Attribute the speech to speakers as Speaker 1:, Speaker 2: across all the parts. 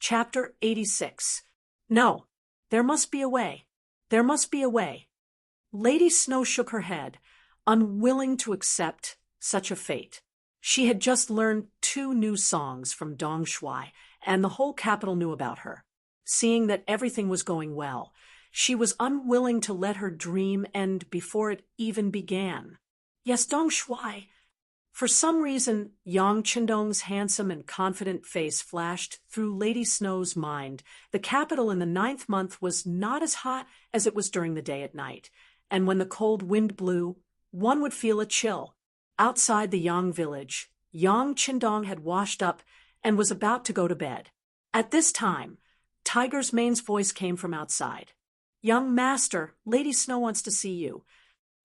Speaker 1: Chapter 86. No, there must be a way. There must be a way. Lady Snow shook her head, unwilling to accept such a fate. She had just learned 2 new songs from Dong Shuai, and the whole capital knew about her. Seeing that everything was going well, she was unwilling to let her dream end before it even began. Yes, Dong Shuai. For some reason, Yang Qindong's handsome and confident face flashed through Lady Snow's mind. The capital in the 9th month was not as hot as it was during the day at night, and when the cold wind blew, one would feel a chill. Outside the Yang village, Yang Qindong had washed up and was about to go to bed. At this time, Tiger's Mane's voice came from outside. "Young master, Lady Snow wants to see you."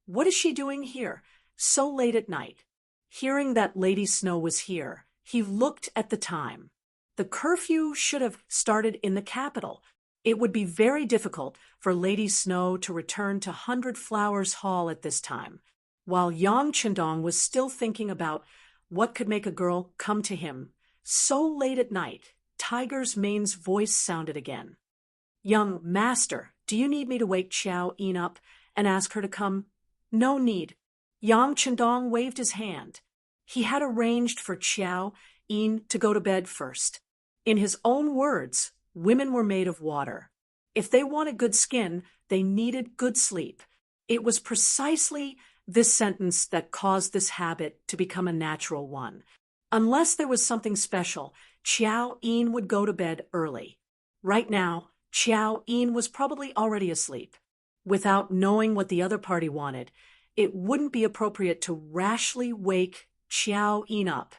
Speaker 1: "What is she doing here, so late at night?" Hearing that Lady Snow was here, he looked at the time. The curfew should have started in the capital. It would be very difficult for Lady Snow to return to 100 Flowers Hall at this time. While Yang Qindong was still thinking about what could make a girl come to him so late at night, Tiger's Mane's voice sounded again. "Young master, do you need me to wake Xiao Yin up and ask her to come?" "No need." Yang Qindong waved his hand. He had arranged for Xiao Yin to go to bed first. In his own words, women were made of water. If they wanted good skin, they needed good sleep. It was precisely this sentence that caused this habit to become a natural one. Unless there was something special, Xiao Yin would go to bed early. Right now, Xiao Yin was probably already asleep. Without knowing what the other party wanted, it wouldn't be appropriate to rashly wake Xiao Yin up.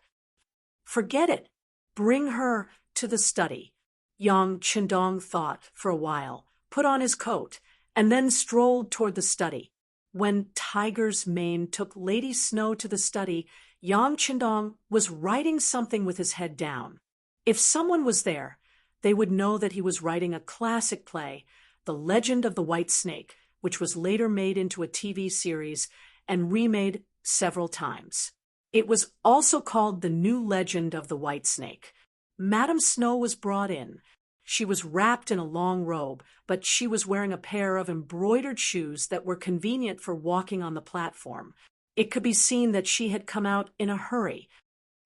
Speaker 1: Forget it. Bring her to the study. Yang Qindong thought for a while, put on his coat, and then strolled toward the study. When Tiger's Mane took Lady Snow to the study, Yang Qindong was writing something with his head down. If someone was there, they would know that he was writing a classic play, The Legend of the White Snake, which was later made into a TV series and remade several times. It was also called The New Legend of the White Snake. Madame Snow was brought in. She was wrapped in a long robe, but she was wearing a pair of embroidered shoes that were convenient for walking on the platform. It could be seen that she had come out in a hurry.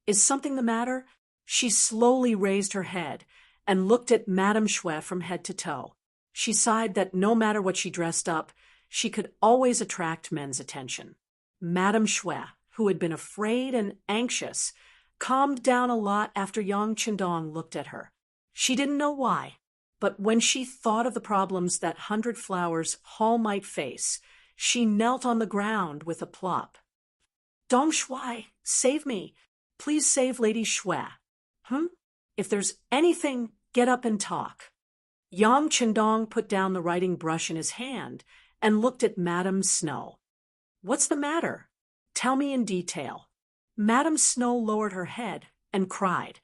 Speaker 1: "Is something the matter?" She slowly raised her head and looked at Madame Shui from head to toe. She sighed that no matter what she dressed up, she could always attract men's attention. Madame Shui, who had been afraid and anxious, calmed down a lot after Yang Qindong looked at her. She didn't know why, but when she thought of the problems that 100 Flowers Hall might face, she knelt on the ground with a plop. "Dong Shuai, save me. Please save Lady Shui." If there's anything, get up and talk." Yang Qindong put down the writing brush in his hand and looked at Madame Snow. "What's the matter? Tell me in detail." Madame Snow lowered her head and cried.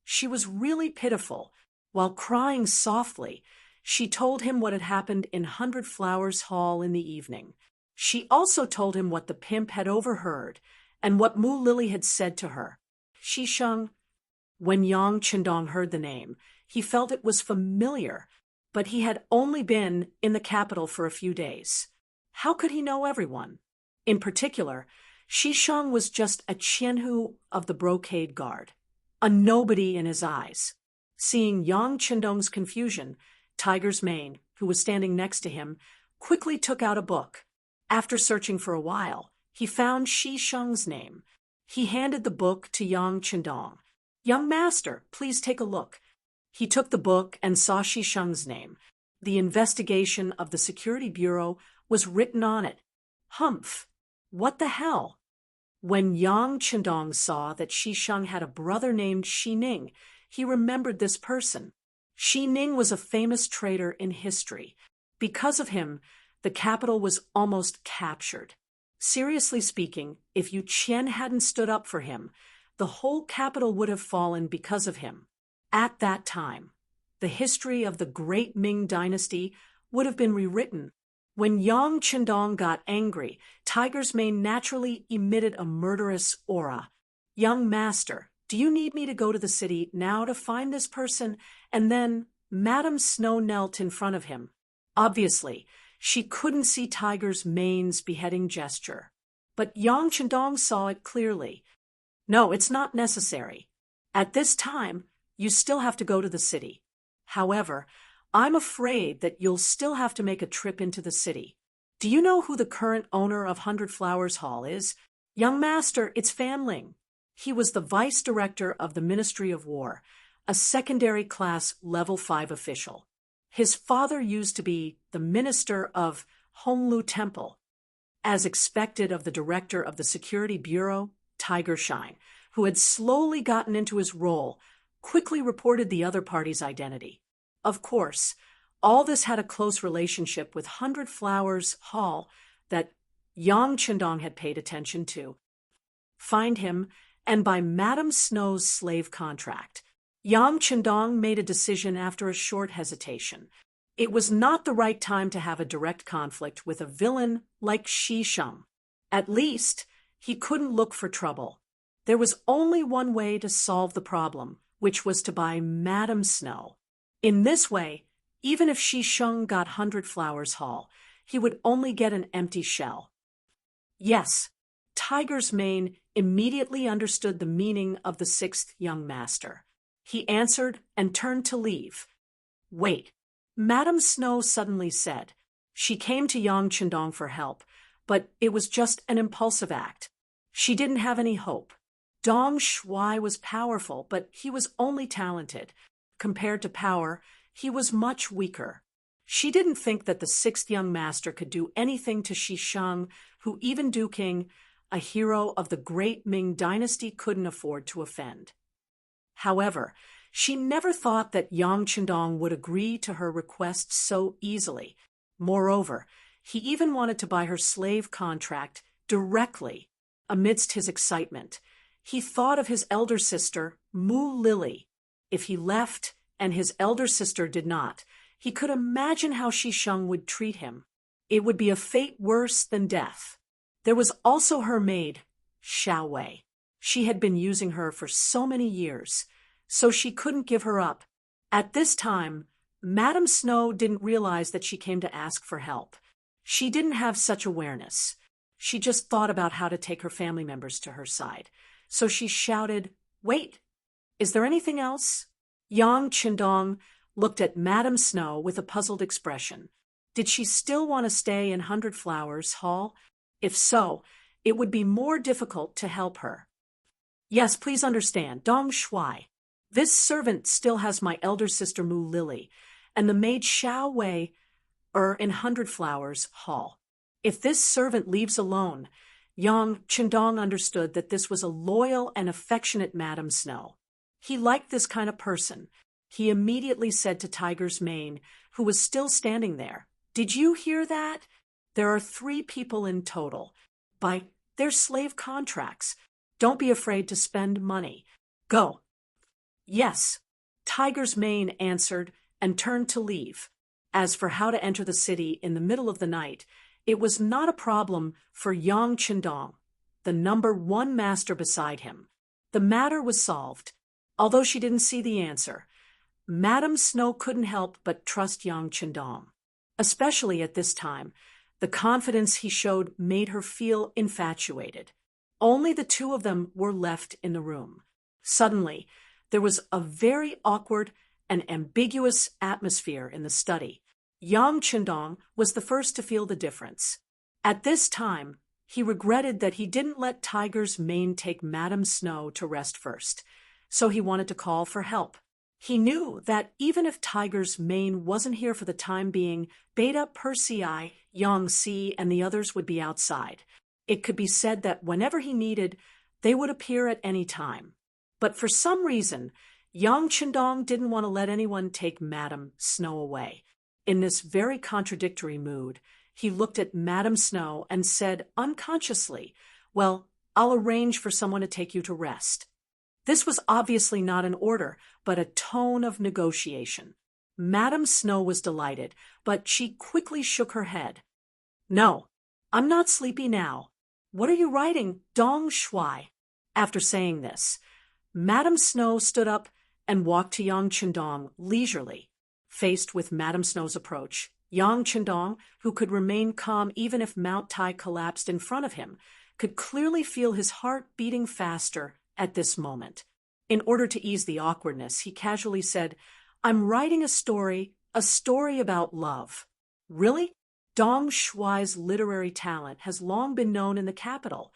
Speaker 1: She was really pitiful. While crying softly, she told him what had happened in 100 Flowers Hall in the evening. She also told him what the pimp had overheard and what Mu Lily had said to her. Shisheng. When Yang Qindong heard the name, he felt it was familiar, but he had only been in the capital for a few days. How could he know everyone? In particular, Shisheng was just a Qianhu of the Brocade Guard, a nobody in his eyes. Seeing Yang Qindong's confusion, Tiger's Mane, who was standing next to him, quickly took out a book. After searching for a while, he found Shisheng's name. He handed the book to Yang Qindong. "Young master, please take a look." He took the book and saw Shisheng's name. The investigation of the Security Bureau was written on it. Humph! What the hell? When Yang Qindong saw that Shisheng had a brother named Ning, he remembered this person. Ning was a famous traitor in history. Because of him, the capital was almost captured. Seriously speaking, if Yu Qian hadn't stood up for him, the whole capital would have fallen because of him. At that time, the history of the great Ming dynasty would have been rewritten. When Yang Qindong got angry, Tiger's Mane naturally emitted a murderous aura. "Young master, Do you need me to go to the city now to find this person? And then Madame Snow knelt in front of him. Obviously, she couldn't see Tiger's mane's beheading gesture. But Yang Chendong saw it clearly. No, it's not necessary. At this time, you still have to go to the city. However, I'm afraid that you'll still have to make a trip into the city. Do you know who the current owner of 100 Flowers Hall is? Young master, it's Fan Ling. He was the vice director of the Ministry of War, a secondary class level 5 official. His father used to be the minister of Honglu Temple. As expected of the director of the Security Bureau, Tiger Shine, who had slowly gotten into his role, quickly reported the other party's identity. Of course, all this had a close relationship with 100 Flowers Hall that Yang Chendong had paid attention to. Find him, and by Madame Snow's slave contract. Yang Chendong made a decision after a short hesitation. It was not the right time to have a direct conflict with a villain like Shi Sheng. At least, he couldn't look for trouble. There was only one way to solve the problem, which was to buy Madame Snow. In this way, even if Shi Sheng got 100 Flowers Hall, he would only get an empty shell. Yes, Tiger's mane immediately understood the meaning of the sixth young master. He answered and turned to leave. Wait, Madame Snow suddenly said. She came to Yang Chendong for help, but it was just an impulsive act. She didn't have any hope. Dong Shuai was powerful, but he was only talented. Compared to power, he was much weaker. She didn't think that the sixth young master could do anything to Shi Sheng, who even Duking, a hero of the great Ming dynasty, couldn't afford to offend. However, she never thought that Yang Chendong would agree to her request so easily. Moreover, he even wanted to buy her slave contract directly. Amidst his excitement, he thought of his elder sister, Mu Lily. If he left and his elder sister did not, he could imagine how Shi Sheng would treat him. It would be a fate worse than death. There was also her maid, Xiao Wei. She had been using her for so many years, so she couldn't give her up. At this time, Madame Snow didn't realize that she came to ask for help. She didn't have such awareness. She just thought about how to take her family members to her side. So she shouted, "Wait, is there anything else?" Yang Chendong looked at Madame Snow with a puzzled expression. Did she still want to stay in 100 Flowers Hall? If so, it would be more difficult to help her. Yes, please understand, Dong Shuai. This servant still has my elder sister Mu Lily, and the maid Xiao Wei are in 100 Flowers Hall. If this servant leaves alone, Yang Chendong understood that this was a loyal and affectionate Madame Snow. He liked this kind of person. He immediately said to Tiger's mane, who was still standing there, "Did you hear that? There are 3 people in total. By their slave contracts. Don't be afraid to spend money. Go." Yes, Tiger's mane answered and turned to leave. As for how to enter the city in the middle of the night, it was not a problem for Yang Chendong, the number 1 master beside him. The matter was solved. Although she didn't see the answer, Madame Snow couldn't help but trust Yang Chendong. Especially at this time, the confidence he showed made her feel infatuated. Only the 2 of them were left in the room. Suddenly, there was a very awkward and ambiguous atmosphere in the study. Yang Chendong was the first to feel the difference. At this time, he regretted that he didn't let Tiger's mane take Madame Snow to rest first, so he wanted to call for help. He knew that even if Tiger's mane wasn't here for the time being, Beta Persei, Yang Si, and the others would be outside. It could be said that whenever he needed, they would appear at any time. But for some reason, Yang Chendong didn't want to let anyone take Madame Snow away. In this very contradictory mood, he looked at Madame Snow and said unconsciously, "Well, I'll arrange for someone to take you to rest." This was obviously not an order, but a tone of negotiation. Madame Snow was delighted, but she quickly shook her head. "No, I'm not sleepy now. What are you writing, Dong Shuai?" After saying this, Madame Snow stood up and walked to Yang Chendong leisurely. Faced with Madame Snow's approach, Yang Chendong, who could remain calm even if Mount Tai collapsed in front of him, could clearly feel his heart beating faster at this moment. In order to ease the awkwardness, he casually said, "I'm writing a story about love." Really? Dong Shuai's literary talent has long been known in the capital.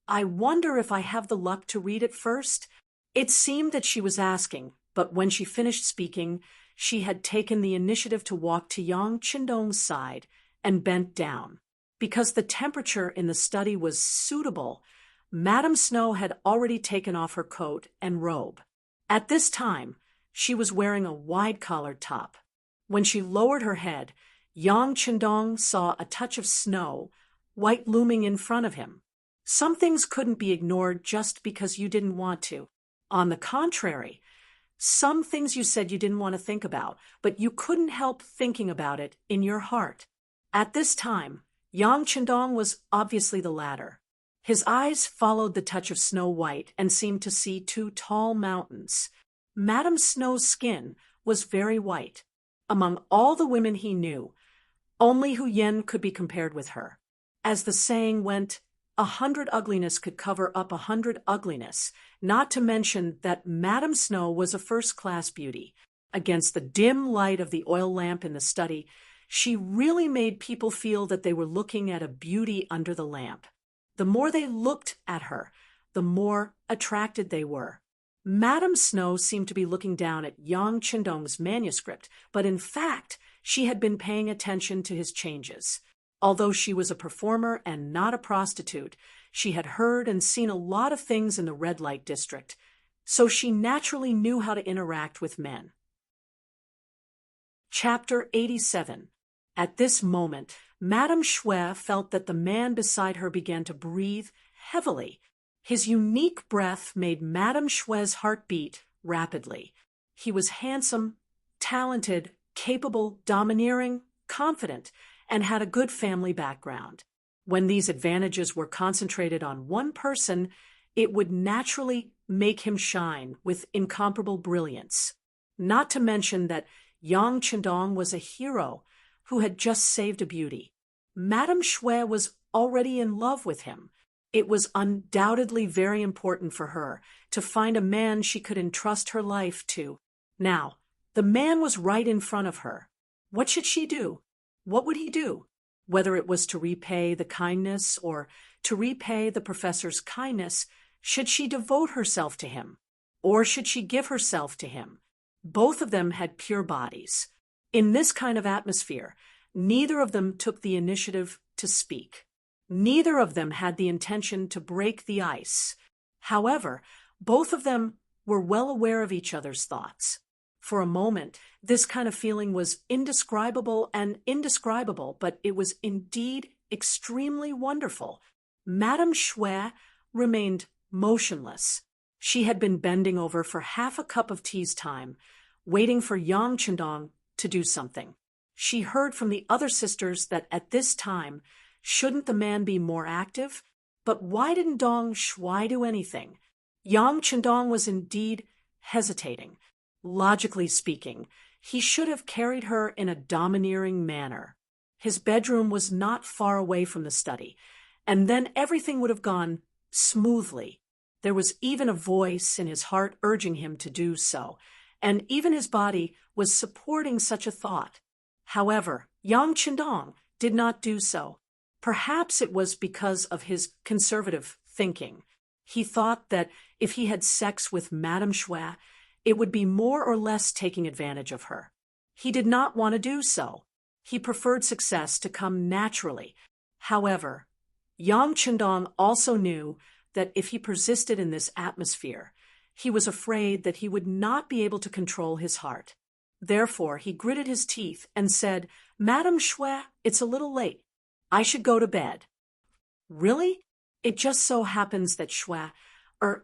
Speaker 1: I wonder if I have the luck to read it first? It seemed that she was asking, but when she finished speaking, she had taken the initiative to walk to Yang Chendong's side and bent down. Because the temperature in the study was suitable, Madame Snow had already taken off her coat and robe. At this time, she was wearing a wide-collared top. When she lowered her head, Yang Chendong saw a touch of snow, white looming in front of him. Some things couldn't be ignored just because you didn't want to. On the contrary, some things you said you didn't want to think about, but you couldn't help thinking about it in your heart. At this time, Yang Chendong was obviously the latter. His eyes followed the touch of Snow White and seemed to see two tall mountains. Madame Snow's skin was very white. Among all the women he knew, only Hu Yen could be compared with her. As the saying went, 100 ugliness could cover up 100 ugliness, not to mention that Madame Snow was a first-class beauty. Against the dim light of the oil lamp in the study, she really made people feel that they were looking at a beauty under the lamp. The more they looked at her, the more attracted they were. Madame Snow seemed to be looking down at Yang Chendong's manuscript, but in fact, she had been paying attention to his changes. Although she was a performer and not a prostitute, she had heard and seen a lot of things in the red light district, so she naturally knew how to interact with men. Chapter 87. At this moment, Madame Shui felt that the man beside her began to breathe heavily. His unique breath made Madame Shui's heart beat rapidly. He was handsome, talented, capable, domineering, confident, and had a good family background. When these advantages were concentrated on one person, it would naturally make him shine with incomparable brilliance. Not to mention that Yang Chendong was a hero who had just saved a beauty. Madame Shui was already in love with him. It was undoubtedly very important for her to find a man she could entrust her life to. Now, the man was right in front of her. What should she do? What would he do? Whether it was to repay the kindness or to repay the professor's kindness, should she devote herself to him? Or should she give herself to him? Both of them had pure bodies. In this kind of atmosphere, neither of them took the initiative to speak. Neither of them had the intention to break the ice. However, both of them were well aware of each other's thoughts. For a moment, this kind of feeling was indescribable, but it was indeed extremely wonderful. Madame Shui remained motionless. She had been bending over for half a cup of tea's time, waiting for Yang Chendong to do something. She heard from the other sisters that at this time, shouldn't the man be more active? But why didn't Dong Shui do anything? Yang Chendong was indeed hesitating. Logically speaking, he should have carried her in a domineering manner. His bedroom was not far away from the study, and then everything would have gone smoothly. There was even a voice in his heart urging him to do so, and even his body was supporting such a thought. However, Yang Chendong did not do so. Perhaps it was because of his conservative thinking. He thought that if he had sex with Madame Shui, it would be more or less taking advantage of her. He did not want to do so. He preferred success to come naturally. However, Yang Chendong also knew that if he persisted in this atmosphere, he was afraid that he would not be able to control his heart. Therefore, he gritted his teeth and said, "Madame Shui, it's a little late. I should go to bed." "Really? It just so happens that Shui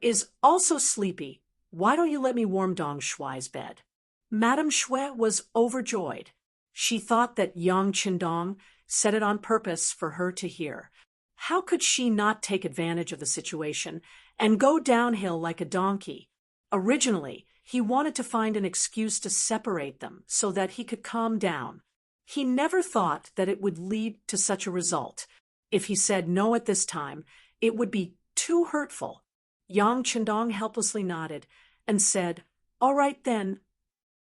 Speaker 1: is also sleepy. Why don't you let me warm Dong Shui's bed?" Madame Shui was overjoyed. She thought that Yang Chendong said it on purpose for her to hear. How could she not take advantage of the situation and go downhill like a donkey? Originally, he wanted to find an excuse to separate them so that he could calm down. He never thought that it would lead to such a result. If he said no at this time, it would be too hurtful. Yang Chendong helplessly nodded and said, "All right then."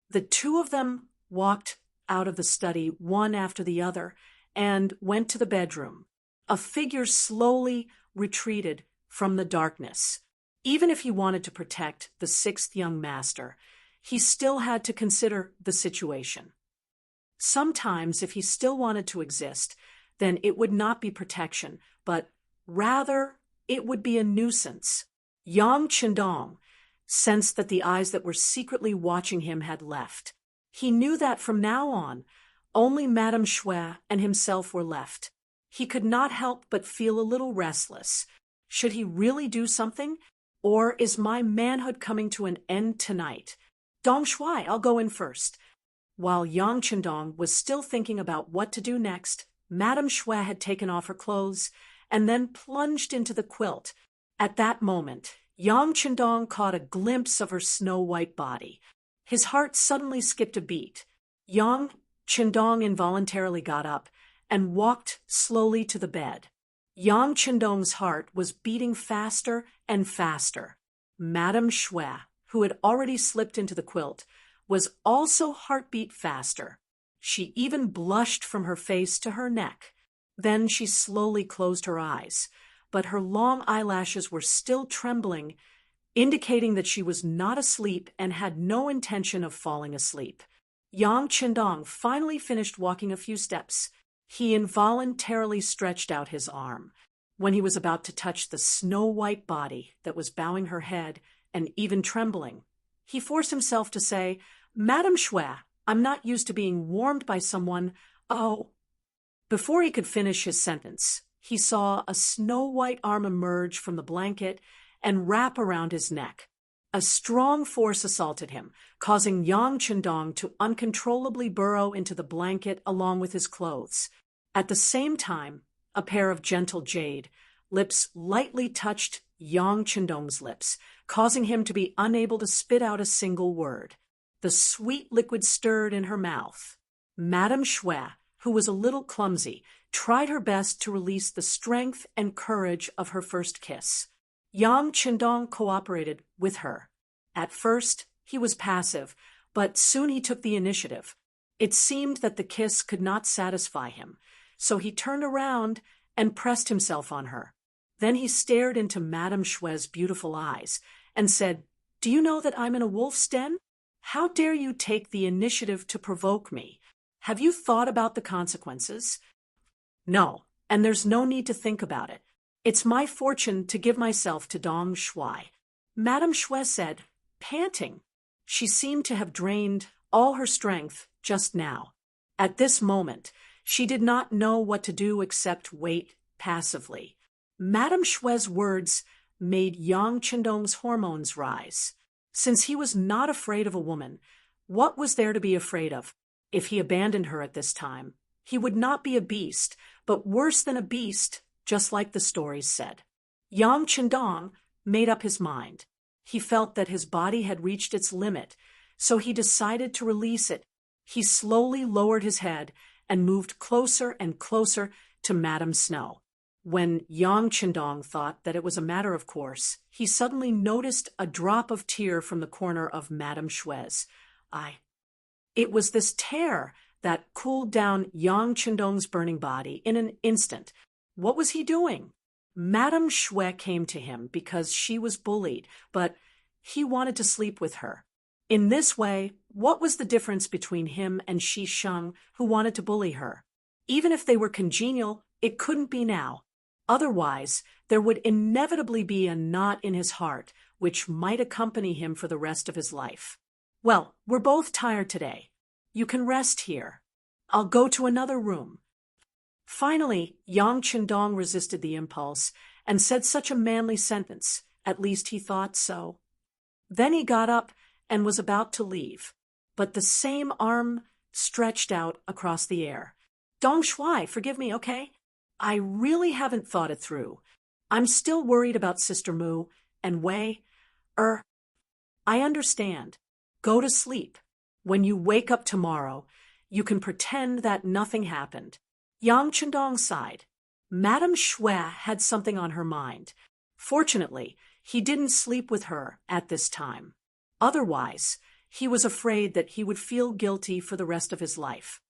Speaker 1: The two of them walked out of the study one after the other and went to the bedroom. A figure slowly retreated from the darkness. Even if he wanted to protect the sixth young master, he still had to consider the situation. Sometimes, if he still wanted to exist, then it would not be protection, but rather it would be a nuisance. Yang Chendong sensed that the eyes that were secretly watching him had left. He knew that from now on, only Madame Shui and himself were left. He could not help but feel a little restless. Should he really do something? Or is my manhood coming to an end tonight? Dong Shui, I'll go in first. While Yang Chendong was still thinking about what to do next, Madame Shui had taken off her clothes and then plunged into the quilt. At that moment, Yang Chendong caught a glimpse of her snow-white body. His heart suddenly skipped a beat. Yang Chendong involuntarily got up and walked slowly to the bed. Yang Chendong's heart was beating faster and faster. Madame Shui, who had already slipped into the quilt, was also heartbeat faster. She even blushed from her face to her neck. Then she slowly closed her eyes, but her long eyelashes were still trembling, indicating that she was not asleep and had no intention of falling asleep. Yang Chendong finally finished walking a few steps. He involuntarily stretched out his arm. When he was about to touch the snow-white body that was bowing her head and even trembling, he forced himself to say, "Madame Shui, I'm not used to being warmed by someone. Oh." Before he could finish his sentence, he saw a snow-white arm emerge from the blanket and wrap around his neck. A strong force assaulted him, causing Yang Chendong to uncontrollably burrow into the blanket along with his clothes. At the same time, a pair of gentle jade lips lightly touched Yang Chendong's lips, causing him to be unable to spit out a single word. The sweet liquid stirred in her mouth. Madame Shui, who was a little clumsy, tried her best to release the strength and courage of her first kiss. Yang Chendong cooperated with her. At first, he was passive, but soon he took the initiative. It seemed that the kiss could not satisfy him, so he turned around and pressed himself on her. Then he stared into Madame Shui's beautiful eyes and said, "Do you know that I'm in a wolf's den? How dare you take the initiative to provoke me? Have you thought about the consequences?" "No, and there's no need to think about it. It's my fortune to give myself to Dong Shui," Madame Shui said, panting. She seemed to have drained all her strength just now. At this moment, she did not know what to do except wait passively. Madame Shui's words made Yang Chendong's hormones rise. Since he was not afraid of a woman, what was there to be afraid of? If he abandoned her at this time, he would not be a beast, but worse than a beast, just like the stories said. Yang Chendong made up his mind. He felt that his body had reached its limit, so he decided to release it. He slowly lowered his head and moved closer and closer to Madame Snow. When Yang Chendong thought that it was a matter of course, he suddenly noticed a drop of tear from the corner of Madame Shui's eye. It was this tear that cooled down Yang Chendong's burning body in an instant. What was he doing? Madame Shui came to him because she was bullied, but he wanted to sleep with her. In this way, what was the difference between him and Shi Sheng, who wanted to bully her? Even if they were congenial, it couldn't be now. Otherwise, there would inevitably be a knot in his heart, which might accompany him for the rest of his life. "Well, we're both tired today. You can rest here. I'll go to another room." Finally, Yang Chendong resisted the impulse and said such a manly sentence, at least he thought so. Then he got up and was about to leave, but the same arm stretched out across the air. "Dong Shui, forgive me, okay? I really haven't thought it through. I'm still worried about Sister Mu and Wei. Er, I understand. Go to sleep. When you wake up tomorrow, you can pretend that nothing happened. Yang Chendong sighed. Madame Shui had something on her mind. Fortunately, he didn't sleep with her at this time. Otherwise, he was afraid that he would feel guilty for the rest of his life.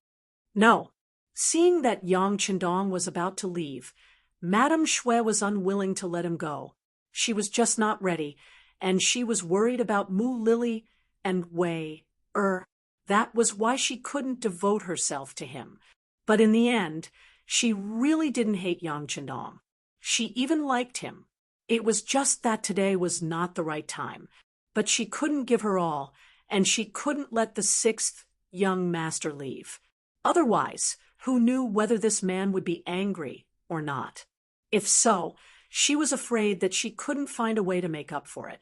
Speaker 1: No. Seeing that Yang Chendong was about to leave, Madame Shui was unwilling to let him go. She was just not ready, and she was worried about Mu Lily and Wei. That was why she couldn't devote herself to him. But in the end, she really didn't hate Yang Chendong. She even liked him. It was just that today was not the right time. But she couldn't give her all, and she couldn't let the sixth young master leave. Otherwise, who knew whether this man would be angry or not? If so, she was afraid that she couldn't find a way to make up for it.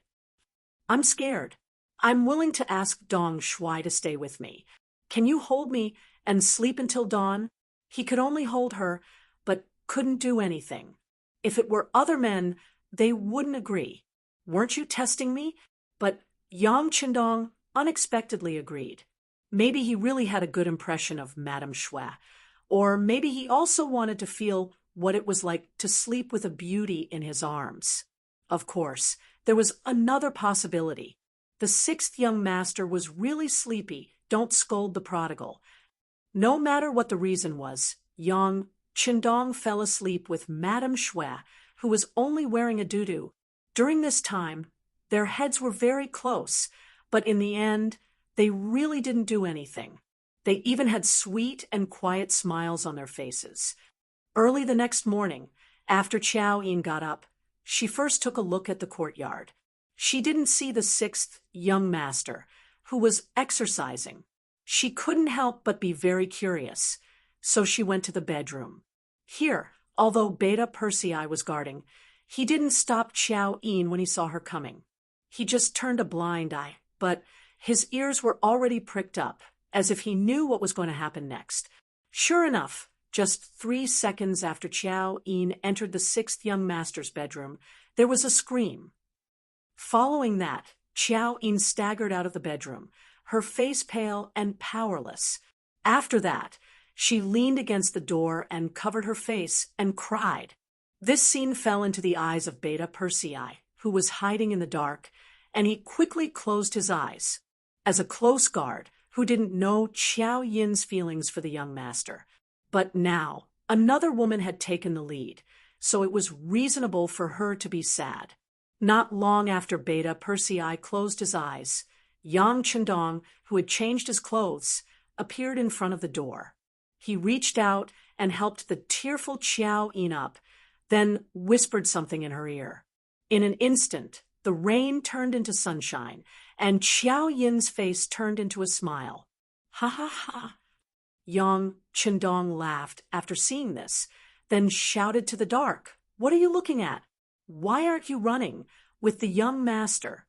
Speaker 1: I'm scared. I'm willing to ask Dong Shui to stay with me. Can you hold me and sleep until dawn? He could only hold her, but couldn't do anything. If it were other men, they wouldn't agree. Weren't you testing me? But Yang Chendong unexpectedly agreed. Maybe he really had a good impression of Madame Shui, or maybe he also wanted to feel what it was like to sleep with a beauty in his arms. Of course, there was another possibility. The sixth young master was really sleepy. Don't scold the prodigal. No matter what the reason was, Yang Chendong fell asleep with Madame Shui, who was only wearing a doo-doo. During this time, their heads were very close, but in the end, they really didn't do anything. They even had sweet and quiet smiles on their faces. Early the next morning, after Qiao Yin got up, she first took a look at the courtyard. She didn't see the sixth young master, who was exercising. She couldn't help but be very curious, so she went to the bedroom. Here, although Beta Persei was guarding, he didn't stop Qiao Yin when he saw her coming. He just turned a blind eye, but his ears were already pricked up, as if he knew what was going to happen next. Sure enough, just 3 seconds after Qiao Yin entered the sixth young master's bedroom, there was a scream. Following that, Qiao Yin staggered out of the bedroom, her face pale and powerless. After that, she leaned against the door and covered her face and cried. This scene fell into the eyes of Beta Persei, who was hiding in the dark, and he quickly closed his eyes. As a close guard who didn't know Qiao Yin's feelings for the young master. But now, another woman had taken the lead, so it was reasonable for her to be sad. Not long after Beta Persei closed his eyes, Yang Chendong, who had changed his clothes, appeared in front of the door. He reached out and helped the tearful Qiao Yin up, then whispered something in her ear. In an instant, the rain turned into sunshine, and Qiao Yin's face turned into a smile. Ha ha ha! Yang Chendong laughed after seeing this, then shouted to the dark, "What are you looking at? Why aren't you running with the young master?"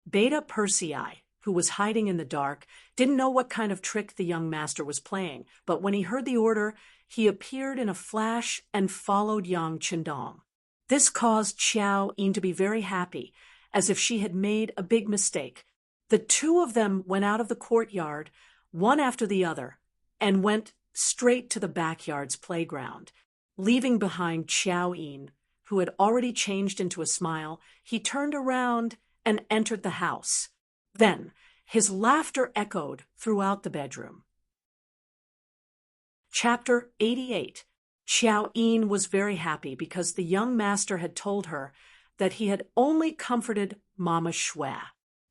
Speaker 1: Beta Persei, who was hiding in the dark, didn't know what kind of trick the young master was playing, but when he heard the order, he appeared in a flash and followed Yang Chendong. This caused Qiao Yin to be very happy, as if she had made a big mistake. The two of them went out of the courtyard, one after the other, and went straight to the backyard's playground. Leaving behind Qiao Yin, who had already changed into a smile, he turned around and entered the house. Then, his laughter echoed throughout the bedroom. Chapter 88. Qiao Yin was very happy because the young master had told her that he had only comforted Mama Shui.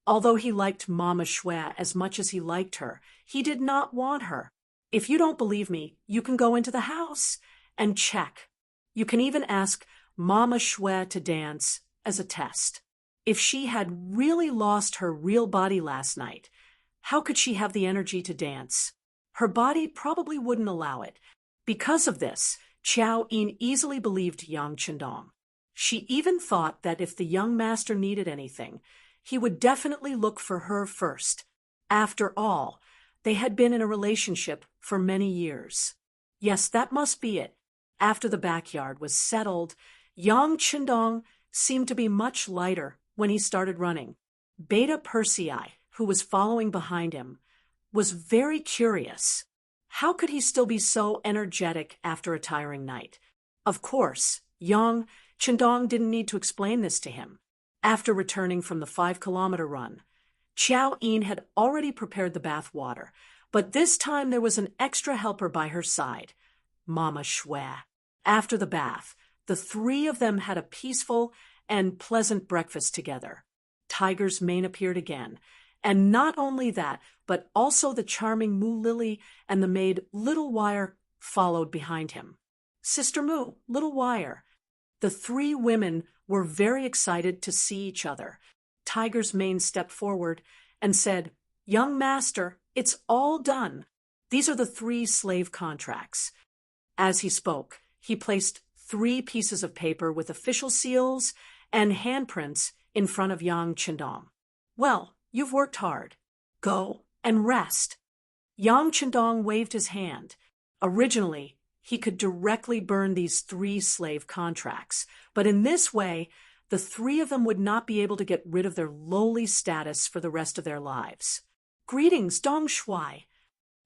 Speaker 1: Although he liked Mama Shui as much as he liked her, he did not want her. If you don't believe me, you can go into the house and check. You can even ask Mama Shui to dance as a test. If she had really lost her real body last night, how could she have the energy to dance? Her body probably wouldn't allow it. Because of this, Qiao Yin easily believed Yang Chendong. She even thought that if the young master needed anything, he would definitely look for her first. After all, they had been in a relationship for many years. Yes, that must be it. After the backyard was settled, Yang Qindong seemed to be much lighter when he started running. Beta Persei, who was following behind him, was very curious. How could he still be so energetic after a tiring night? Of course, Yang Qindong didn't need to explain this to him. After returning from the 5-kilometer run, Qiao Yin had already prepared the bath water, but this time there was an extra helper by her side, Mama Shui. After the bath, the three of them had a peaceful and pleasant breakfast together. Tiger's mane appeared again, and not only that, but also the charming Mu Lily and the maid Little Wire followed behind him. Sister Mu, Little Wire. The three women were very excited to see each other. Tiger's mane stepped forward and said, "Young master, it's all done. These are the 3 slave contracts." As he spoke, he placed 3 pieces of paper with official seals and handprints in front of Yang Qindong. "Well, you've worked hard. Go and rest." Yang Qindong waved his hand. Originally, he could directly burn these 3 slave contracts, but in this way, the 3 of them would not be able to get rid of their lowly status for the rest of their lives. "Greetings, Dong Shui."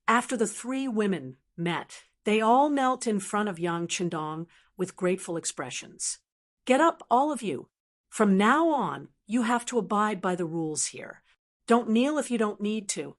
Speaker 1: After the 3 women met, they all knelt in front of Yang Qindong with grateful expressions. "Get up, all of you. From now on, you have to abide by the rules here. Don't kneel if you don't need to."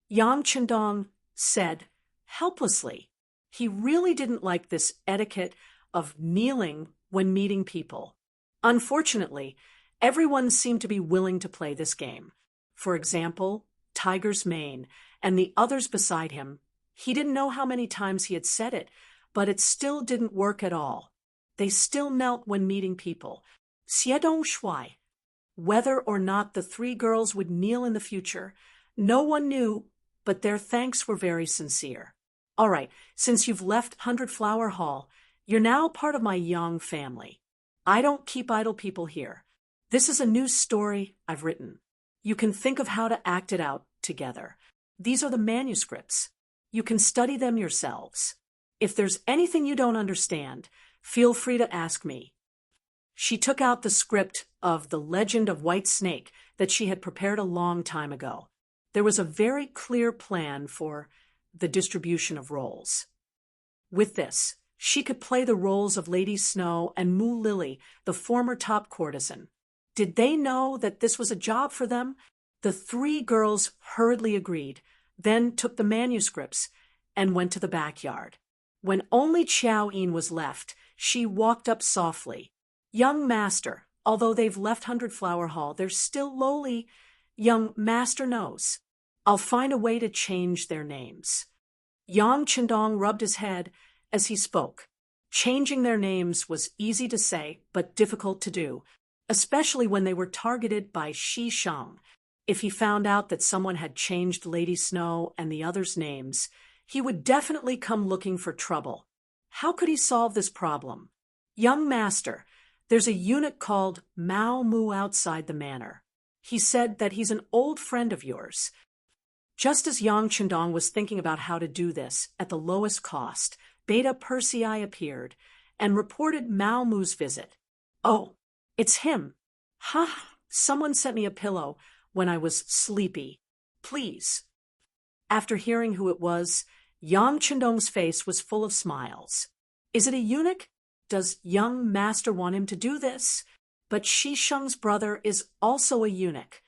Speaker 1: Yang Qindong said helplessly. He really didn't like this etiquette of kneeling when meeting people. Unfortunately, everyone seemed to be willing to play this game. For example, Tiger's mane and the others beside him. He didn't know how many times he had said it, but it still didn't work at all. They still knelt when meeting people. Xiedong Shui. Whether or not the 3 girls would kneel in the future, no one knew, but their thanks were very sincere. "All right, since you've left 100 Flower Hall, you're now part of my Yang family. I don't keep idle people here. This is a new story I've written. You can think of how to act it out together. These are the manuscripts. You can study them yourselves. If there's anything you don't understand, feel free to ask me." She took out the script of The Legend of White Snake that she had prepared a long time ago. There was a very clear plan for the distribution of roles. With this, she could play the roles of Lady Snow and Mu Lily, the former top courtesan. Did they know that this was a job for them? The 3 girls hurriedly agreed, then took the manuscripts and went to the backyard. When only Qiao Yin was left, she walked up softly. "Young master, although they've left 100 Flower Hall, they're still lowly. Young master knows. I'll find a way to change their names." Yang Qindong rubbed his head as he spoke. Changing their names was easy to say, but difficult to do, especially when they were targeted by Shi Shang. If he found out that someone had changed Lady Snow and the others' names, he would definitely come looking for trouble. How could he solve this problem? "Young master, there's a eunuch called Mao Mu outside the manor. He said that he's an old friend of yours." Just as Yang Qindong was thinking about how to do this at the lowest cost, Beta Persei appeared and reported Mao Mu's visit. "Oh, it's him. Ha! Someone sent me a pillow when I was sleepy. Please." After hearing who it was, Yang Qindong's face was full of smiles. "Is it a eunuch? Does young master want him to do this?" But Shi Sheng's brother is also a eunuch.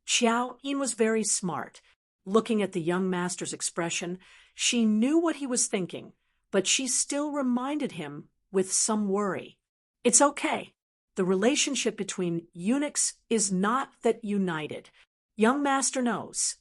Speaker 1: Qiao Yin was very smart. Looking at the young master's expression, she knew what he was thinking, but she still reminded him with some worry. "It's okay. The relationship between eunuchs is not that united. Young master knows."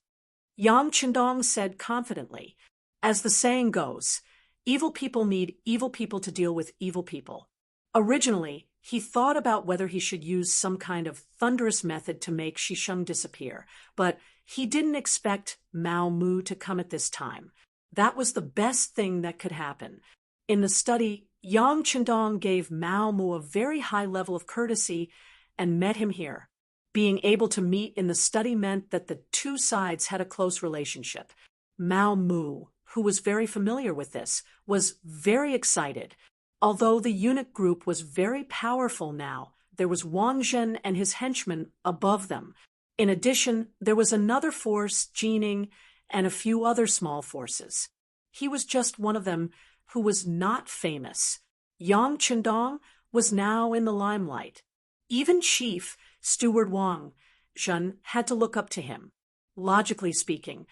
Speaker 1: Yang Qindong said confidently, "As the saying goes, evil people need evil people to deal with evil people." Originally, he thought about whether he should use some kind of thunderous method to make Shisheng disappear, but he didn't expect Mao Mu to come at this time. That was the best thing that could happen. In the study, Yang Qindong gave Mao Mu a very high level of courtesy and met him here. Being able to meet in the study meant that the 2 sides had a close relationship. Mao Mu, who was very familiar with this, was very excited. Although the eunuch group was very powerful now, there was Wang Zhen and his henchmen above them. In addition, there was another force, Jining, and a few other small forces. He was just one of them who was not famous. Yang Qindong was now in the limelight. Even Chief Steward Wang Zhen had to look up to him. Logically speaking,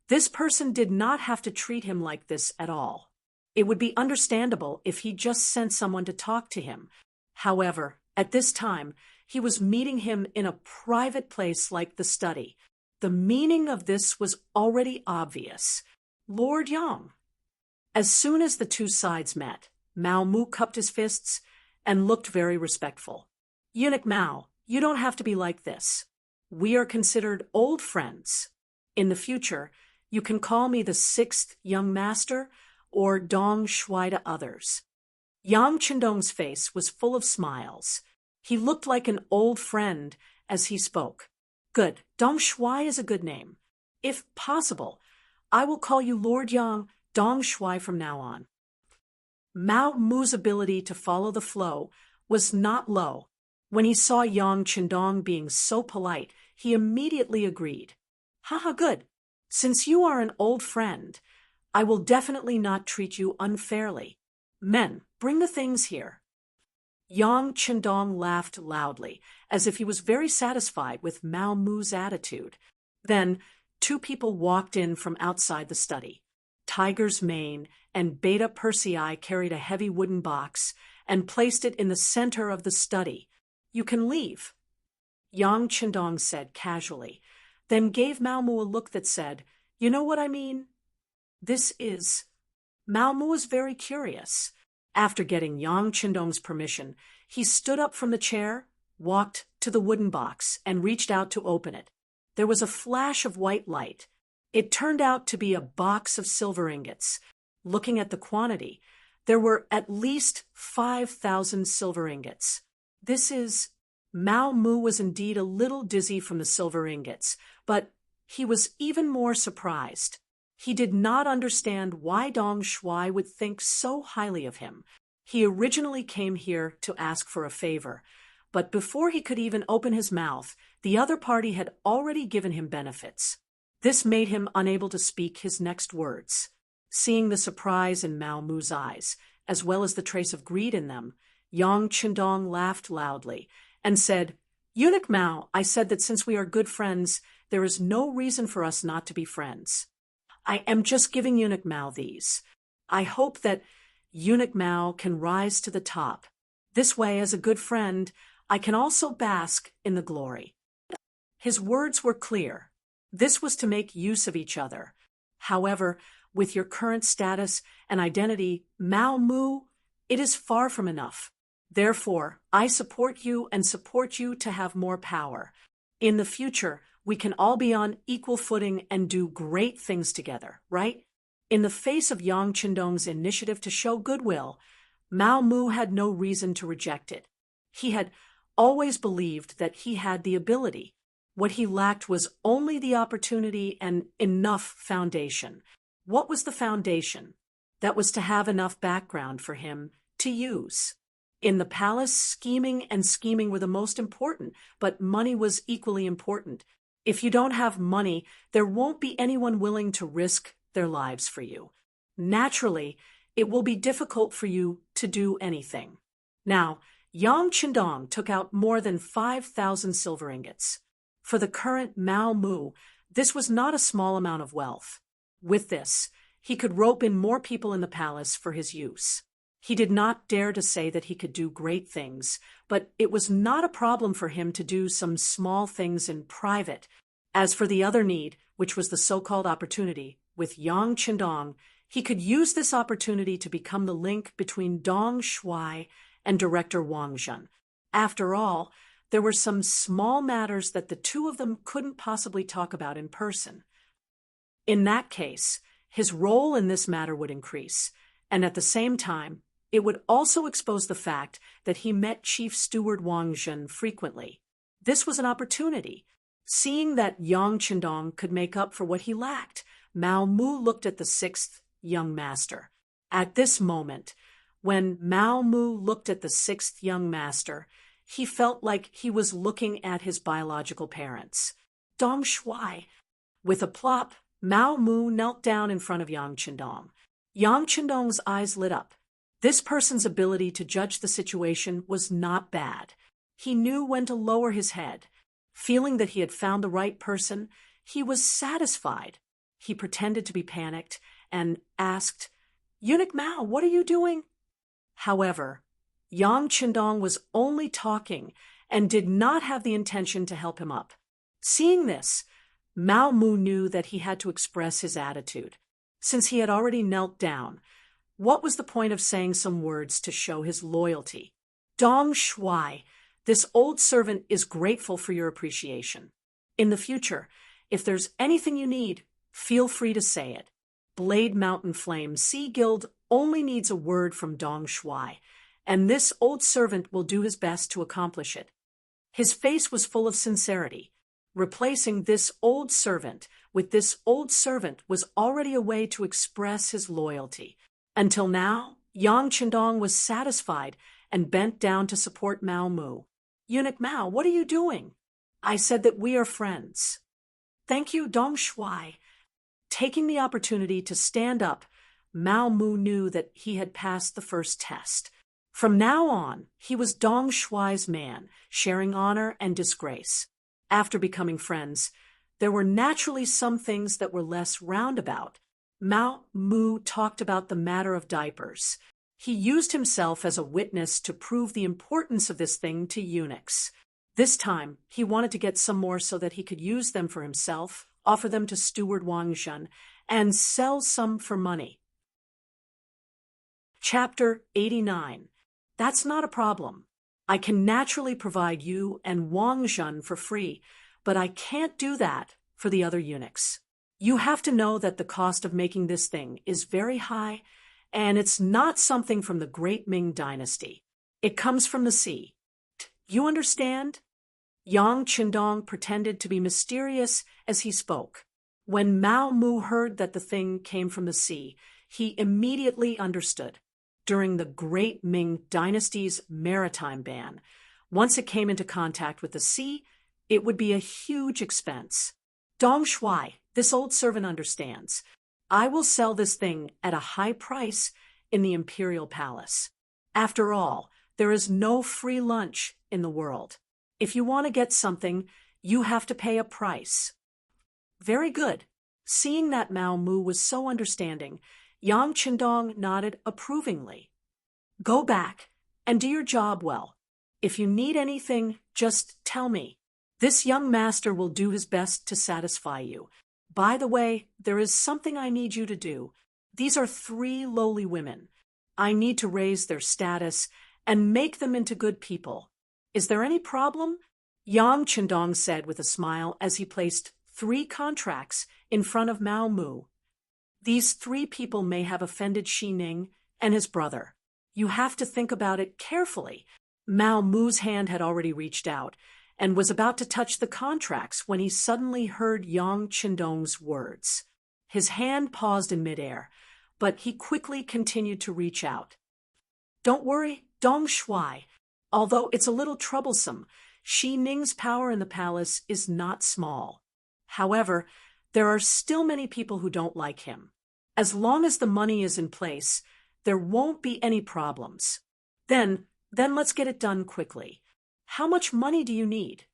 Speaker 1: this person did not have to treat him like this at all. It would be understandable if he just sent someone to talk to him. However, at this time, he was meeting him in a private place like the study. The meaning of this was already obvious. Lord Yang. As soon as the two sides met, Mao Mu cupped his fists and looked very respectful. Eunuch Mao, you don't have to be like this. We are considered old friends. In the future, you can call me the 6th young master or Dong Shuai to others. Yang Qindong's face was full of smiles. He looked like an old friend as he spoke. Good, Dong Shuai is a good name. If possible, I will call you Lord Yang Dong Shuai from now on. Mao Mu's ability to follow the flow was not low. When he saw Yang Qindong being so polite, he immediately agreed. Haha, good. Since you are an old friend, I will definitely not treat you unfairly. Men, bring the things here. Yang Qindong laughed loudly, as if he was very satisfied with Mao Mu's attitude. Then, two people walked in from outside the study. Tiger's Mane and Beta Persei carried a heavy wooden box and placed it in the center of the study. You can leave, Yang Qindong said casually, then gave Mao Mu a look that said, You know what I mean? This is... Mao Mu was very curious. After getting Yang Qindong's permission, he stood up from the chair, walked to the wooden box, and reached out to open it. There was a flash of white light. It turned out to be a box of silver ingots. Looking at the quantity, there were at least 5,000 silver ingots. This is... Mao Mu was indeed a little dizzy from the silver ingots, but he was even more surprised. He did not understand why Dong Shuai would think so highly of him. He originally came here to ask for a favor, but before he could even open his mouth, the other party had already given him benefits. This made him unable to speak his next words. Seeing the surprise in Mao Mu's eyes, as well as the trace of greed in them, Yang Qindong laughed loudly and said, Eunuch Mao, I said that since we are good friends, there is no reason for us not to be friends. I am just giving Eunuch Mao these. I hope that Eunuch Mao can rise to the top. This way, as a good friend, I can also bask in the glory. His words were clear. This was to make use of each other. However, with your current status and identity, Mao Mu, it is far from enough. Therefore, I support you and support you to have more power. In the future, we can all be on equal footing and do great things together, right? In the face of Yang Qindong's initiative to show goodwill, Mao Mu had no reason to reject it. He had always believed that he had the ability. What he lacked was only the opportunity and enough foundation. What was the foundation? That was to have enough background for him to use. In the palace, scheming were the most important, but money was equally important. If you don't have money, there won't be anyone willing to risk their lives for you. Naturally, it will be difficult for you to do anything. Now, Yang Qindong took out more than 5,000 silver ingots. For the current Mao Mu, this was not a small amount of wealth. With this, he could rope in more people in the palace for his use. He did not dare to say that he could do great things, but it was not a problem for him to do some small things in private. As for the other need, which was the so-called opportunity, with Yang Qindong, he could use this opportunity to become the link between Dong Shuai and Director Wang Zhen. After all, there were some small matters that the two of them couldn't possibly talk about in person. In that case, his role in this matter would increase, and at the same time, it would also expose the fact that he met Chief Steward Wang Zhen frequently. This was an opportunity. Seeing that Yang Qindong could make up for what he lacked, Mao Mu looked at the 6th young master. At this moment, When Mao Mu looked at the sixth young master, he felt like he was looking at his biological parents. Dong Shuai. With a plop, Mao Mu knelt down in front of Yang Qindong. Yang Qindong's eyes lit up. This person's ability to judge the situation was not bad. He knew when to lower his head. Feeling that he had found the right person, he was satisfied. He pretended to be panicked and asked, "Eunuch Mao, what are you doing?" However, Yang Qindong was only talking and did not have the intention to help him up. Seeing this, Mao Mu knew that he had to express his attitude. Since he had already knelt down, what was the point of saying some words to show his loyalty? Dong Shuai, this old servant is grateful for your appreciation. In the future, if there's anything you need, feel free to say it. Blade Mountain Flame Sea Guild only needs a word from Dong Shuai, and this old servant will do his best to accomplish it. His face was full of sincerity. Replacing this old servant with this old servant was already a way to express his loyalty. Until now, Yang Qindong was satisfied and bent down to support Mao Mu. "Eunuch Mao, what are you doing?" "I said that we are friends." "Thank you, Dong Shuai." Taking the opportunity to stand up, Mao Mu knew that he had passed the first test. From now on, he was Dong Shuai's man, sharing honor and disgrace. After becoming friends, there were naturally some things that were less roundabout. Mao Mu talked about the matter of diapers. He used himself as a witness to prove the importance of this thing to eunuchs. This time, he wanted to get some more so that he could use them for himself, offer them to Steward Wang Zhen, and sell some for money. Chapter 89. That's not a problem. I can naturally provide you and Wang Zhen for free, but I can't do that for the other eunuchs. You have to know that the cost of making this thing is very high, and it's not something from the great Ming dynasty. It comes from the sea. You understand? Yang Qindong pretended to be mysterious as he spoke. When Mao Mu heard that the thing came from the sea, he immediately understood. During the great Ming dynasty's maritime ban, once it came into contact with the sea, it would be a huge expense. Dong Shuai, this old servant understands. I will sell this thing at a high price in the imperial palace. After all, there is no free lunch in the world. If you want to get something, you have to pay a price. Very good. Seeing that Mao Mu was so understanding, Yang Qindong nodded approvingly. Go back and do your job well. If you need anything, just tell me. This young master will do his best to satisfy you. By the way, there is something I need you to do. These are 3 lowly women. I need to raise their status and make them into good people. Is there any problem? Yang Qindong said with a smile as he placed 3 contracts in front of Mao Mu. These 3 people may have offended Shi Ning and his brother. You have to think about it carefully. Mao Mu's hand had already reached out and was about to touch the contracts when he suddenly heard Yang Qindong's words. His hand paused in midair, but he quickly continued to reach out. Don't worry, Dong Shuai. Although it's a little troublesome, Shi Ning's power in the palace is not small. However, there are still many people who don't like him. As long as the money is in place, there won't be any problems. Then let's get it done quickly. How much money do you need?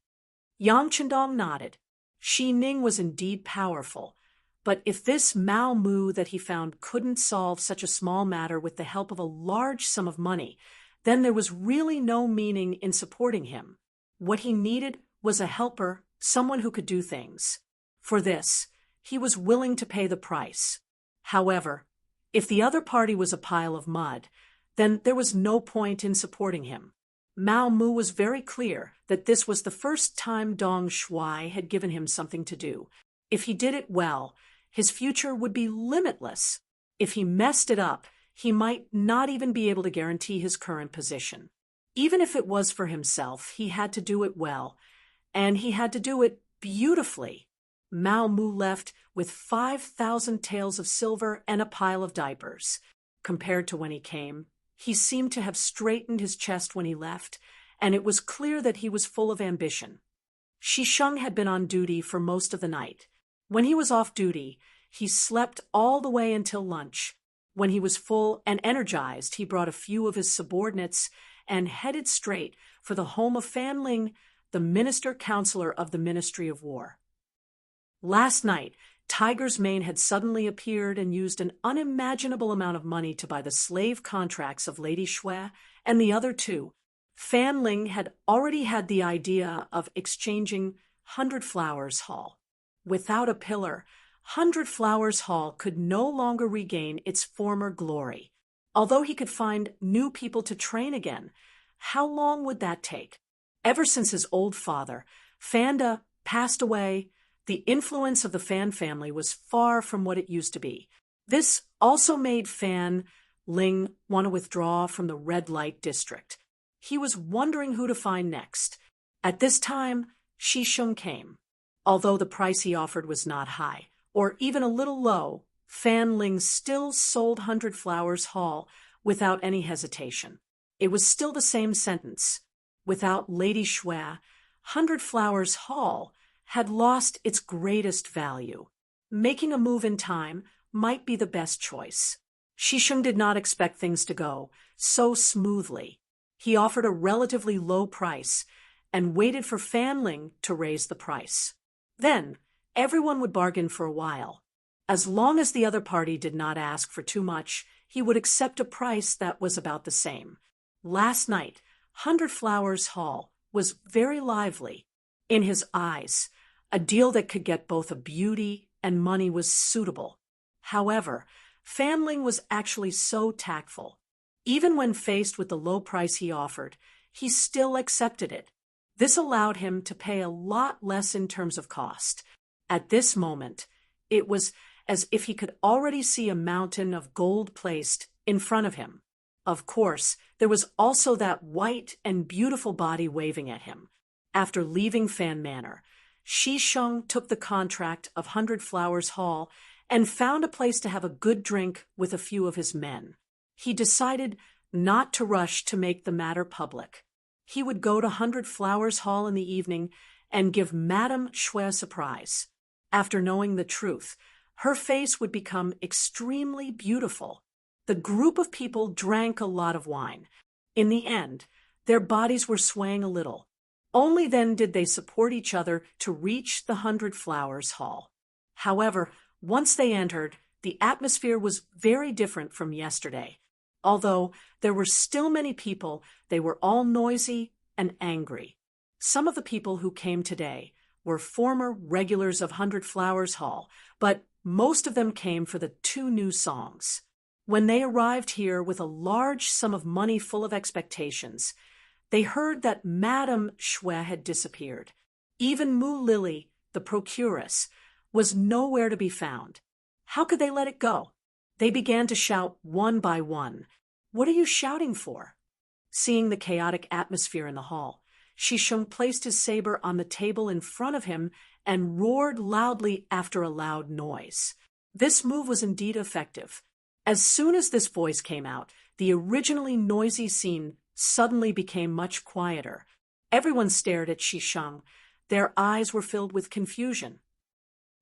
Speaker 1: Yang Qindong nodded. Shi Ning was indeed powerful, but if this Mao Mu that he found couldn't solve such a small matter with the help of a large sum of money, then there was really no meaning in supporting him. What he needed was a helper, someone who could do things. For this, he was willing to pay the price. However, if the other party was a pile of mud, then there was no point in supporting him. Mao Mu was very clear that this was the first time Dong Shuai had given him something to do. If he did it well, his future would be limitless. If he messed it up, he might not even be able to guarantee his current position. Even if it was for himself, he had to do it well, and he had to do it beautifully. Mao Mu left with 5,000 taels of silver and a pile of diapers. Compared to when he came, He seemed to have straightened his chest when he left, and it was clear that he was full of ambition. Shisheng had been on duty for most of the night. When he was off duty, he slept all the way until lunch. When he was full and energized, he brought a few of his subordinates and headed straight for the home of Fan Ling, the minister-counselor of the Ministry of War. Last night, Tiger's Mane had suddenly appeared and used an unimaginable amount of money to buy the slave contracts of Lady Shui and the other two. Fan Ling had already had the idea of exchanging Hundred Flowers Hall. Without a pillar, Hundred Flowers Hall could no longer regain its former glory. Although he could find new people to train again, how long would that take? Ever since his old father, Fanda, passed away, the influence of the Fan family was far from what it used to be. This also made Fan Ling want to withdraw from the red light district. He was wondering who to find next. At this time, Shisheng came. Although the price he offered was not high, or even a little low, Fan Ling still sold Hundred Flowers Hall without any hesitation. It was still the same sentence. Without Lady Shui, Hundred Flowers Hall had lost its greatest value. Making a move in time might be the best choice. Shisheng did not expect things to go so smoothly. He offered a relatively low price and waited for Fan Ling to raise the price. Then, everyone would bargain for a while. As long as the other party did not ask for too much, he would accept a price that was about the same. Last night, Hundred Flowers Hall was very lively. In his eyes, a deal that could get both a beauty and money was suitable. However, Fan Ling was actually so tactful. Even when faced with the low price he offered, he still accepted it. This allowed him to pay a lot less in terms of cost. At this moment, it was as if he could already see a mountain of gold placed in front of him. Of course, there was also that white and beautiful body waving at him. After leaving Fan Manor, Shisheng took the contract of Hundred Flowers Hall and found a place to have a good drink with a few of his men. He decided not to rush to make the matter public. He would go to Hundred Flowers Hall in the evening and give Madame Shui a surprise. After knowing the truth, her face would become extremely beautiful. The group of people drank a lot of wine. In the end, their bodies were swaying a little. Only then did they support each other to reach the Hundred Flowers Hall. However, once they entered, the atmosphere was very different from yesterday. Although there were still many people, they were all noisy and angry. Some of the people who came today were former regulars of Hundred Flowers Hall, but most of them came for the two new songs. When they arrived here with a large sum of money full of expectations, they heard that Madame Shui had disappeared. Even Mu Lily, the procuress, was nowhere to be found. How could they let it go? They began to shout one by one. "What are you shouting for?" Seeing the chaotic atmosphere in the hall, Shisheng placed his saber on the table in front of him and roared loudly after a loud noise. This move was indeed effective. As soon as this voice came out, the originally noisy scene suddenly became much quieter. Everyone stared at Shisheng. Their eyes were filled with confusion.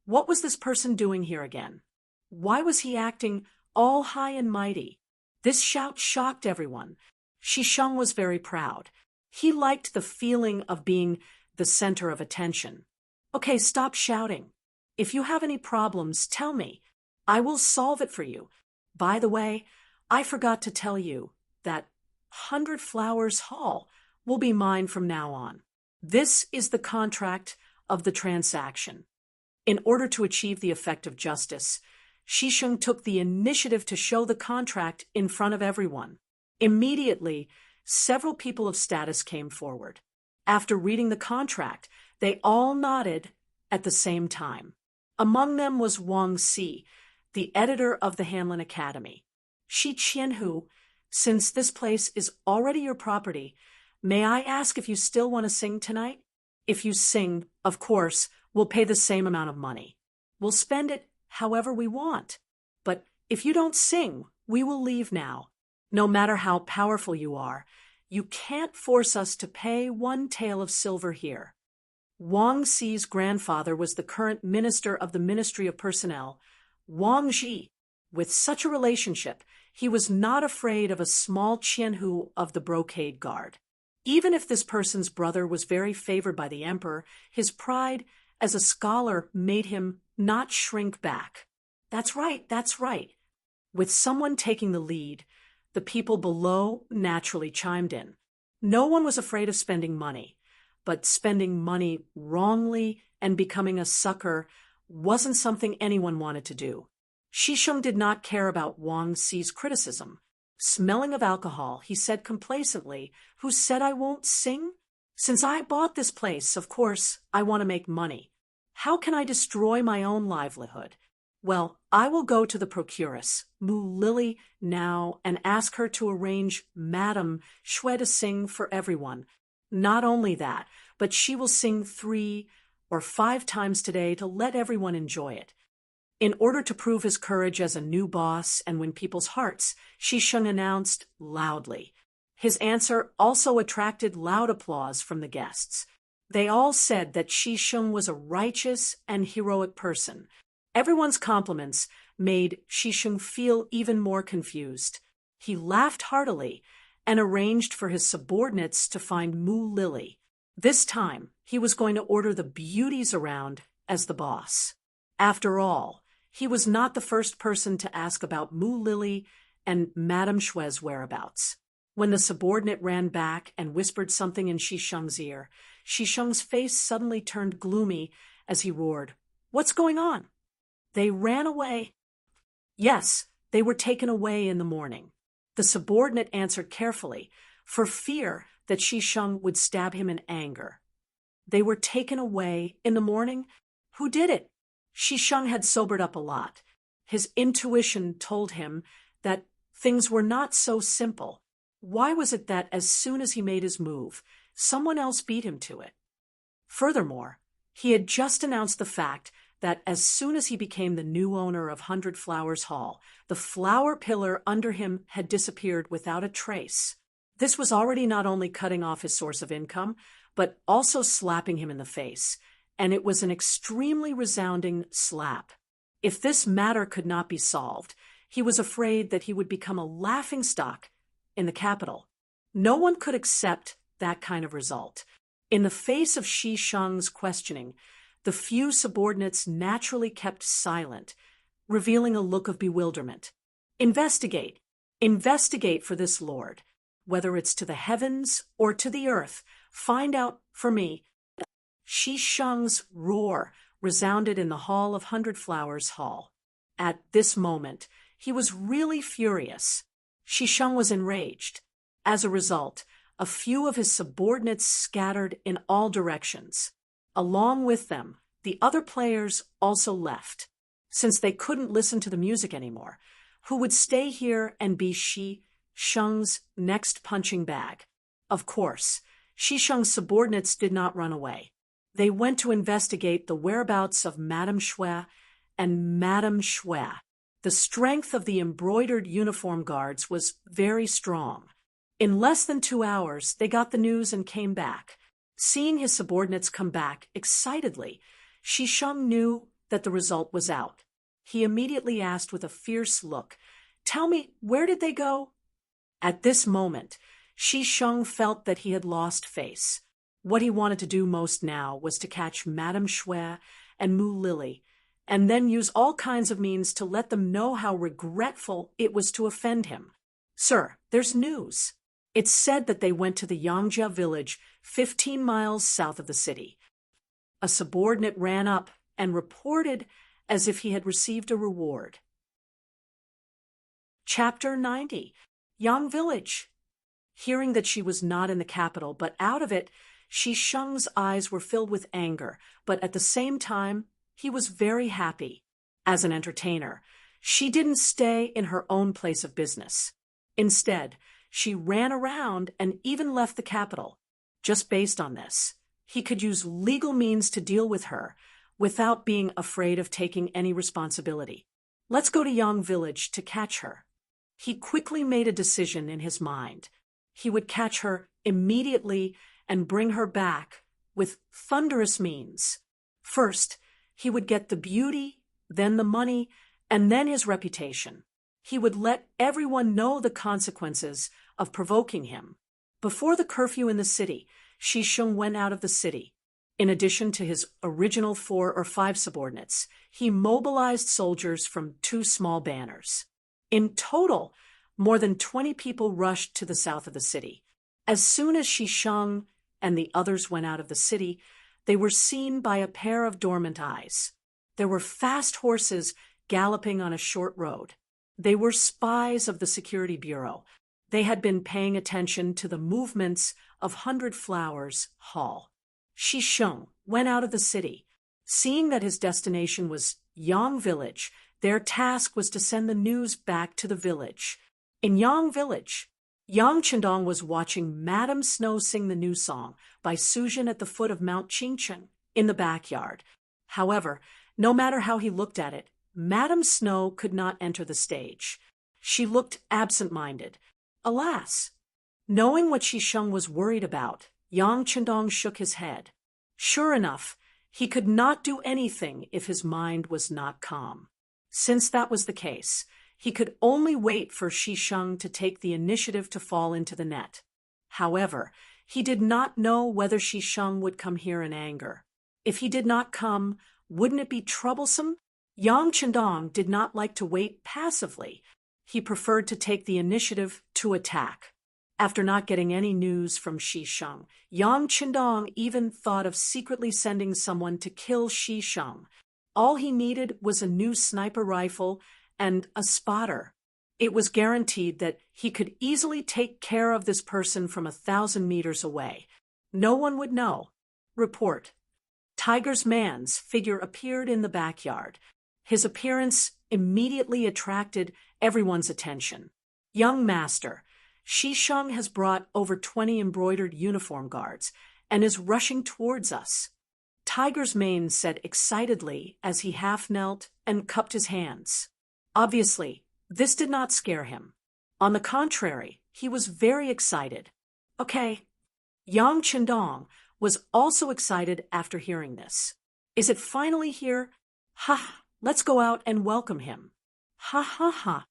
Speaker 1: What was this person doing here again? Why was he acting all high and mighty? This shout shocked everyone. Shisheng was very proud. He liked the feeling of being the center of attention. "Okay, stop shouting. If you have any problems, tell me. I will solve it for you. By the way, I forgot to tell you that Hundred Flowers Hall will be mine from now on. This is the contract of the transaction." In order to achieve the effect of justice, Shisheng took the initiative to show the contract in front of everyone. Immediately, several people of status came forward. After reading the contract, they all nodded at the same time. Among them was Wang Si, the editor of the Hanlin Academy. "Shi Qianhu, since this place is already your property, may I ask if you still want to sing tonight? If you sing, of course, we'll pay the same amount of money. We'll spend it however we want. But if you don't sing, we will leave now." No matter how powerful you are, you can't force us to pay one tael of silver here. Wang Xi's grandfather was the current minister of the Ministry of Personnel, Wang Ji. With such a relationship, he was not afraid of a small Qianhu of the brocade guard. Even if this person's brother was very favored by the emperor, his pride as a scholar made him not shrink back. That's right, that's right. With someone taking the lead, the people below naturally chimed in. No one was afraid of spending money, but spending money wrongly and becoming a sucker wasn't something anyone wanted to do. Shisheng did not care about Wang Xi's criticism. Smelling of alcohol, he said complacently, "Who said I won't sing? Since I bought this place, of course, I want to make money. How can I destroy my own livelihood? Well, I will go to the procuress, Mu Lily, now and ask her to arrange Madame Shui to sing for everyone. Not only that, but she will sing 3 or 5 times today to let everyone enjoy it." In order to prove his courage as a new boss and win people's hearts, Shisheng announced loudly. His answer also attracted loud applause from the guests. They all said that Shisheng was a righteous and heroic person. Everyone's compliments made Shisheng feel even more confused. He laughed heartily and arranged for his subordinates to find Mu Lily. This time, he was going to order the beauties around as the boss. After all, he was not the first person to ask about Mu Lily and Madame Shui's whereabouts. When the subordinate ran back and whispered something in Shisheng's ear, Shisheng's face suddenly turned gloomy as he roared, "What's going on?" "They ran away." "Yes, they were taken away in the morning." The subordinate answered carefully, for fear that Shisheng would stab him in anger. "They were taken away in the morning? Who did it?" Shisheng had sobered up a lot. His intuition told him that things were not so simple. Why was it that as soon as he made his move, someone else beat him to it? Furthermore, he had just announced the fact that as soon as he became the new owner of 100 Flowers Hall, the flower pillar under him had disappeared without a trace. This was already not only cutting off his source of income, but also slapping him in the face, and it was an extremely resounding slap. If this matter could not be solved, he was afraid that he would become a laughingstock in the capital. No one could accept that kind of result. In the face of Shisheng's questioning, the few subordinates naturally kept silent, revealing a look of bewilderment. "Investigate. Investigate for this lord. Whether it's to the heavens or to the earth, find out for me." Shisheng's roar resounded in the hall of 100 Flowers Hall. At this moment, he was really furious. Shisheng was enraged. As a result, a few of his subordinates scattered in all directions. Along with them, the other players also left. Since they couldn't listen to the music anymore, who would stay here and be Shisheng's next punching bag? Of course, Shisheng's subordinates did not run away. They went to investigate the whereabouts of Madame Shui and Madame Shui. The strength of the embroidered uniform guards was very strong. In less than 2 hours, they got the news and came back. Seeing his subordinates come back excitedly, Shisheng knew that the result was out. He immediately asked with a fierce look, "Tell me, where did they go?" At this moment, Shisheng felt that he had lost face. What he wanted to do most now was to catch Madame Shui and Mu Lily, and then use all kinds of means to let them know how regretful it was to offend him. "Sir, there's news. It's said that they went to the Yangjia village 15 miles south of the city." A subordinate ran up and reported as if he had received a reward. Chapter 90. Yang Village. Hearing that she was not in the capital, but out of it, Shisheng's eyes were filled with anger, but at the same time, he was very happy. As an entertainer, she didn't stay in her own place of business. Instead, she ran around and even left the capital. Just based on this, he could use legal means to deal with her without being afraid of taking any responsibility. "Let's go to Yang Village to catch her." He quickly made a decision in his mind. He would catch her immediately and bring her back with thunderous means. First, he would get the beauty, then the money, and then his reputation. He would let everyone know the consequences of provoking him. Before the curfew in the city, Shisheng went out of the city. In addition to his original 4 or 5 subordinates, he mobilized soldiers from 2 small banners. In total, more than 20 people rushed to the south of the city. As soon as Shisheng and the others went out of the city, they were seen by a pair of dormant eyes. There were fast horses galloping on a short road. They were spies of the Security Bureau. They had been paying attention to the movements of 100 Flowers Hall. Shisheng went out of the city. Seeing that his destination was Yang Village, their task was to send the news back to the village. In Yang Village, Yang Chendong was watching Madame Snow sing the new song by Suzhen at the foot of Mount Qingcheng in the backyard. However, no matter how he looked at it, Madame Snow could not enter the stage. She looked absent-minded. Alas! Knowing what Shisheng was worried about, Yang Chendong shook his head. Sure enough, he could not do anything if his mind was not calm. Since that was the case, he could only wait for Shisheng to take the initiative to fall into the net. However, he did not know whether Shisheng would come here in anger. If he did not come, wouldn't it be troublesome? Yang Chendong did not like to wait passively. He preferred to take the initiative to attack. After not getting any news from Shisheng, Yang Chendong even thought of secretly sending someone to kill Shisheng. All he needed was a new sniper rifle and a spotter. It was guaranteed that he could easily take care of this person from 1,000 meters away. No one would know. Report. Tiger's man's figure appeared in the backyard. His appearance immediately attracted everyone's attention. Young master, Shisheng has brought over 20 embroidered uniform guards and is rushing towards us. Tiger's mane said excitedly as he half knelt and cupped his hands. Obviously, this did not scare him. On the contrary, he was very excited. Okay. Yang Chendong was also excited after hearing this. Is it finally here? Ha! Let's go out and welcome him. Ha ha ha.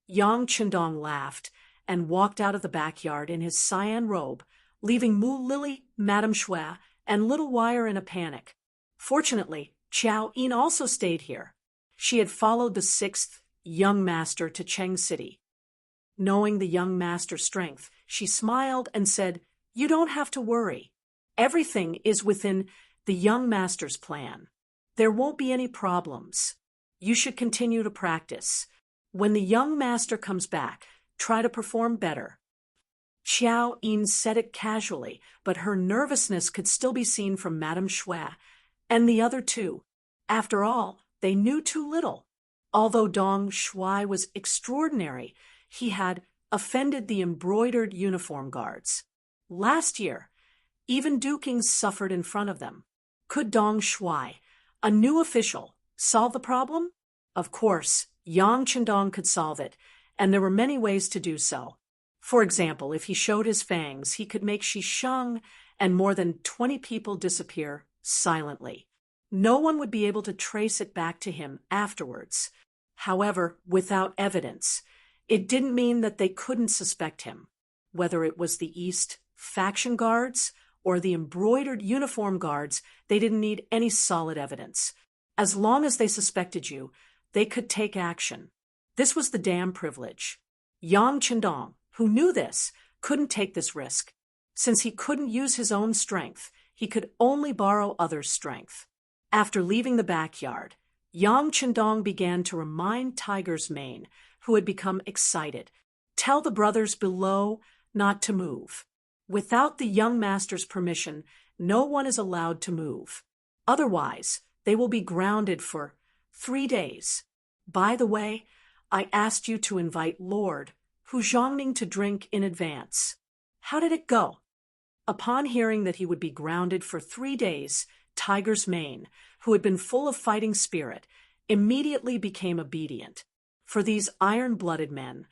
Speaker 1: Yang Chendong laughed and walked out of the backyard in his cyan robe, leaving Mu Lily, Madame Shui, and Little Wire in a panic. Fortunately, Qiao Yin also stayed here. She had followed the 6th young master to Cheng City. Knowing the young master's strength, she smiled and said, "You don't have to worry. Everything is within the young master's plan. There won't be any problems. You should continue to practice. When the young master comes back, try to perform better." Qiao Yin said it casually, but her nervousness could still be seen from Madame Shui and the other 2. After all, they knew too little. Although Dong Shui was extraordinary, he had offended the embroidered uniform guards. Last year, even dukings suffered in front of them. Could Dong Shui, a new official, solve the problem? Of course, Yang Chendong could solve it, and there were many ways to do so. For example, if he showed his fangs, he could make Shisheng and more than 20 people disappear silently. No one would be able to trace it back to him afterwards. However, without evidence, it didn't mean that they couldn't suspect him. Whether it was the East faction guards or the embroidered uniform guards, they didn't need any solid evidence. As long as they suspected you, they could take action. This was the damn privilege. Yang Chendong, who knew this, couldn't take this risk. Since he couldn't use his own strength, he could only borrow others' strength. After leaving the backyard, Yang Chendong began to remind Tiger's mane, who had become excited. Tell the brothers below not to move. Without the young master's permission, no one is allowed to move. Otherwise, they will be grounded for 3 days. By the way, I asked you to invite Lord Hu Zhongning to drink in advance. How did it go? Upon hearing that he would be grounded for 3 days, Tiger's mane, who had been full of fighting spirit, immediately became obedient. For these iron-blooded men,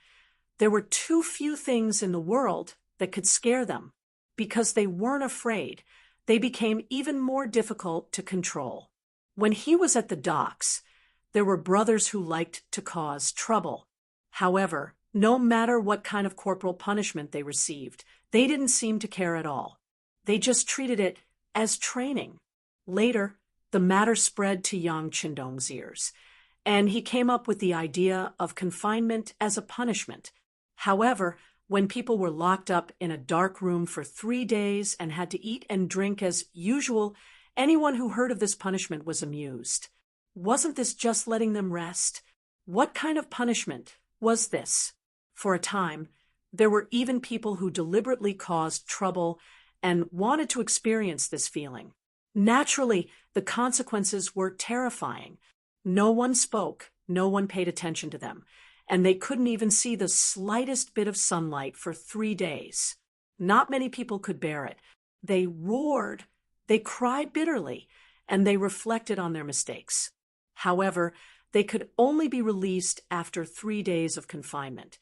Speaker 1: There were too few things in the world that could scare them. Because they weren't afraid, they became even more difficult to control. When he was at the docks, there were brothers who liked to cause trouble. However, no matter what kind of corporal punishment they received, they didn't seem to care at all. They just treated it as training. Later, the matter spread to Yang Qindong's ears, and he came up with the idea of confinement as a punishment. However, when people were locked up in a dark room for 3 days and had to eat and drink as usual, anyone who heard of this punishment was amused. Wasn't this just letting them rest? What kind of punishment was this? For a time, there were even people who deliberately caused trouble and wanted to experience this feeling. Naturally, the consequences were terrifying. No one spoke, no one paid attention to them, and they couldn't even see the slightest bit of sunlight for 3 days. Not many people could bear it. They roared, they cried bitterly, and they reflected on their mistakes. However, they could only be released after 3 days of confinement.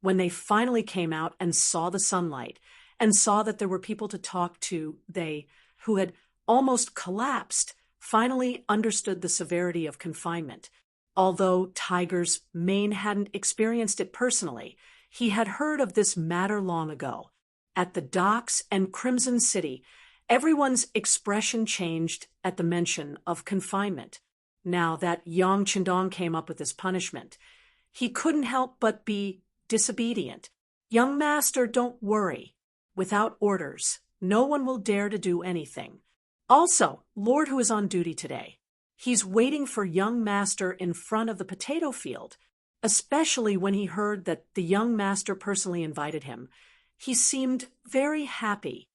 Speaker 1: When they finally came out and saw the sunlight, and saw that there were people to talk to, they, who had almost collapsed, finally understood the severity of confinement. Although Tiger's Ming hadn't experienced it personally, he had heard of this matter long ago. At the docks and Crimson City, everyone's expression changed at the mention of confinement. Now that Yang Qindong came up with this punishment, he couldn't help but be disobedient. "Young master, don't worry. Without orders, no one will dare to do anything. Also, Lord who is on duty today, he's waiting for young master in front of the potato field." Especially when he heard that the young master personally invited him, he seemed very happy.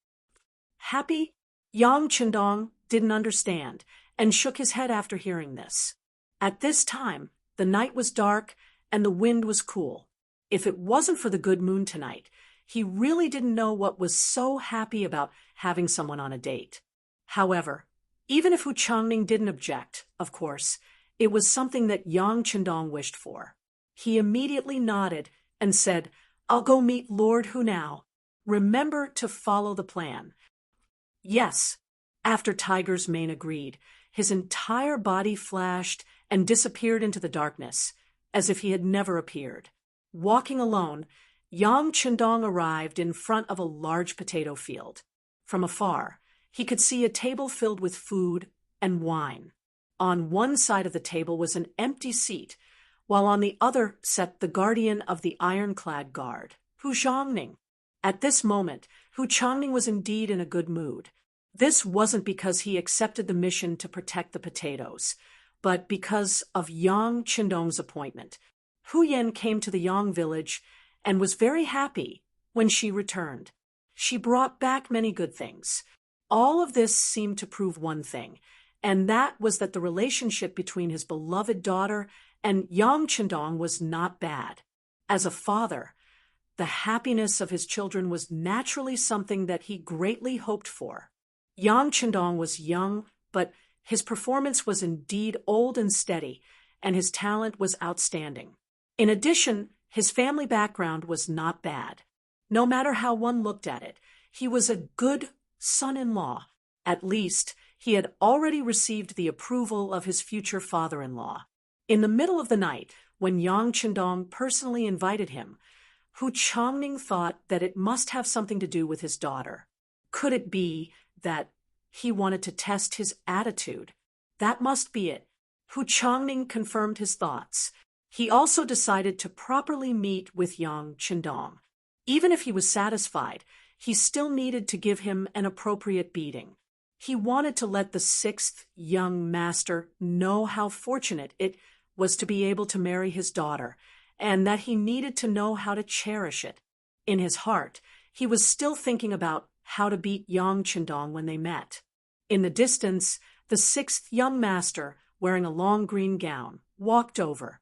Speaker 1: Happy? Yang Qindong didn't understand and shook his head after hearing this. At this time, the night was dark and the wind was cool. If it wasn't for the good moon tonight, he really didn't know what was so happy about having someone on a date. However, even if Hu Changning didn't object, of course, it was something that Yang Qindong wished for. He immediately nodded and said, "I'll go meet Lord Hu now. Remember to follow the plan." Yes. After Tiger's Mane agreed, his entire body flashed and disappeared into the darkness, as if he had never appeared. Walking alone, Yang Qindong arrived in front of a large potato field. From afar, he could see a table filled with food and wine. On one side of the table was an empty seat, while on the other sat the guardian of the ironclad guard, Hu Changning. At this moment, Hu Changning was indeed in a good mood. This wasn't because he accepted the mission to protect the potatoes, but because of Yang Qindong's appointment. Hu Yan came to the Yang village and was very happy when she returned. She brought back many good things. All of this seemed to prove one thing, and that was that the relationship between his beloved daughter and Yang Qindong was not bad. As a father, the happiness of his children was naturally something that he greatly hoped for. Yang Qindong was young, but his performance was indeed old and steady, and his talent was outstanding. In addition, his family background was not bad. No matter how one looked at it, he was a good son-in-law. At least, he had already received the approval of his future father-in-law. In the middle of the night, when Yang Qindong personally invited him, Hu Changning thought that it must have something to do with his daughter. Could it be that he wanted to test his attitude? That must be it. Hu Changning confirmed his thoughts. He also decided to properly meet with Yang Qindong. Even if he was satisfied, he still needed to give him an appropriate beating. He wanted to let the 6th young master know how fortunate it was to be able to marry his daughter, and that he needed to know how to cherish it. In his heart, he was still thinking about how to beat Yang Qindong when they met. In the distance, the 6th young master, wearing a long green gown, walked over.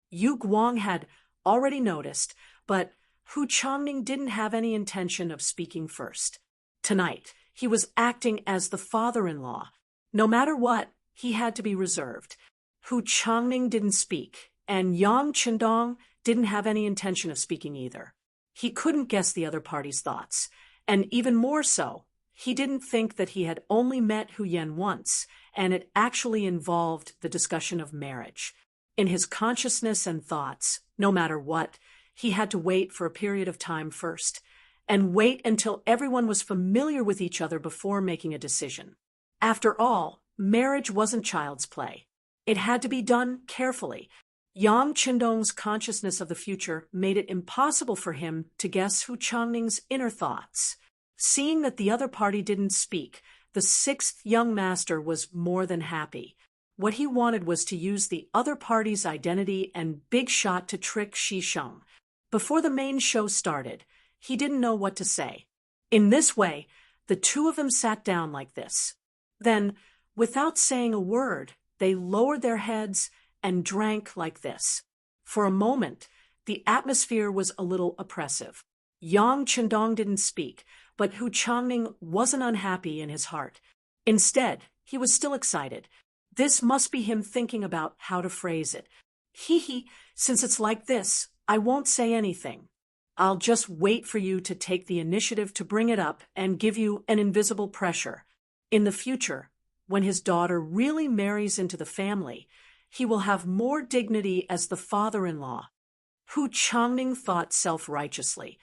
Speaker 1: Yu Guang had already noticed, but Hu Changning didn't have any intention of speaking first. Tonight, he was acting as the father-in-law. No matter what, he had to be reserved. Hu Changning didn't speak, and Yang Qindong didn't have any intention of speaking either. He couldn't guess the other party's thoughts, and even more so, he didn't think that he had only met Hu Yan once, and it actually involved the discussion of marriage. In his consciousness and thoughts, no matter what, he had to wait for a period of time first, and wait until everyone was familiar with each other before making a decision. After all, marriage wasn't child's play. It had to be done carefully. Yang Qindong's consciousness of the future made it impossible for him to guess Hu Changning's inner thoughts. Seeing that the other party didn't speak, the sixth young master was more than happy. What he wanted was to use the other party's identity and big shot to trick Shisheng. Before the main show started, he didn't know what to say. In this way, the two of them sat down like this. Then, without saying a word, they lowered their heads and drank like this. For a moment, the atmosphere was a little oppressive. Yang Qindong didn't speak, but Hu Changning wasn't unhappy in his heart. Instead, he was still excited. This must be him thinking about how to phrase it. Since it's like this, I won't say anything. I'll just wait for you to take the initiative to bring it up and give you an invisible pressure. In the future, when his daughter really marries into the family, he will have more dignity as the father-in-law. Hu Changning thought self-righteously,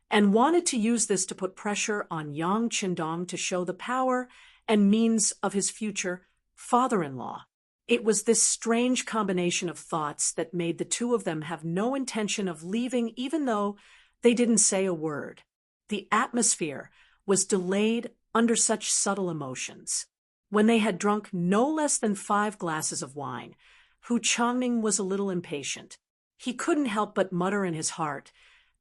Speaker 1: and wanted to use this to put pressure on Yang Qindong to show the power and means of his future father-in-law. It was this strange combination of thoughts that made the two of them have no intention of leaving even though they didn't say a word. The atmosphere was delayed under such subtle emotions. When they had drunk no less than 5 glasses of wine, Hu Changning was a little impatient. He couldn't help but mutter in his heart,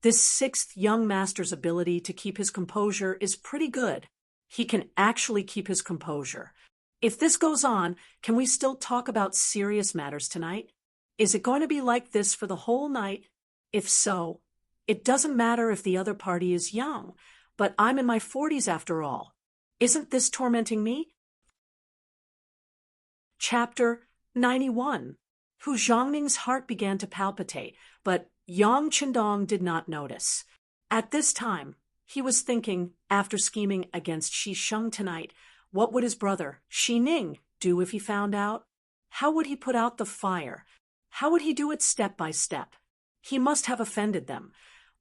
Speaker 1: "This sixth young master's ability to keep his composure is pretty good. He can actually keep his composure. If this goes on, can we still talk about serious matters tonight? Is it going to be like this for the whole night? If so, it doesn't matter if the other party is young, but I'm in my 40s after all. Isn't this tormenting me?" Chapter 91. Hu Zhongning's heart began to palpitate, but Yang Qindong did not notice. At this time, he was thinking, after scheming against Shisheng tonight, what would his brother, Shi Ning, do if he found out? How would he put out the fire? How would he do it step by step? He must have offended them,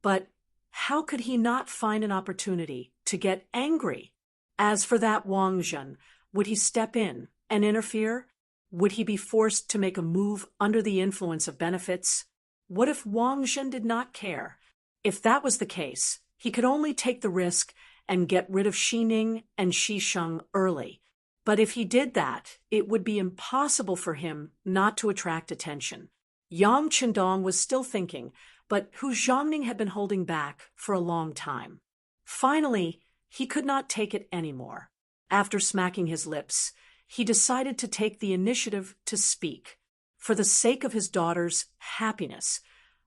Speaker 1: but how could he not find an opportunity to get angry? As for that Wang Zhen, would he step in and interfere? Would he be forced to make a move under the influence of benefits? What if Wang Zhen did not care? If that was the case, he could only take the risk and get rid of Shi Ning and Shisheng early. But if he did that, it would be impossible for him not to attract attention. Yang Qindong was still thinking, but Hu Zhongning had been holding back for a long time. Finally, he could not take it anymore. After smacking his lips, he decided to take the initiative to speak. For the sake of his daughter's happiness,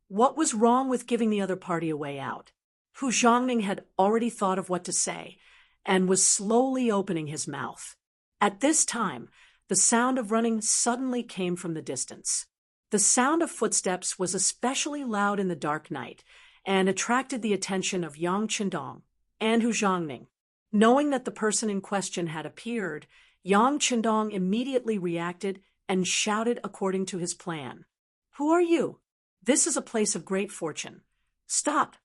Speaker 1: what was wrong with giving the other party a way out? Hu Zhongning had already thought of what to say, and was slowly opening his mouth. At this time, the sound of running suddenly came from the distance. The sound of footsteps was especially loud in the dark night, and attracted the attention of Yang Qindong and Hu Zhongning. Knowing that the person in question had appeared, Yang Qindong immediately reacted and shouted according to his plan. "Who are you? This is a place of great fortune. Stop!"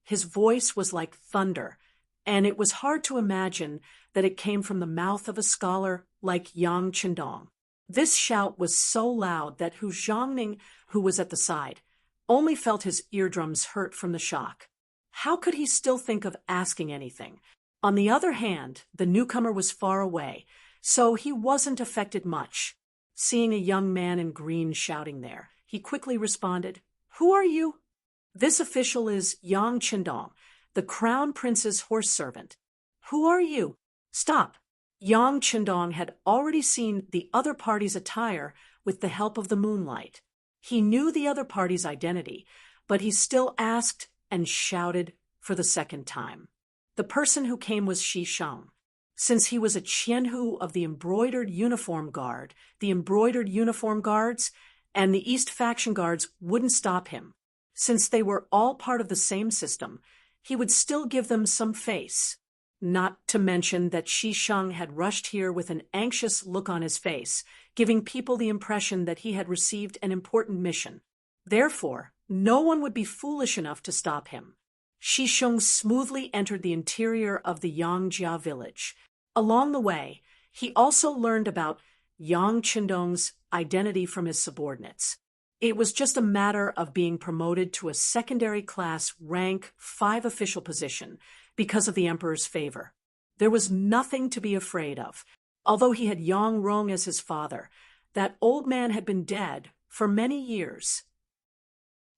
Speaker 1: His voice was like thunder, and it was hard to imagine that it came from the mouth of a scholar like Yang Qindong. This shout was so loud that Hu Zhongning, who was at the side, only felt his eardrums hurt from the shock. How could he still think of asking anything? On the other hand, the newcomer was far away, so he wasn't affected much. Seeing a young man in green shouting there, he quickly responded, "Who are you?" "This official is Yang Qindong, the crown prince's horse servant." "Who are you?" "Stop." Yang Qindong had already seen the other party's attire with the help of the moonlight. He knew the other party's identity, but he still asked and shouted for the second time. The person who came was Shisheng. Since he was a Qianhu of the embroidered uniform guard, the embroidered uniform guards, and the East faction guards wouldn't stop him. Since they were all part of the same system, he would still give them some face. Not to mention that Shi Sheng had rushed here with an anxious look on his face, giving people the impression that he had received an important mission. Therefore, no one would be foolish enough to stop him. Shi Sheng smoothly entered the interior of the Yangjia village. Along the way, he also learned about Yang Qindong's identity from his subordinates. It was just a matter of being promoted to a secondary class rank 5 official position because of the emperor's favor. There was nothing to be afraid of. Although he had Yang Rong as his father, that old man had been dead for many years.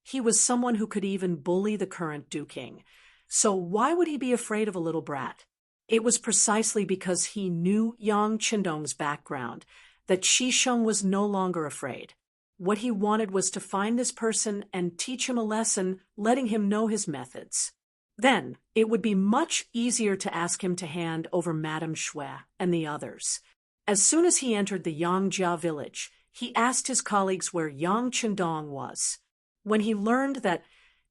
Speaker 1: He was someone who could even bully the current Duking. So why would he be afraid of a little brat? It was precisely because he knew Yang Qindong's background that Shi Sheng was no longer afraid. What he wanted was to find this person and teach him a lesson, letting him know his methods. Then, it would be much easier to ask him to hand over Madame Shui and the others. As soon as he entered the Yangjia village, he asked his colleagues where Yang Qindong was. When he learned that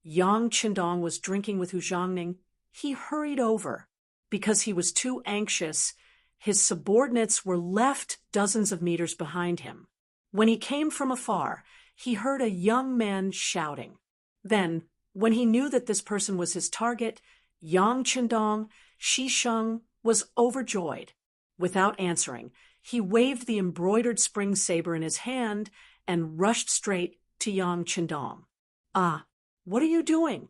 Speaker 1: Yang Qindong was drinking with Hu Zhangning, he hurried over. Because he was too anxious, his subordinates were left dozens of meters behind him. When he came from afar, he heard a young man shouting. Then, when he knew that this person was his target, Yang Qindong, Shi Sheng was overjoyed. Without answering, he waved the embroidered spring saber in his hand and rushed straight to Yang Qindong. "Ah, what are you doing?"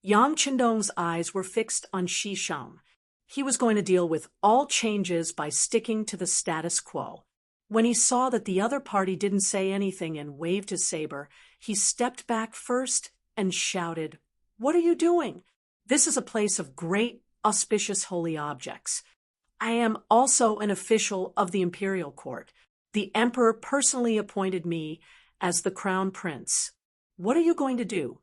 Speaker 1: Yang Qindong's eyes were fixed on Shi Sheng. He was going to deal with all changes by sticking to the status quo. When he saw that the other party didn't say anything and waved his saber, he stepped back first and shouted, "What are you doing? This is a place of great, auspicious holy objects. I am also an official of the imperial court. The emperor personally appointed me as the crown prince. What are you going to do?"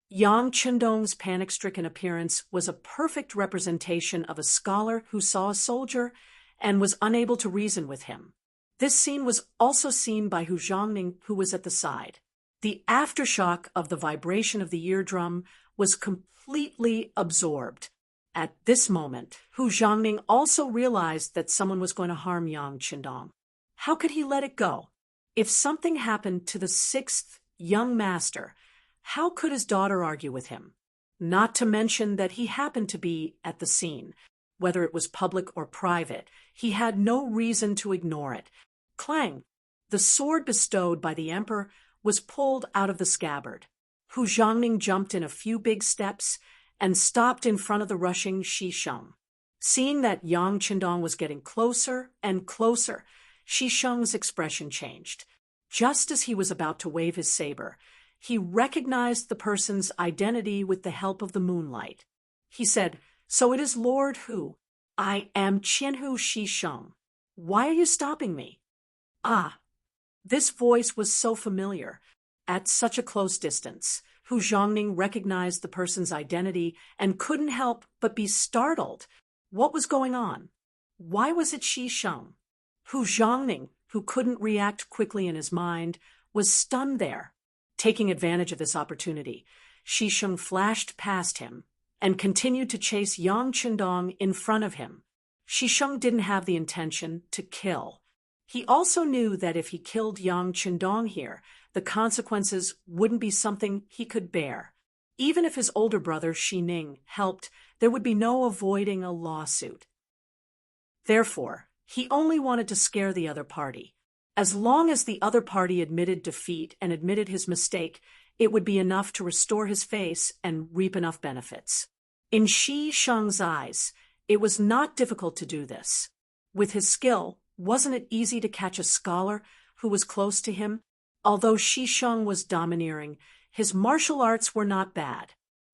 Speaker 1: Yang Qindong's panic-stricken appearance was a perfect representation of a scholar who saw a soldier and was unable to reason with him. This scene was also seen by Hu Zhangning, who was at the side. The aftershock of the vibration of the eardrum was completely absorbed. At this moment, Hu Zhangning also realized that someone was going to harm Yang Qindong. How could he let it go? If something happened to the 6th young master, how could his daughter argue with him? Not to mention that he happened to be at the scene. Whether it was public or private, he had no reason to ignore it. Clang! The sword bestowed by the emperor was pulled out of the scabbard. Hu Zhangning jumped in a few big steps and stopped in front of the rushing Shi Sheng. Seeing that Yang Qindong was getting closer and closer, Shi Sheng's expression changed. Just as he was about to wave his saber, he recognized the person's identity with the help of the moonlight. He said, "So it is Lord Hu. I am Qianhu Shi Sheng. Why are you stopping me?" Ah, this voice was so familiar. At such a close distance, Hu Zhangning recognized the person's identity and couldn't help but be startled. What was going on? Why was it Shi Sheng? Hu Zhangning, who couldn't react quickly in his mind, was stunned there. Taking advantage of this opportunity, Shi Sheng flashed past him and continued to chase Yang Qindong in front of him. Shi Sheng didn't have the intention to kill. He also knew that if he killed Yang Qindong here, the consequences wouldn't be something he could bear. Even if his older brother, Shi Ning, helped, there would be no avoiding a lawsuit. Therefore, he only wanted to scare the other party. As long as the other party admitted defeat and admitted his mistake, it would be enough to restore his face and reap enough benefits. In Shi Sheng's eyes, it was not difficult to do this. With his skill, wasn't it easy to catch a scholar who was close to him? Although Shi Sheng was domineering, his martial arts were not bad.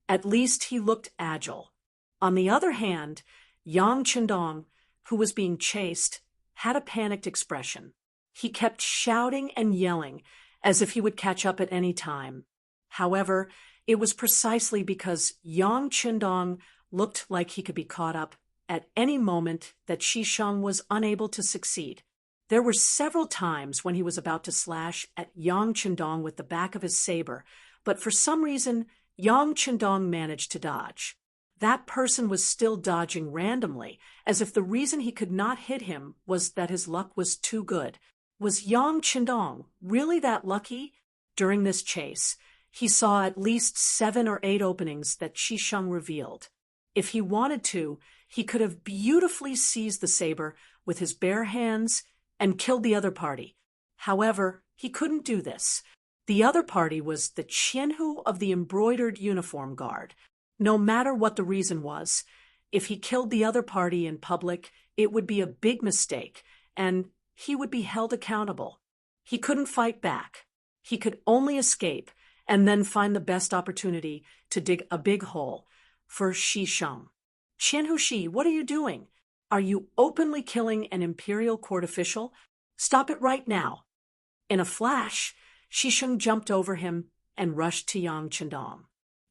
Speaker 1: At least he looked agile. On the other hand, Yang Qindong, who was being chased, had a panicked expression. He kept shouting and yelling as if he would catch up at any time. However, it was precisely because Yang Qindong looked like he could be caught up at any moment that Shi Sheng was unable to succeed. There were several times when he was about to slash at Yang Chendong with the back of his saber, but for some reason, Yang Chendong managed to dodge. That person was still dodging randomly, as if the reason he could not hit him was that his luck was too good. Was Yang Chendong really that lucky? During this chase, he saw at least 7 or 8 openings that Shisheng revealed. If he wanted to, he could have beautifully seized the saber with his bare hands and killed the other party. However, he couldn't do this. The other party was the Qianhu of the embroidered uniform guard. No matter what the reason was, if he killed the other party in public, it would be a big mistake, and he would be held accountable. He couldn't fight back. He could only escape and then find the best opportunity to dig a big hole for Shisheng. Qianhu Shi, what are you doing? Are you openly killing an imperial court official? Stop it right now. In a flash, Shisheng jumped over him and rushed to Yang Chendong.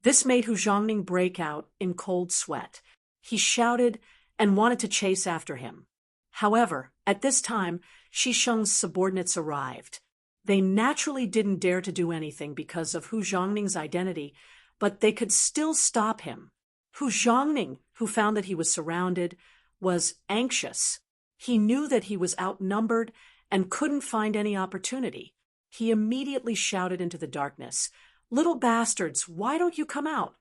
Speaker 1: This made Hu Zhongning break out in cold sweat. He shouted and wanted to chase after him. However, at this time, Shisheng's subordinates arrived. They naturally didn't dare to do anything because of Hu Zhongning's identity, but they could still stop him. Hu Zhongning, who found that he was surrounded, was anxious. He knew that he was outnumbered and couldn't find any opportunity. He immediately shouted into the darkness, "Little bastards, why don't you come out?"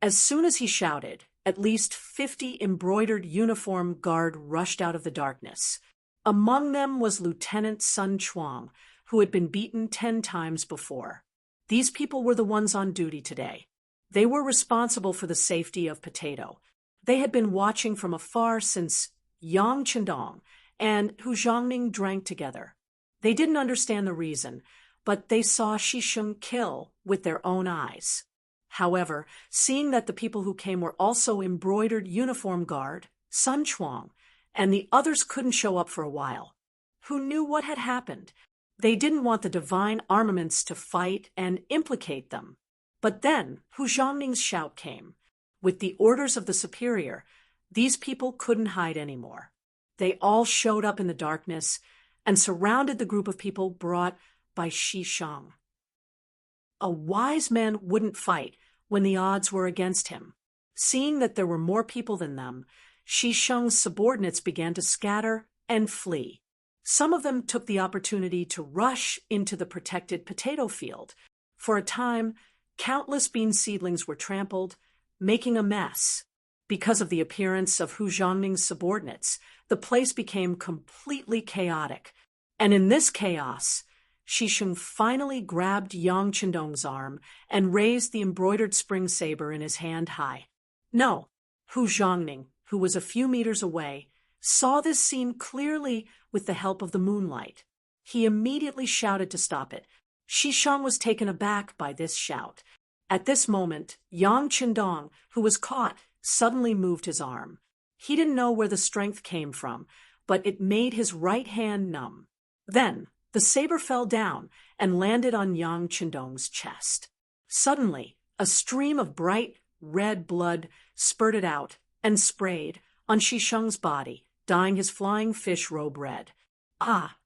Speaker 1: As soon as he shouted, at least 50 embroidered uniform guard rushed out of the darkness. Among them was Lieutenant Sun Chuang, who had been beaten 10 times before. These people were the ones on duty today. They were responsible for the safety of Potato. They had been watching from afar since Yang Chendong and Hu Zhongning drank together. They didn't understand the reason, but they saw Shisheng kill with their own eyes. However, seeing that the people who came were also embroidered uniform guard, Sun Chuang, and the others couldn't show up for a while, who knew what had happened. They didn't want the divine armaments to fight and implicate them. But then Hu Zhongning's shout came. With the orders of the superior, these people couldn't hide anymore. They all showed up in the darkness and surrounded the group of people brought by Shisheng. A wise man wouldn't fight when the odds were against him. Seeing that there were more people than them, Shisheng's subordinates began to scatter and flee. Some of them took the opportunity to rush into the protected potato field. For a time, countless bean seedlings were trampled, making a mess. Because of the appearance of Hu Zhongning's subordinates, the place became completely chaotic. And in this chaos, Shisheng finally grabbed Yang Chendong's arm and raised the embroidered spring saber in his hand high. No, Hu Zhongning, who was a few meters away, saw this scene clearly with the help of the moonlight. He immediately shouted to stop it. Shisheng was taken aback by this shout. At this moment, Yang Chendong, who was caught, suddenly moved his arm. He didn't know where the strength came from, but it made his right hand numb. Then, the saber fell down and landed on Yang Chendong's chest. Suddenly, a stream of bright red blood spurted out and sprayed on Shisheng's body, dyeing his flying fish robe red. Ah!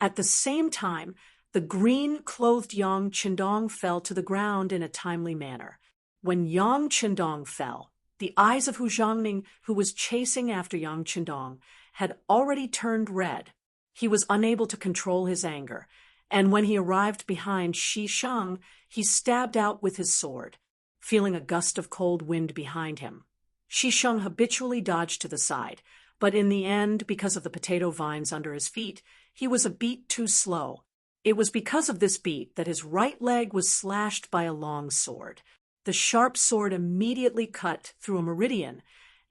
Speaker 1: At the same time, the green-clothed Yang Chendong fell to the ground in a timely manner. When Yang Chendong fell, the eyes of Hu Zhongning, who was chasing after Yang Chendong, had already turned red. He was unable to control his anger, and when he arrived behind Shisheng, he stabbed out with his sword, feeling a gust of cold wind behind him. Shisheng habitually dodged to the side, but in the end, because of the potato vines under his feet, he was a beat too slow. It was because of this beat that his right leg was slashed by a long sword. The sharp sword immediately cut through a meridian,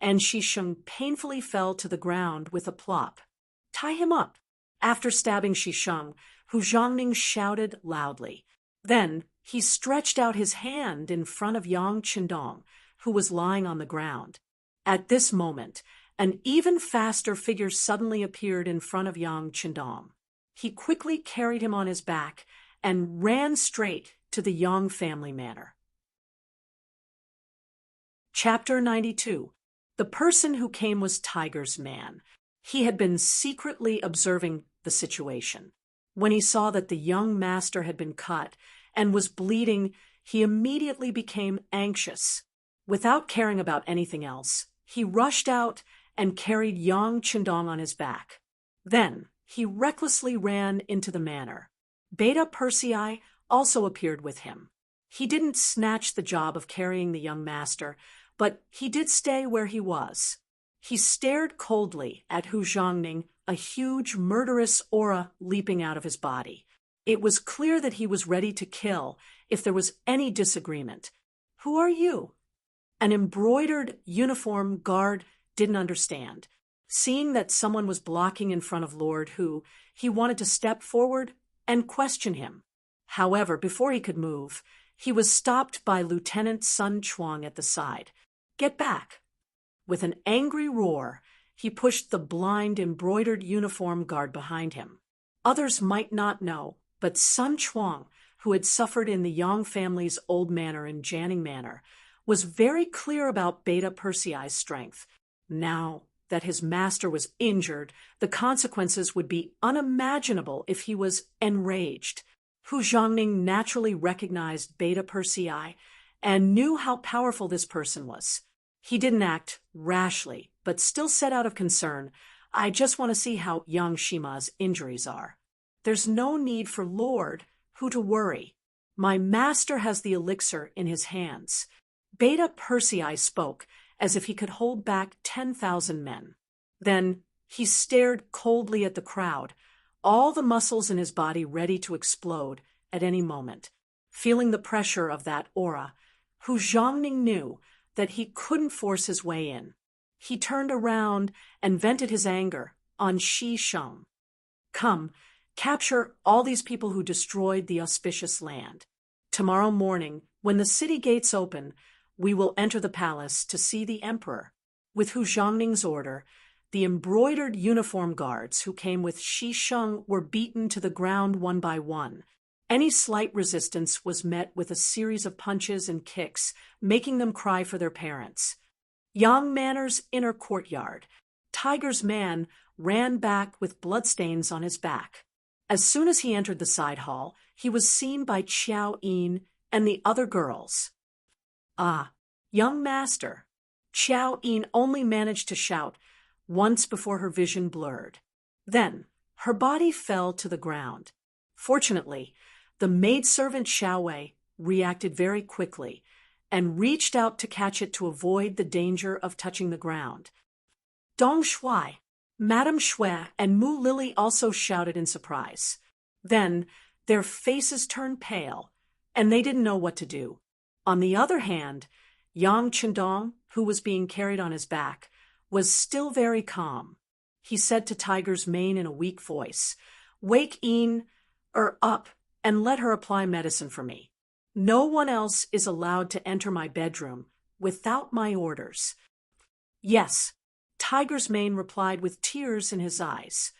Speaker 1: and Shisheng painfully fell to the ground with a plop. "Tie him up!" After stabbing Shisheng, Hu Zhongning shouted loudly. Then he stretched out his hand in front of Yang Chendong, who was lying on the ground. At this moment, an even faster figure suddenly appeared in front of Yang Chendong. He quickly carried him on his back and ran straight to the Yang family manor. Chapter 92. The person who came was Tiger's man. He had been secretly observing the situation. When he saw that the young master had been cut and was bleeding, he immediately became anxious. Without caring about anything else, he rushed out and carried Yang Qindong on his back. Then he recklessly ran into the manor. Beta Persei also appeared with him. He didn't snatch the job of carrying the young master, but he did stay where he was. He stared coldly at Hu Zhongning, a huge, murderous aura leaping out of his body. It was clear that he was ready to kill if there was any disagreement. "Who are you?" An embroidered uniform guard didn't understand. Seeing that someone was blocking in front of Lord Hu, he wanted to step forward and question him. However, before he could move, he was stopped by Lieutenant Sun Chuang at the side. "Get back!" With an angry roar, he pushed the blind embroidered uniform guard behind him. Others might not know, but Sun Chuang, who had suffered in the Yang family's old manor in Janning Manor, was very clear about Beta Persei's strength. Now that his master was injured, the consequences would be unimaginable if he was enraged. Hu Zhongning naturally recognized Beta Persei and knew how powerful this person was. He didn't act rashly, but still said out of concern, "I just want to see how young Shima's injuries are. There's no need for Lord Hu to worry. My master has the elixir in his hands." Beta Persei spoke as if he could hold back 10,000 men. Then he stared coldly at the crowd, all the muscles in his body ready to explode at any moment. Feeling the pressure of that aura, Hu Zhongning knew that he couldn't force his way in. He turned around and vented his anger on Shi Sheng. "Come, capture all these people who destroyed the auspicious land. Tomorrow morning, when the city gates open, we will enter the palace to see the emperor." With Hu Zhongning's order, the embroidered uniform guards who came with Shi Sheng were beaten to the ground one by one. Any slight resistance was met with a series of punches and kicks, making them cry for their parents. Yang Manor's inner courtyard. Tiger's man ran back with bloodstains on his back. As soon as he entered the side hall, he was seen by Qiao Yin and the other girls. "Ah, young master." Qiao Yin only managed to shout once before her vision blurred. Then her body fell to the ground. Fortunately, the maidservant Xiao Wei reacted very quickly and reached out to catch it to avoid the danger of touching the ground. Dong Shuai, Madame Shui, and Mu Lily also shouted in surprise. Then their faces turned pale, and they didn't know what to do. On the other hand, Yang Qindong, who was being carried on his back, was still very calm. He said to Tiger's mane in a weak voice, "Wake Yin up and let her apply medicine for me. No one else is allowed to enter my bedroom without my orders." "Yes," Tiger's mane replied with tears in his eyes.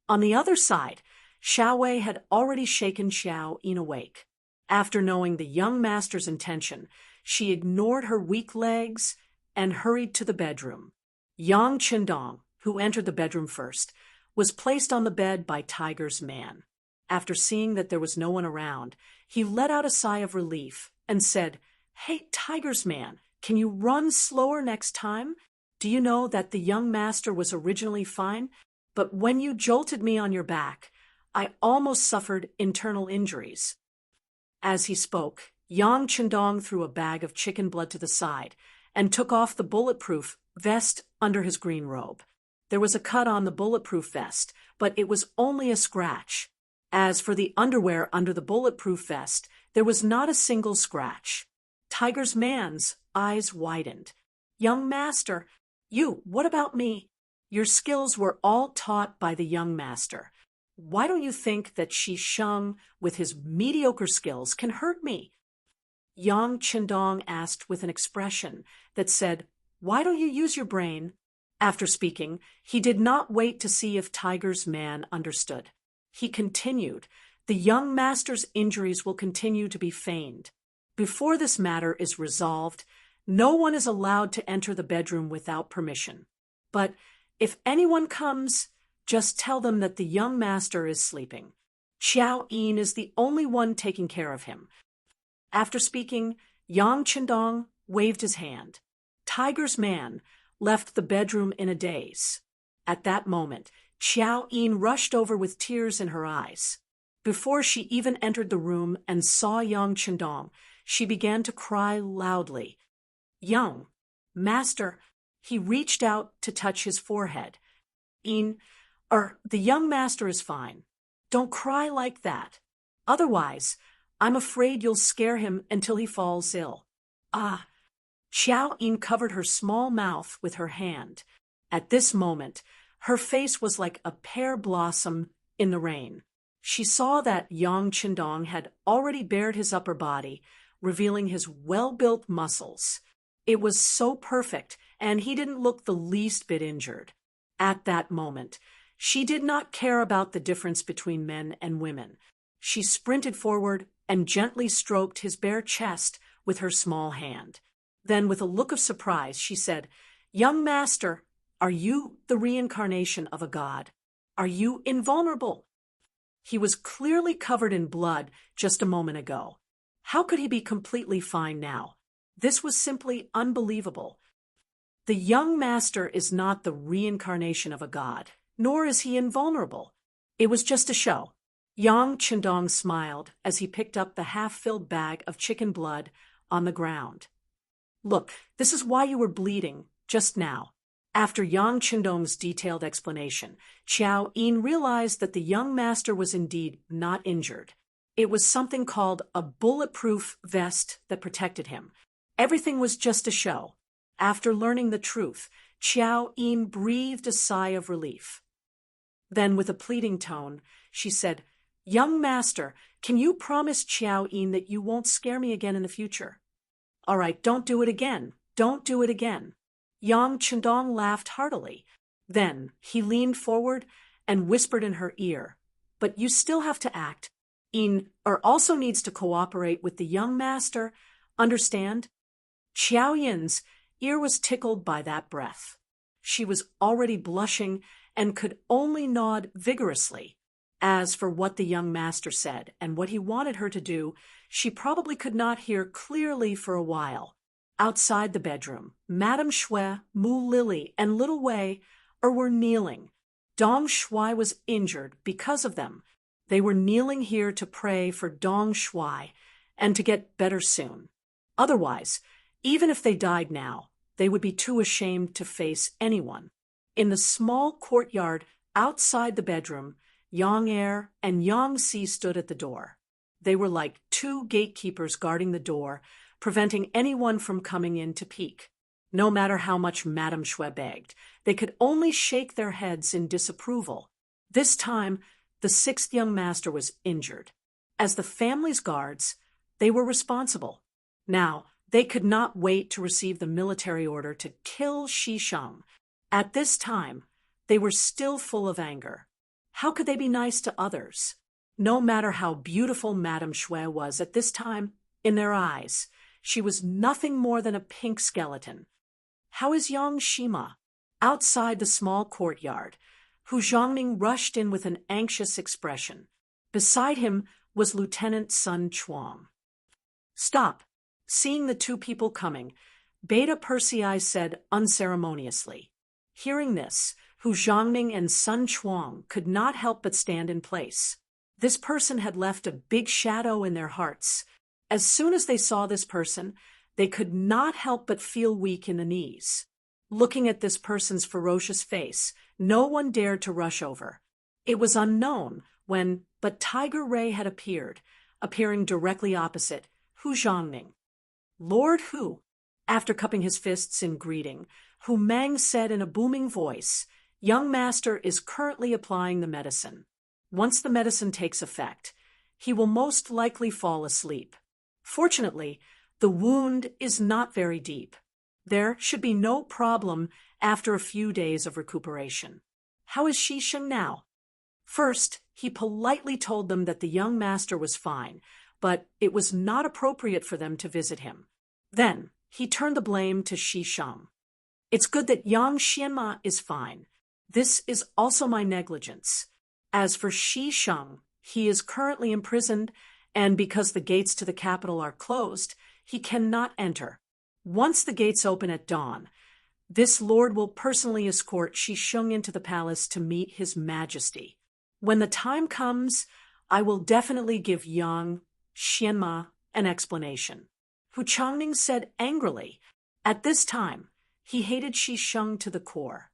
Speaker 1: On the other side, Xiao Wei had already shaken Xiao Yin awake. After knowing the young master's intention, she ignored her weak legs and hurried to the bedroom. Yang Qindong, who entered the bedroom first, was placed on the bed by Tiger's man. After seeing that there was no one around, he let out a sigh of relief and said, "Hey, Tiger's man, can you run slower next time? Do you know that the young master was originally fine, but when you jolted me on your back, I almost suffered internal injuries." As he spoke, Yang Qindong threw a bag of chicken blood to the side and took off the bulletproof vest under his green robe. There was a cut on the bulletproof vest, but it was only a scratch. As for the underwear under the bulletproof vest, there was not a single scratch. Tiger's man's eyes widened. "Young master, what about me? Your skills were all taught by the young master. Why don't you think that Shi Sheng, with his mediocre skills, can hurt me?" Yang Qindong asked with an expression that said, "Why don't you use your brain?" After speaking, he did not wait to see if Tiger's man understood. He continued, "The young master's injuries will continue to be feigned. Before this matter is resolved, no one is allowed to enter the bedroom without permission. But if anyone comes, Just tell them that the young master is sleeping. Xiao Yin is the only one taking care of him. After speaking, Yang Qindong waved his hand. Tiger's man left the bedroom in a daze. At that moment, Xiao Yin rushed over with tears in her eyes. Before she even entered the room and saw Yang Qindong, she began to cry loudly. Young master, he reached out to touch his forehead. The young master is fine. Don't cry like that. Otherwise, I'm afraid you'll scare him until he falls ill. Xiao Yin covered her small mouth with her hand. At this moment, her face was like a pear blossom in the rain. She saw that Yang Qindong had already bared his upper body, revealing his well-built muscles. It was so perfect, and he didn't look the least bit injured. At that moment, she did not care about the difference between men and women. She sprinted forward and gently stroked his bare chest with her small hand. Then, with a look of surprise, she said, "Young master, are you the reincarnation of a god? Are you invulnerable?" He was clearly covered in blood just a moment ago. How could he be completely fine now? This was simply unbelievable. The young master is not the reincarnation of a god, nor is he invulnerable. It was just a show. Yang Qindong smiled as he picked up the half-filled bag of chicken blood on the ground. "Look, this is why you were bleeding just now." After Yang Qindong's detailed explanation, Xiao Yin realized that the young master was indeed not injured. It was something called a bulletproof vest that protected him. Everything was just a show. After learning the truth, Xiao Yin breathed a sigh of relief. Then, with a pleading tone, she said, "Young master, can you promise Xiao Yin that you won't scare me again in the future?" "All right, don't do it again. Don't do it again." Yang Qindong laughed heartily. Then he leaned forward and whispered in her ear, "But you still have to act. Also needs to cooperate with the young master. Understand?" Xiao Yin's ear was tickled by that breath. She was already blushing and could only nod vigorously. As for what the young master said and what he wanted her to do, she probably could not hear clearly for a while. Outside the bedroom, Madame Shui, Mu Lily, and Little Wei were kneeling. Dong Shui was injured because of them. They were kneeling here to pray for Dong Shui and to get better soon. Otherwise, even if they died now, they would be too ashamed to face anyone. In the small courtyard outside the bedroom, Yang Er and Yang Si stood at the door. They were like two gatekeepers guarding the door, preventing anyone from coming in to peek. No matter how much Madame Shui begged, they could only shake their heads in disapproval. This time, the sixth young master was injured. As the family's guards, they were responsible. Now, they could not wait to receive the military order to kill Shi Sheng. At this time, they were still full of anger. How could they be nice to others? No matter how beautiful Madame Shui was at this time, in their eyes, she was nothing more than a pink skeleton. "How is Yang Shima?" Outside the small courtyard, Hu Zhongming rushed in with an anxious expression. Beside him was Lieutenant Sun Chuang. "Stop." Seeing the two people coming, Beta Persei said unceremoniously. Hearing this, Hu Zhongming and Sun Chuang could not help but stand in place. This person had left a big shadow in their hearts. As soon as they saw this person, they could not help but feel weak in the knees. Looking at this person's ferocious face, no one dared to rush over. It was unknown but Tiger Ray had appeared, appearing directly opposite Hu Zhongming. "Lord Hu," after cupping his fists in greeting, Hu Mang said in a booming voice, "Young master is currently applying the medicine. Once the medicine takes effect, he will most likely fall asleep. Fortunately, the wound is not very deep. There should be no problem after a few days of recuperation. How is Shi Sheng now?" First, he politely told them that the young master was fine, but it was not appropriate for them to visit him. Then, he turned the blame to Shi Sheng. "It's good that Yang Xianma is fine. This is also my negligence. As for Shi Sheng, he is currently imprisoned, and because the gates to the capital are closed, he cannot enter. Once the gates open at dawn, this lord will personally escort Shi Sheng into the palace to meet his majesty. When the time comes, I will definitely give Yang Xianma an explanation. Hu Changning said angrily. At this time, he hated Shi Sheng to the core.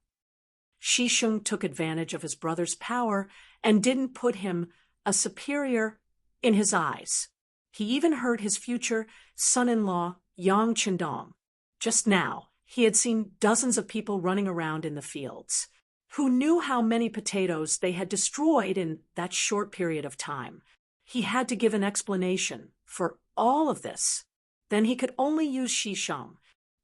Speaker 1: Shi Sheng took advantage of his brother's power and didn't put him a superior in his eyes. He even hurt his future son-in-law, Yang Qindong. Just now, he had seen dozens of people running around in the fields. Who knew how many potatoes they had destroyed in that short period of time? He had to give an explanation for all of this. Then he could only use Shi Sheng.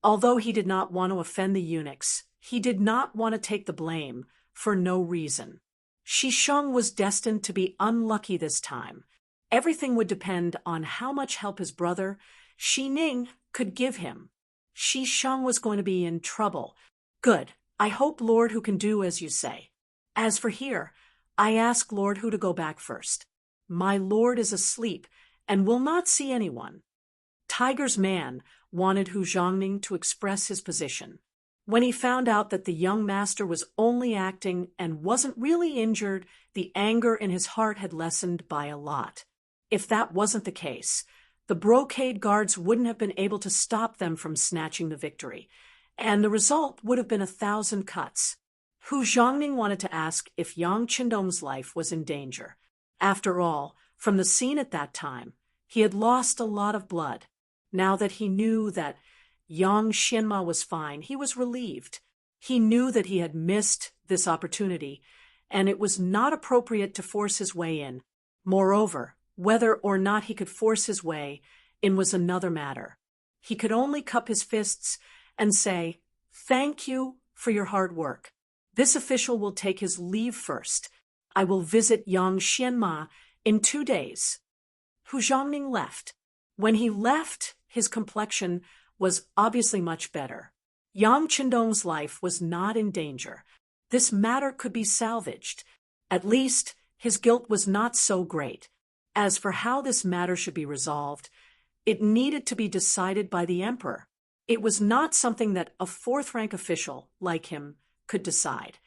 Speaker 1: Although he did not want to offend the eunuchs, he did not want to take the blame for no reason. Shi Sheng was destined to be unlucky this time. Everything would depend on how much help his brother, Shi Ning, could give him. Shi Sheng was going to be in trouble. Good. I hope Lord Hu can do as you say. As for here, I ask Lord Hu to go back first. My lord is asleep and will not see anyone. Tiger's man wanted Hu Zhongning to express his position. When he found out that the young master was only acting and wasn't really injured, the anger in his heart had lessened by a lot. If that wasn't the case, the brocade guards wouldn't have been able to stop them from snatching the victory, and the result would have been 1,000 cuts. Hu Zhongning wanted to ask if Yang Qindong's life was in danger. After all, from the scene at that time, he had lost a lot of blood. Now that he knew that Yang Xianma was fine, he was relieved. He knew that he had missed this opportunity, and it was not appropriate to force his way in. Moreover, whether or not he could force his way in was another matter. He could only cup his fists and say, "Thank you for your hard work. This official will take his leave first. I will visit Yang Xianma in 2 days." Hu Zhongning left. When he left, his complexion was obviously much better. Yang Qindong's life was not in danger. This matter could be salvaged. At least, his guilt was not so great. As for how this matter should be resolved, it needed to be decided by the emperor. It was not something that a fourth-rank official like him could decide.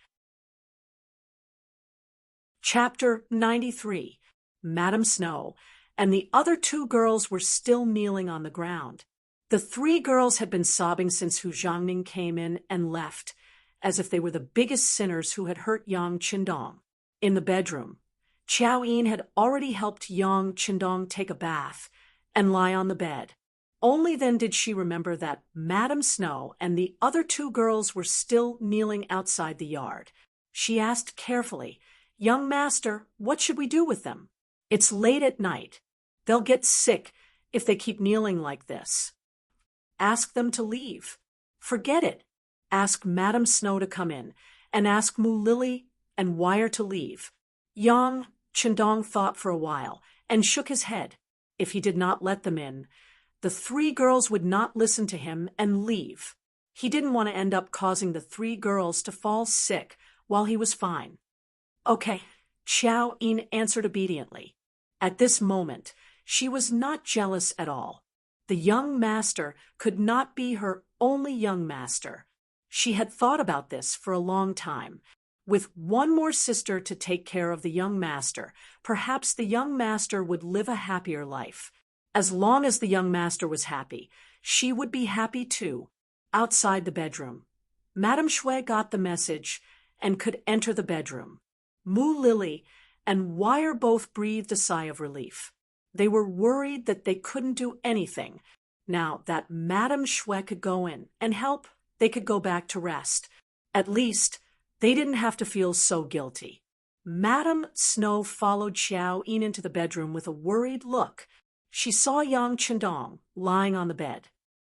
Speaker 1: Chapter 93. Madame Snow and the other 2 girls were still kneeling on the ground. The 3 girls had been sobbing since Hu Zhongning came in and left, as if they were the biggest sinners who had hurt Yang Qindong. In the bedroom, Qiao Yin had already helped Yang Qindong take a bath and lie on the bed. Only then did she remember that Madame Snow and the other 2 girls were still kneeling outside the yard. She asked carefully, "Young master, what should we do with them? It's late at night. They'll get sick if they keep kneeling like this." "Ask them to leave." "Forget it. Ask Madame Snow to come in, and ask Mu Lily and wire to leave." Yang Qindong thought for a while and shook his head. If he did not let them in, the 3 girls would not listen to him and leave. He didn't want to end up causing the 3 girls to fall sick while he was fine. "Okay," Qiao Yin answered obediently. At this moment, she was not jealous at all. The young master could not be her only young master. She had thought about this for a long time. With one more sister to take care of the young master, perhaps the young master would live a happier life. As long as the young master was happy, she would be happy too. Outside the bedroom, Madame Shui got the message and could enter the bedroom. Mu Lily and Wire both breathed a sigh of relief. They were worried that they couldn't do anything. Now that Madame Shui could go in and help, they could go back to rest. At least, they didn't have to feel so guilty. Madame Snow followed Qiao Yin into the bedroom with a worried look. She saw Yang Qindong lying on the bed.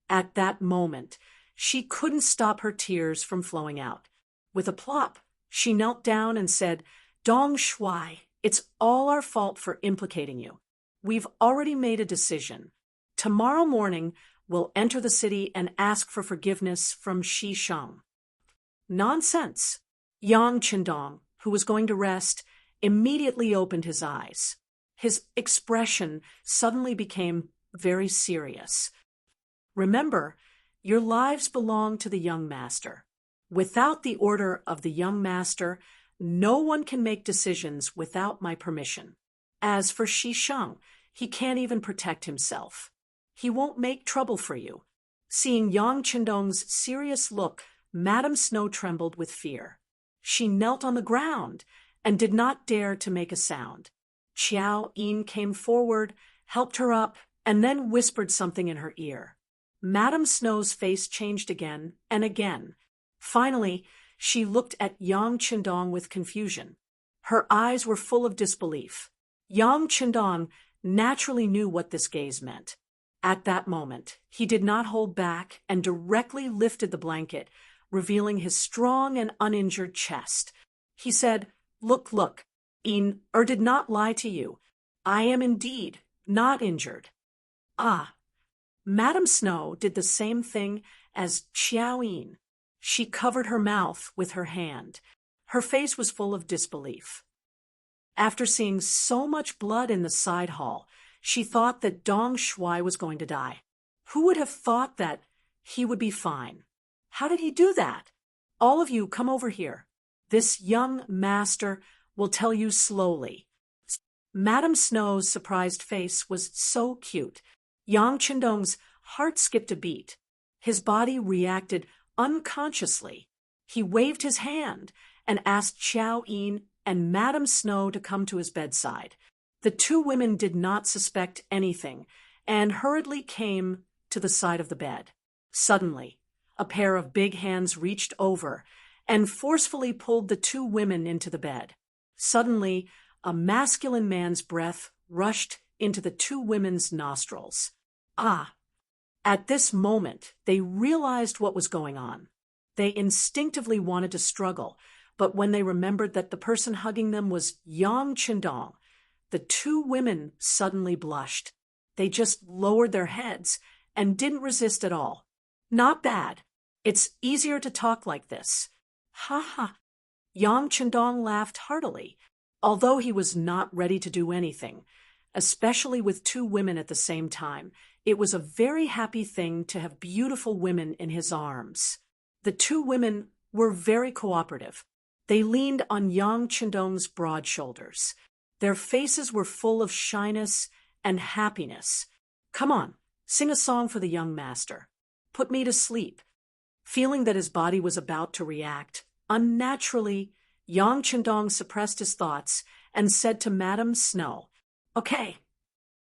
Speaker 1: At that moment, she couldn't stop her tears from flowing out. With a plop, she knelt down and said, "Dong Shui, it's all our fault for implicating you. We've already made a decision. Tomorrow morning, we'll enter the city and ask for forgiveness from Shi Sheng." "Nonsense. Yang Qindong, who was going to rest, immediately opened his eyes. His expression suddenly became very serious. Remember, your lives belong to the young master. Without the order of the young master, no one can make decisions without my permission. As for Shi Sheng, he can't even protect himself. He won't make trouble for you. Seeing Yang Qindong's serious look, Madame Snow trembled with fear. She knelt on the ground and did not dare to make a sound. Qiao Yin came forward, helped her up, and then whispered something in her ear. Madame Snow's face changed again and again. Finally, she looked at Yang Qindong with confusion. Her eyes were full of disbelief. Yang Qindong naturally knew what this gaze meant. At that moment, he did not hold back and directly lifted the blanket, revealing his strong and uninjured chest. He said, Look, Yin did not lie to you. I am indeed not injured. Ah. Madame Snow did the same thing as Qiao Yin. She covered her mouth with her hand. Her face was full of disbelief. After seeing so much blood in the side hall, she thought that Dong Shuai was going to die. Who would have thought that he would be fine? How did he do that? All of you come over here. This young master will tell you slowly. Madame Snow's surprised face was so cute. Yang Qindong's heart skipped a beat. His body reacted unconsciously. He waved his hand and asked Qiao Yin and Madame Snow to come to his bedside. The two women did not suspect anything and hurriedly came to the side of the bed. Suddenly, a pair of big hands reached over and forcefully pulled the two women into the bed. Suddenly, a masculine man's breath rushed into the two women's nostrils. Ah! At this moment, they realized what was going on. They instinctively wanted to struggle, but when they remembered that the person hugging them was Yang Qindong, the two women suddenly blushed. They just lowered their heads and didn't resist at all. Not bad. It's easier to talk like this. Ha ha. Yang Qindong laughed heartily, although he was not ready to do anything. Especially with two women at the same time, it was a very happy thing to have beautiful women in his arms. The two women were very cooperative. They leaned on Yang Qindong's broad shoulders. Their faces were full of shyness and happiness. Come on, sing a song for the young master. Put me to sleep. Feeling that his body was about to react, unnaturally, Yang Qindong suppressed his thoughts and said to Madame Snow, Okay.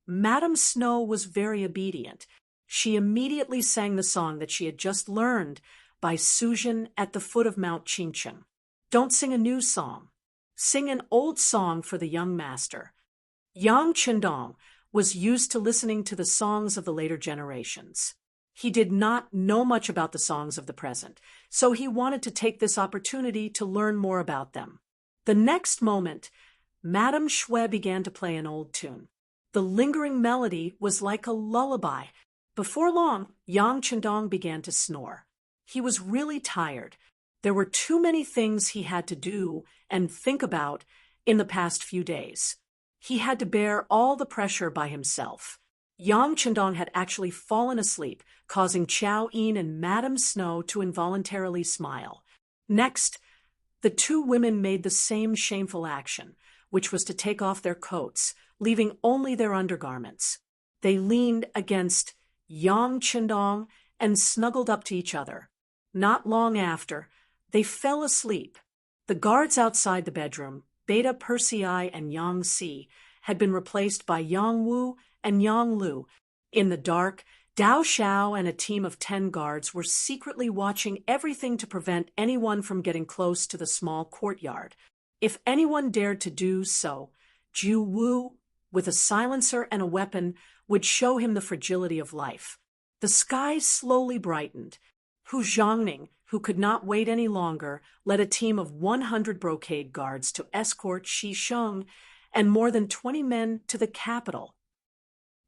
Speaker 1: Madame Snow was very obedient. She immediately sang the song that she had just learned by Sujin at the foot of Mount Qingcheng. Don't sing a new song. Sing an old song for the young master. Yang Qindong was used to listening to the songs of the later generations. He did not know much about the songs of the present, so he wanted to take this opportunity to learn more about them. The next moment, Madame Shui began to play an old tune. The lingering melody was like a lullaby. Before long, Yang Qindong began to snore. He was really tired. There were too many things he had to do and think about in the past few days. He had to bear all the pressure by himself. Yang Qindong had actually fallen asleep, causing Qiao Yin and Madame Snow to involuntarily smile. Next, the two women made the same shameful action, which was to take off their coats, leaving only their undergarments. They leaned against Yang Qindong and snuggled up to each other. Not long after, they fell asleep. The guards outside the bedroom, Beta Persei and Yang Si, had been replaced by Yang Wu and Yang Lu. In the dark, Dao Xiao and a team of 10 guards were secretly watching everything to prevent anyone from getting close to the small courtyard. If anyone dared to do so, Ju Wu, with a silencer and a weapon, would show him the fragility of life. The sky slowly brightened. Hu Zhangning, who could not wait any longer, led a team of 100 brocade guards to escort Shi Sheng and more than 20 men to the capital.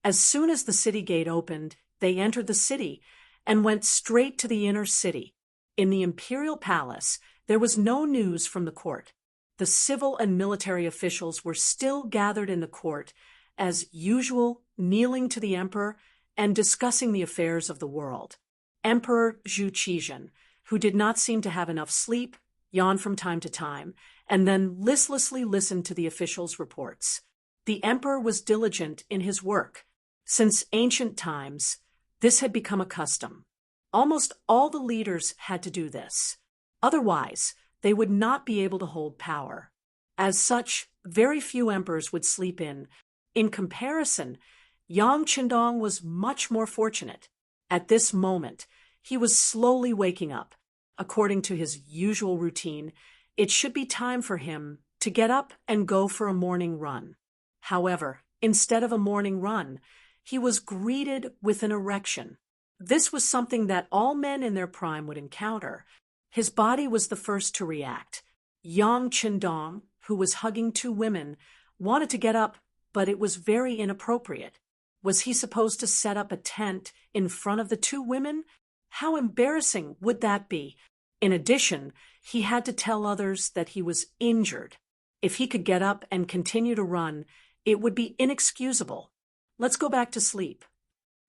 Speaker 1: As soon as the city gate opened, they entered the city and went straight to the inner city. In the imperial palace, There was no news from the court. The civil and military officials were still gathered in the court, as usual, kneeling to the emperor and discussing the affairs of the world. Emperor Zhu Qizhen, who did not seem to have enough sleep, yawned from time to time, and then listlessly listened to the officials' reports. The emperor was diligent in his work. Since ancient times, this had become a custom. Almost all the leaders had to do this. Otherwise, they would not be able to hold power. As such, very few emperors would sleep in. In comparison, Yang Qindong was much more fortunate. At this moment, he was slowly waking up. According to his usual routine, it should be time for him to get up and go for a morning run. However, instead of a morning run, he was greeted with an erection. This was something that all men in their prime would encounter. His body was the first to react. Yang Qindong, who was hugging two women, wanted to get up, but it was very inappropriate. Was he supposed to set up a tent in front of the two women? How embarrassing would that be? In addition, he had to tell others that he was injured. If he could get up and continue to run, it would be inexcusable. Let's go back to sleep.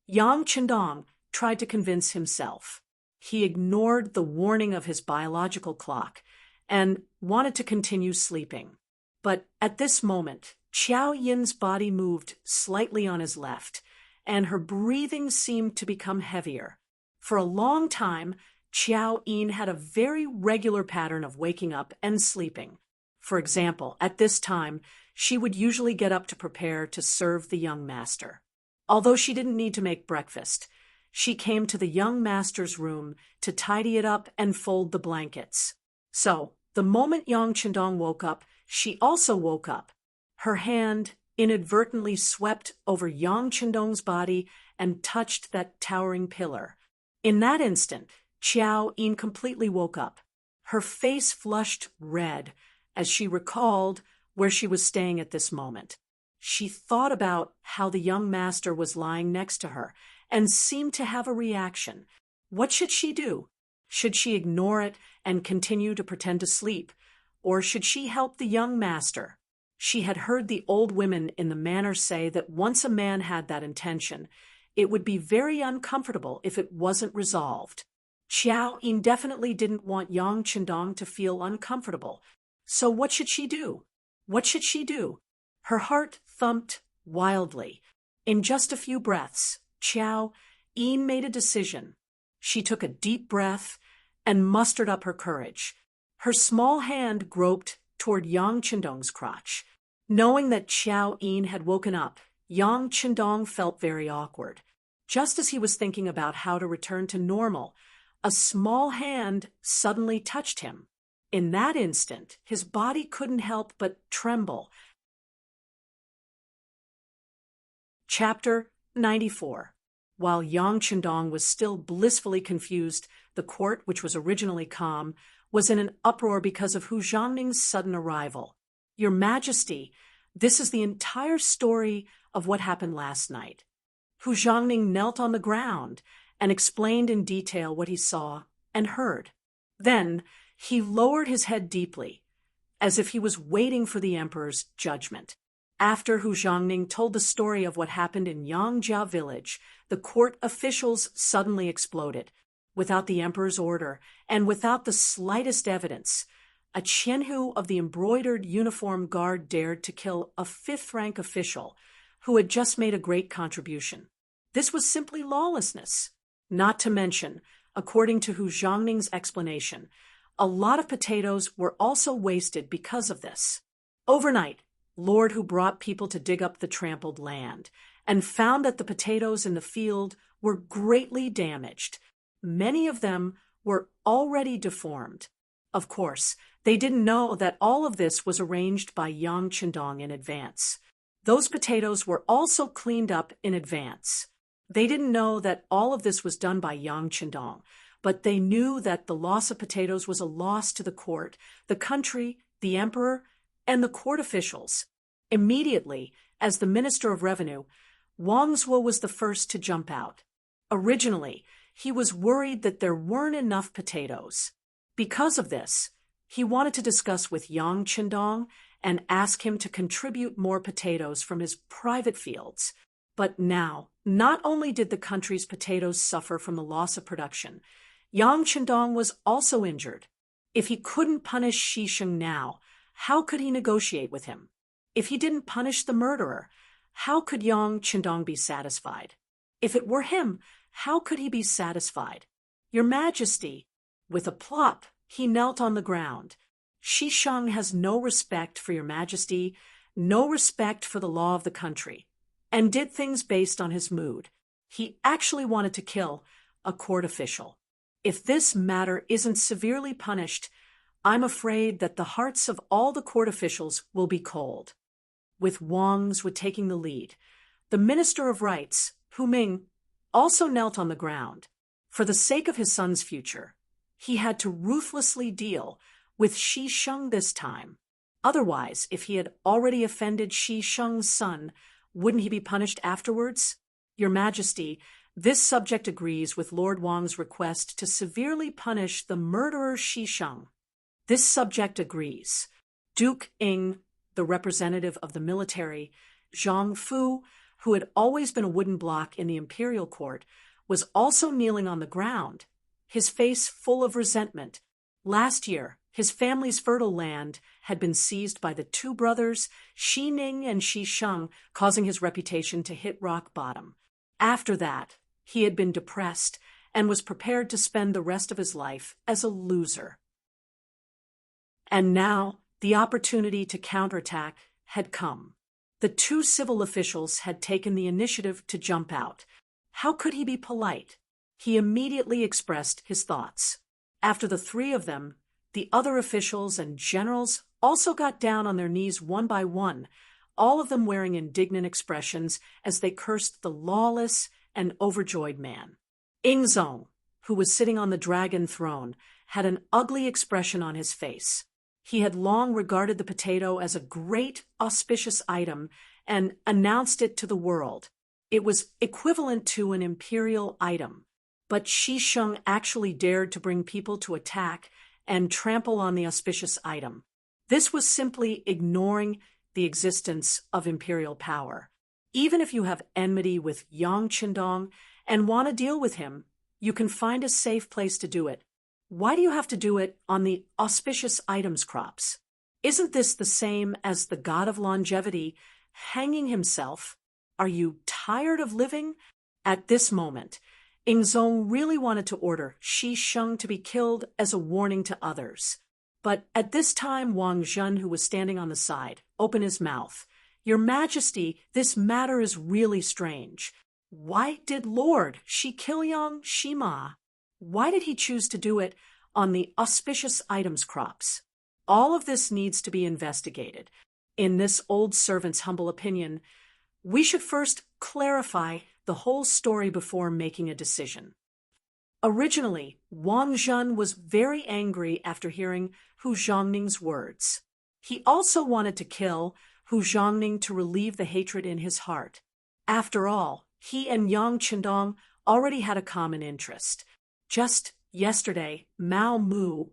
Speaker 1: Yang Qindong tried to convince himself. He ignored the warning of his biological clock and wanted to continue sleeping. But at this moment, Qiao Yin's body moved slightly on his left, and her breathing seemed to become heavier. For a long time, Qiao Yin had a very regular pattern of waking up and sleeping. For example, at this time, she would usually get up to prepare to serve the young master. Although she didn't need to make breakfast, she came to the young master's room to tidy it up and fold the blankets. So, the moment Yang Qindong woke up, she also woke up. Her hand inadvertently swept over Yang Qindong's body and touched that towering pillar. In that instant, Qiao Yin completely woke up. Her face flushed red as she recalled where she was staying at this moment. She thought about how the young master was lying next to her and seemed to have a reaction. What should she do? Should she ignore it and continue to pretend to sleep? Or should she help the young master? She had heard the old women in the manor say that once a man had that intention, it would be very uncomfortable if it wasn't resolved. Qiao Yin definitely didn't want Yang Qindong to feel uncomfortable. So what should she do? What should she do? Her heart thumped wildly. In just a few breaths, Qiao Yin made a decision. She took a deep breath and mustered up her courage. Her small hand groped toward Yang Qindong's crotch. Knowing that Qiao Yin had woken up, Yang Qindong felt very awkward. Just as he was thinking about how to return to normal, a small hand suddenly touched him. In that instant, his body couldn't help but tremble. Chapter 94. While Yang Qindong was still blissfully confused, the court, which was originally calm, was in an uproar because of Hu Zhongning's sudden arrival. Your Majesty, this is the entire story of what happened last night. Hu Zhongning knelt on the ground and explained in detail what he saw and heard. Then he lowered his head deeply, as if he was waiting for the emperor's judgment. After Hu Zhongning told the story of what happened in Yangjia village, the court officials suddenly exploded. Without the emperor's order, and without the slightest evidence, a Qianhu of the embroidered uniform guard dared to kill a fifth-rank official who had just made a great contribution. This was simply lawlessness. Not to mention, according to Hu Zhongning's explanation, a lot of potatoes were also wasted because of this. Overnight, Lord Hu brought people to dig up the trampled land and found that the potatoes in the field were greatly damaged. Many of them were already deformed. Of course, they didn't know that all of this was arranged by Yang Qindong in advance. Those potatoes were also cleaned up in advance. They didn't know that all of this was done by Yang Qindong, but they knew that the loss of potatoes was a loss to the court, the country, the emperor, and the court officials. Immediately, as the Minister of Revenue, Wang Zuo was the first to jump out. Originally, he was worried that there weren't enough potatoes. Because of this, He wanted to discuss with Yang Qindong and ask him to contribute more potatoes from his private fields. But now, not only did the country's potatoes suffer from the loss of production, Yang Qindong was also injured. If he couldn't punish Xi Sheng now, how could he negotiate with him? If he didn't punish the murderer, how could Yang Qindong be satisfied? If it were him, how could he be satisfied? Your Majesty, with a plop, he knelt on the ground. Xi Sheng has no respect for your Majesty, no respect for the law of the country, and did things based on his mood. He actually wanted to kill a court official. If this matter isn't severely punished, I'm afraid that the hearts of all the court officials will be cold. With Wang's taking the lead, the Minister of Rights, Ming, also knelt on the ground. For the sake of his son's future, he had to ruthlessly deal with Xi Sheng this time. Otherwise, if he had already offended Xi Sheng's son, wouldn't he be punished afterwards? Your Majesty, this subject agrees with Lord Wang's request to severely punish the murderer Xi Sheng. This subject agrees. Duke Ing, the representative of the military, Zhang Fu, who had always been a wooden block in the imperial court, was also kneeling on the ground, his face full of resentment. Last year, his family's fertile land had been seized by the two brothers, Xi Ning and Xi Sheng, causing his reputation to hit rock bottom. After that, he had been depressed and was prepared to spend the rest of his life as a loser. And now, the opportunity to counterattack had come. The two civil officials had taken the initiative to jump out. How could he be polite? He immediately expressed his thoughts. After the three of them, the other officials and generals also got down on their knees one by one, all of them wearing indignant expressions as they cursed the lawless and overjoyed man. Ingzong, who was sitting on the dragon throne, had an ugly expression on his face. He had long regarded the potato as a great, auspicious item and announced it to the world. It was equivalent to an imperial item. But Xi Sheng actually dared to bring people to attack and trample on the auspicious item. This was simply ignoring the existence of imperial power. Even if you have enmity with Yang Qindong and want to deal with him, you can find a safe place to do it. Why do you have to do it on the auspicious items crops? Isn't this the same as the god of longevity hanging himself? Are you tired of living? At this moment, Ingzong really wanted to order Xi Sheng to be killed as a warning to others. But at this time, Wang Zhen, who was standing on the side, opened his mouth. Your Majesty, this matter is really strange. Why did Lord Shi kill Yang Shima? Why did he choose to do it on the auspicious items crops? All of this needs to be investigated. In this old servant's humble opinion, we should first clarify the whole story before making a decision. Originally, Wang Zhen was very angry after hearing Hu Zhongning's words. He also wanted to kill Hu Zhongning to relieve the hatred in his heart. After all, he and Yang Qindong already had a common interest. Just yesterday, Mao Mu,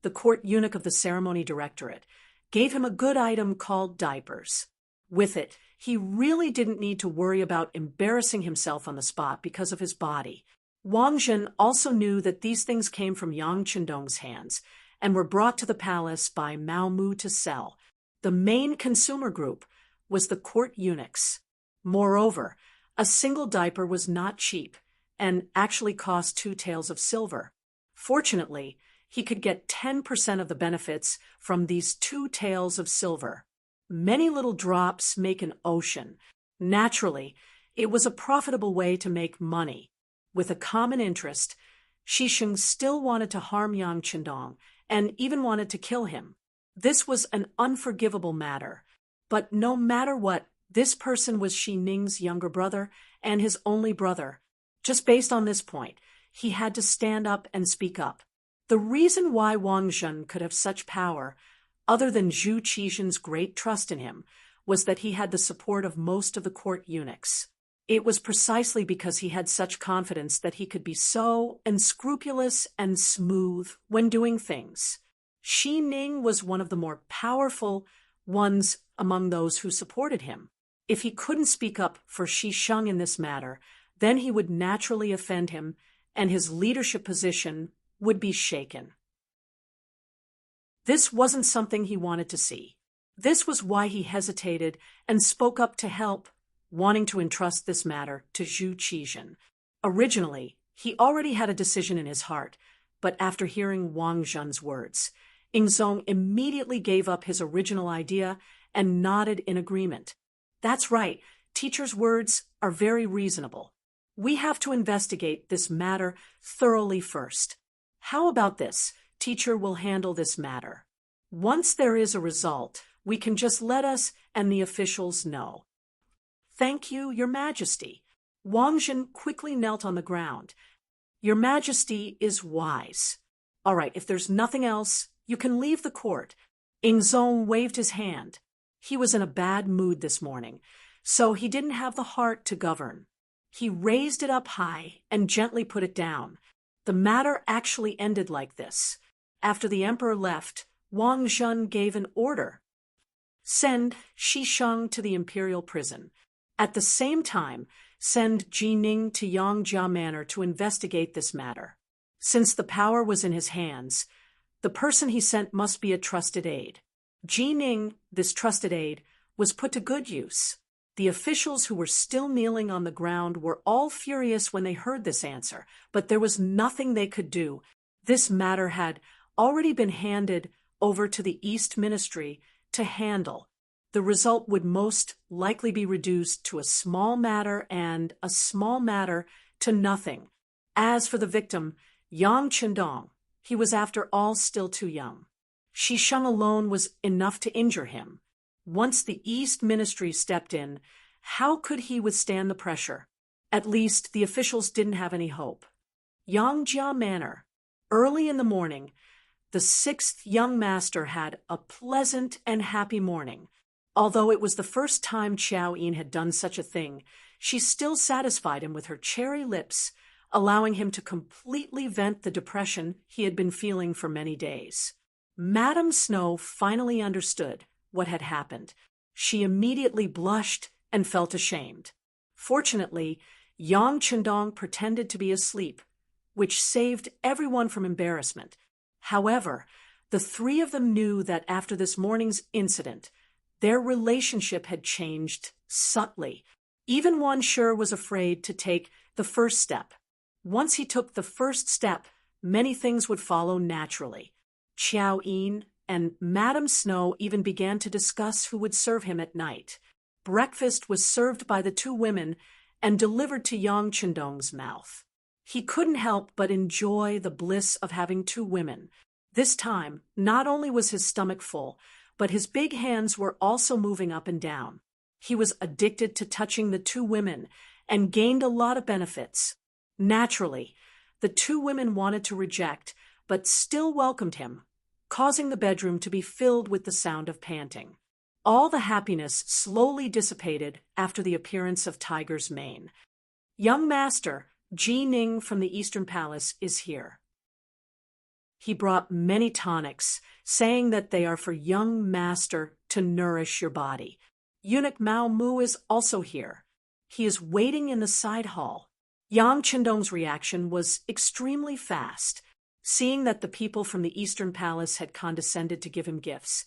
Speaker 1: the court eunuch of the ceremony directorate, gave him a good item called diapers. With it, he really didn't need to worry about embarrassing himself on the spot because of his body. Wang Zhen also knew that these things came from Yang Qindong's hands and were brought to the palace by Mao Mu to sell. The main consumer group was the court eunuchs. Moreover, a single diaper was not cheap and actually cost 2 taels of silver. Fortunately, he could get 10% of the benefits from these 2 taels of silver. Many little drops make an ocean. Naturally, it was a profitable way to make money. With a common interest, Xi Sheng still wanted to harm Yang Qindong and even wanted to kill him. This was an unforgivable matter. But no matter what, this person was Xi Ning's younger brother and his only brother. Just based on this point, he had to stand up and speak up. The reason why Wang Zhen could have such power, other than Zhu Qizhen's great trust in him, was that he had the support of most of the court eunuchs. It was precisely because he had such confidence that he could be so unscrupulous and smooth when doing things. Shi Ning was one of the more powerful ones among those who supported him. If he couldn't speak up for Shi Sheng in this matter, then he would naturally offend him, and his leadership position would be shaken. This wasn't something he wanted to see. This was why he hesitated and spoke up to help, wanting to entrust this matter to Zhu Qizhen. Originally, he already had a decision in his heart, but after hearing Wang Zhen's words, Ingzong immediately gave up his original idea and nodded in agreement. That's right, teacher's words are very reasonable. We have to investigate this matter thoroughly first. How about this? Teacher will handle this matter. Once there is a result, we can just let us and the officials know. Thank you, Your Majesty. Wang Zhen quickly knelt on the ground. Your Majesty is wise. All right, if there's nothing else, you can leave the court. Ingzong waved his hand. He was in a bad mood this morning, so he didn't have the heart to govern. He raised it up high and gently put it down. The matter actually ended like this. After the emperor left, Wang Zhen gave an order. Send Shi Sheng to the imperial prison. At the same time, send Ji Ning to Yangjia Manor to investigate this matter. Since the power was in his hands, the person he sent must be a trusted aide. Ji Ning, this trusted aide, was put to good use. The officials who were still kneeling on the ground were all furious when they heard this answer, but there was nothing they could do. This matter had already been handed over to the East Ministry to handle. The result would most likely be reduced to a small matter and a small matter to nothing. As for the victim, Yang Qindong, he was after all still too young. Shi Sheng alone was enough to injure him. Once the East Ministry stepped in, how could he withstand the pressure? At least the officials didn't have any hope. Yangjia Manor. Early in the morning, the sixth young master had a pleasant and happy morning. Although it was the first time Qiao Yin had done such a thing, she still satisfied him with her cherry lips, allowing him to completely vent the depression he had been feeling for many days. Madame Snow finally understood what had happened. She immediately blushed and felt ashamed. Fortunately, Yang Qindong pretended to be asleep, which saved everyone from embarrassment. However, the three of them knew that after this morning's incident, their relationship had changed subtly. Even Wan Shi was afraid to take the first step. Once he took the first step, many things would follow naturally. Qiao Yin and Madame Snow even began to discuss who would serve him at night. Breakfast was served by the two women and delivered to Yang Qindong's mouth. He couldn't help but enjoy the bliss of having two women. This time, not only was his stomach full, but his big hands were also moving up and down. He was addicted to touching the two women and gained a lot of benefits. Naturally, the two women wanted to reject, but still welcomed him, causing the bedroom to be filled with the sound of panting. All the happiness slowly dissipated after the appearance of Tiger's mane. Young Master Ji Ning from the Eastern Palace is here. He brought many tonics, saying that they are for young master to nourish your body. Eunuch Mao Mu is also here. He is waiting in the side hall. Yang Qindong's reaction was extremely fast, seeing that the people from the Eastern Palace had condescended to give him gifts.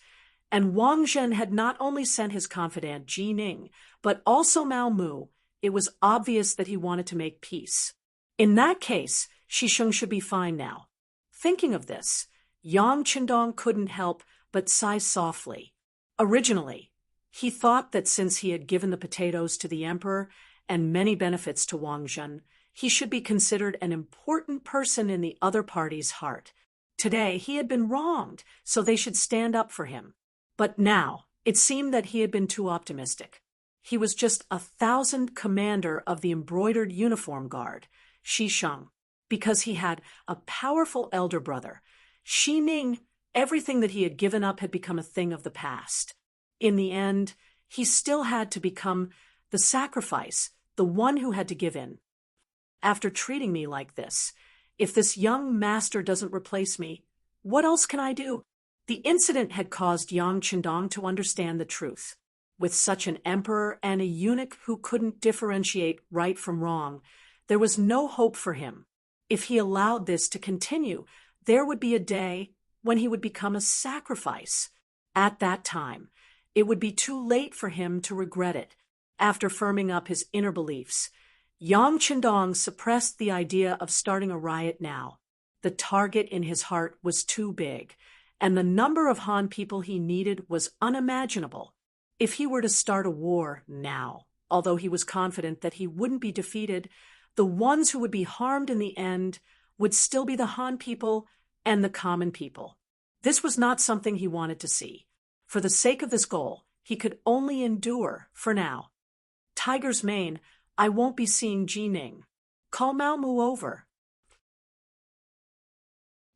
Speaker 1: And Wang Zhen had not only sent his confidant Ji Ning, but also Mao Mu. It was obvious that he wanted to make peace. In that case, Shi Sheng should be fine now. Thinking of this, Yang Qindong couldn't help but sigh softly. Originally, he thought that since he had given the potatoes to the emperor and many benefits to Wang Zhen, he should be considered an important person in the other party's heart. Today, he had been wronged, so they should stand up for him. But now, it seemed that he had been too optimistic. He was just 1,000th commander of the embroidered uniform guard, Shi Sheng, because he had a powerful elder brother. Shi Ning, everything that he had given up had become a thing of the past. In the end, he still had to become the sacrifice, the one who had to give in. After treating me like this, if this young master doesn't replace me, what else can I do? The incident had caused Yang Qindong to understand the truth. With such an emperor and a eunuch who couldn't differentiate right from wrong, there was no hope for him. If he allowed this to continue, there would be a day when he would become a sacrifice. At that time, it would be too late for him to regret it. After firming up his inner beliefs, Yang Qindong suppressed the idea of starting a riot now. The target in his heart was too big, and the number of Han people he needed was unimaginable. If he were to start a war now, although he was confident that he wouldn't be defeated, the ones who would be harmed in the end would still be the Han people and the common people. This was not something he wanted to see. For the sake of this goal, he could only endure for now. Tiger's Mane, I won't be seeing Ji Ning. Call Mao Mu over.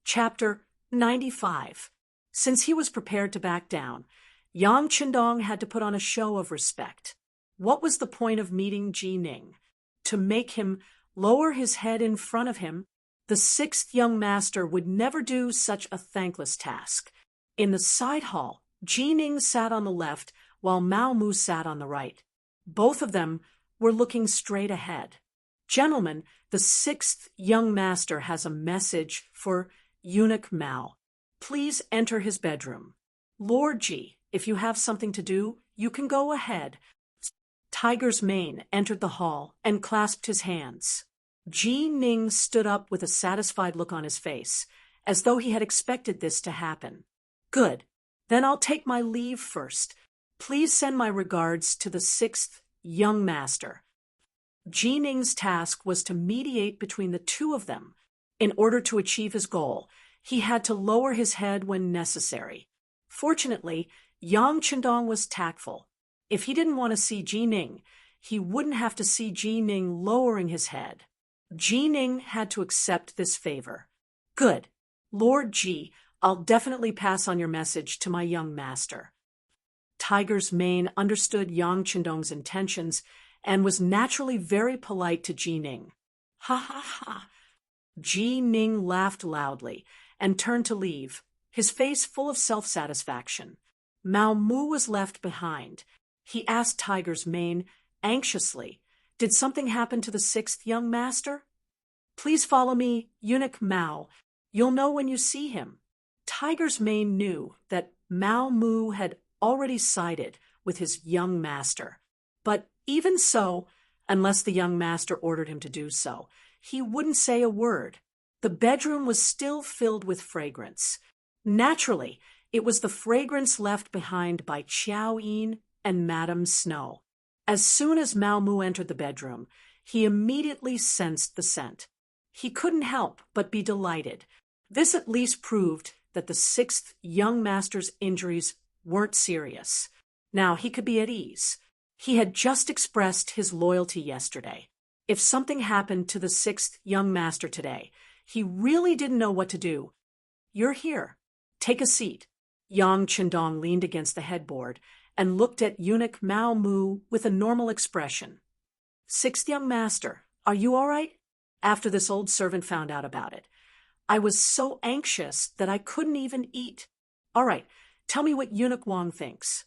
Speaker 1: Chapter 95. Since he was prepared to back down, Yang Qindong had to put on a show of respect. What was the point of meeting Ji Ning? To make him lower his head in front of him? The sixth young master would never do such a thankless task. In the side hall, Ji Ning sat on the left while Mao Mu sat on the right. Both of them were looking straight ahead. Gentlemen, the sixth young master has a message for Eunuch Mao. Please enter his bedroom. Lord Ji, if you have something to do, you can go ahead. Tiger's Mane entered the hall and clasped his hands. Ji Ning stood up with a satisfied look on his face, as though he had expected this to happen. Good. Then I'll take my leave first. Please send my regards to the sixth young master. Ji Ning's task was to mediate between the two of them. In order to achieve his goal, he had to lower his head when necessary. Fortunately, Yang Qindong was tactful. If he didn't want to see Ji Ning, he wouldn't have to see Ji Ning lowering his head. Ji Ning had to accept this favor. Good. Lord Ji, I'll definitely pass on your message to my young master. Tiger's Mane understood Yang Qindong's intentions and was naturally very polite to Ji Ning. Ha ha ha. Ji Ning laughed loudly and turned to leave, his face full of self-satisfaction. Mao Mu was left behind. He asked Tiger's Mane anxiously, Did something happen to the sixth young master? Please follow me, Eunuch Mao. You'll know when you see him. Tiger's Mane knew that Mao Mu had already sided with his young master. But even so, unless the young master ordered him to do so, he wouldn't say a word. The bedroom was still filled with fragrance. Naturally, it was the fragrance left behind by Qiao Yin and Madame Snow. As soon as Mao Mu entered the bedroom, he immediately sensed the scent. He couldn't help but be delighted. This at least proved that the sixth young master's injuries weren't serious. Now he could be at ease. He had just expressed his loyalty yesterday. If something happened to the sixth young master today, he really didn't know what to do. You're here. Take a seat. Yang Qindong leaned against the headboard and looked at Eunuch Mao Mu with a normal expression. Sixth young master, are you all right? After this old servant found out about it, I was so anxious that I couldn't even eat. All right, tell me what Eunuch Wang thinks.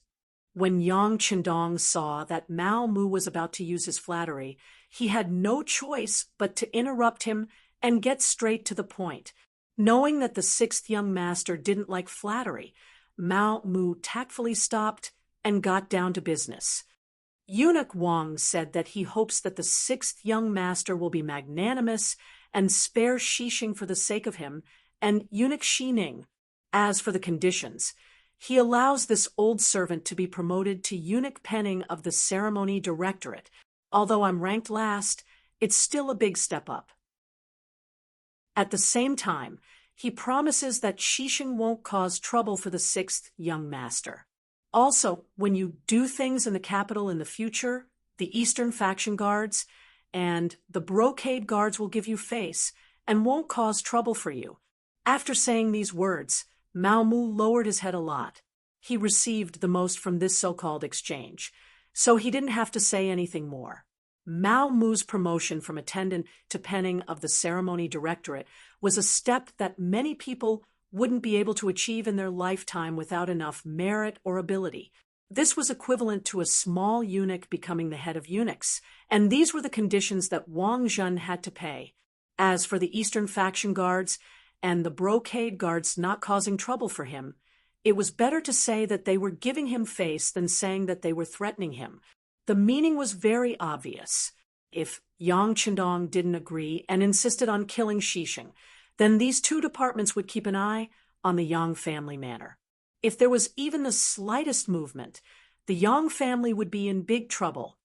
Speaker 1: When Yang Qindong saw that Mao Mu was about to use his flattery, he had no choice but to interrupt him and get straight to the point. Knowing that the sixth young master didn't like flattery, Mao Mu tactfully stopped and got down to business. Eunuch Wang said that he hopes that the sixth young master will be magnanimous and spare Xixing for the sake of him, and Eunuch Xining. As for the conditions, he allows this old servant to be promoted to eunuch penning of the ceremony directorate. Although I'm ranked last, it's still a big step up. At the same time, he promises that Xixing won't cause trouble for the sixth young master. Also, when you do things in the capital in the future, the Eastern Faction Guards and the Brocade Guards will give you face and won't cause trouble for you. After saying these words, Mao Mu lowered his head a lot. He received the most from this so-called exchange, so he didn't have to say anything more. Mao Mu's promotion from attendant to penning of the ceremony directorate was a step that many people wouldn't be able to achieve in their lifetime without enough merit or ability. This was equivalent to a small eunuch becoming the head of eunuchs, and these were the conditions that Wang Zhen had to pay. As for the Eastern faction guards and the brocade guards not causing trouble for him, it was better to say that they were giving him face than saying that they were threatening him. The meaning was very obvious. If Yang Qindong didn't agree and insisted on killing Xixing, then these two departments would keep an eye on the Yang family manor. If there was even the slightest movement, the Yang family would be in big trouble.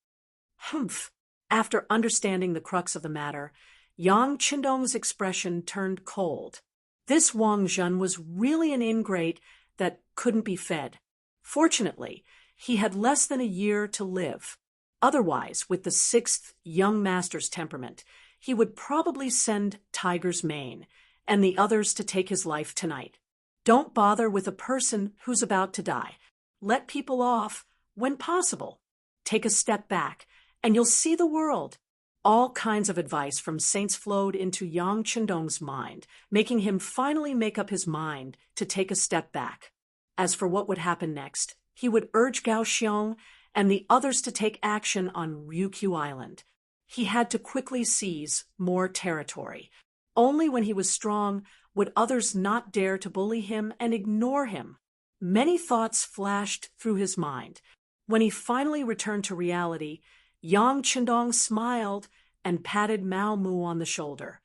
Speaker 1: Humph! After understanding the crux of the matter, Yang Qindong's expression turned cold. This Wang Zhen was really an ingrate that couldn't be fed. Fortunately, he had less than a year to live. Otherwise, with the sixth young master's temperament, he would probably send Tiger's Mane and the others to take his life tonight. Don't bother with a person who's about to die. Let people off when possible. Take a step back, and you'll see the world. All kinds of advice from saints flowed into Yang Qindong's mind, making him finally make up his mind to take a step back. As for what would happen next, he would urge Gao Xiong and the others to take action on Ryukyu Island. He had to quickly seize more territory. Only when he was strong would others not dare to bully him and ignore him. Many thoughts flashed through his mind. When he finally returned to reality, Yang Qindong smiled and patted Mao Mu on the shoulder.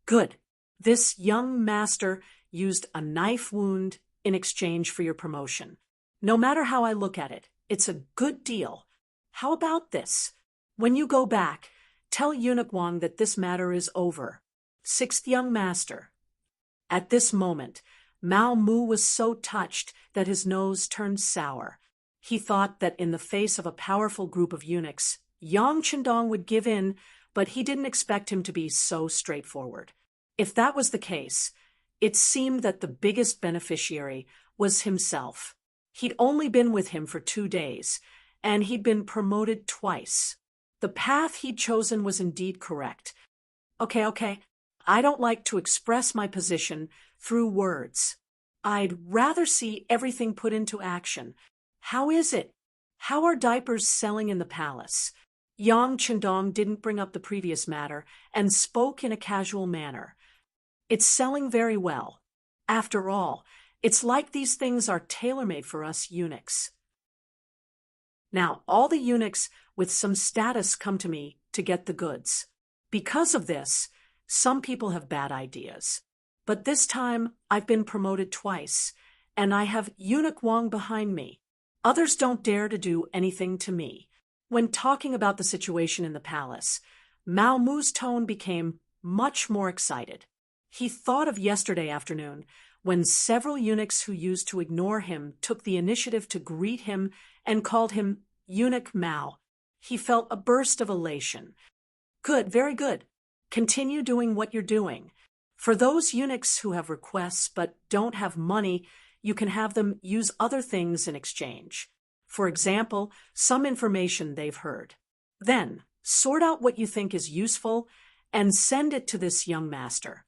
Speaker 1: Good. This young master used a knife wound in exchange for your promotion. No matter how I look at it, it's a good deal. How about this? When you go back, tell Eunuch Wang that this matter is over. Sixth young master. At this moment, Mao Mu was so touched that his nose turned sour. He thought that in the face of a powerful group of eunuchs, Yang Qindong would give in, but he didn't expect him to be so straightforward. If that was the case, it seemed that the biggest beneficiary was himself. He'd only been with him for 2 days, and he'd been promoted twice. The path he'd chosen was indeed correct. Okay. I don't like to express my position through words. I'd rather see everything put into action. How is it? How are diapers selling in the palace? Yang Qindong didn't bring up the previous matter and spoke in a casual manner. It's selling very well. After all, it's like these things are tailor-made for us eunuchs. Now, all the eunuchs with some status come to me to get the goods. Because of this, some people have bad ideas. But this time, I've been promoted twice, and I have Eunuch Wang behind me. Others don't dare to do anything to me. When talking about the situation in the palace, Mao Mu's tone became much more excited. He thought of yesterday afternoon, when several eunuchs who used to ignore him took the initiative to greet him and called him Eunuch Mao. He felt a burst of elation. Good, very good. Continue doing what you're doing. For those eunuchs who have requests but don't have money, you can have them use other things in exchange. For example, some information they've heard. Then, sort out what you think is useful and send it to this young master.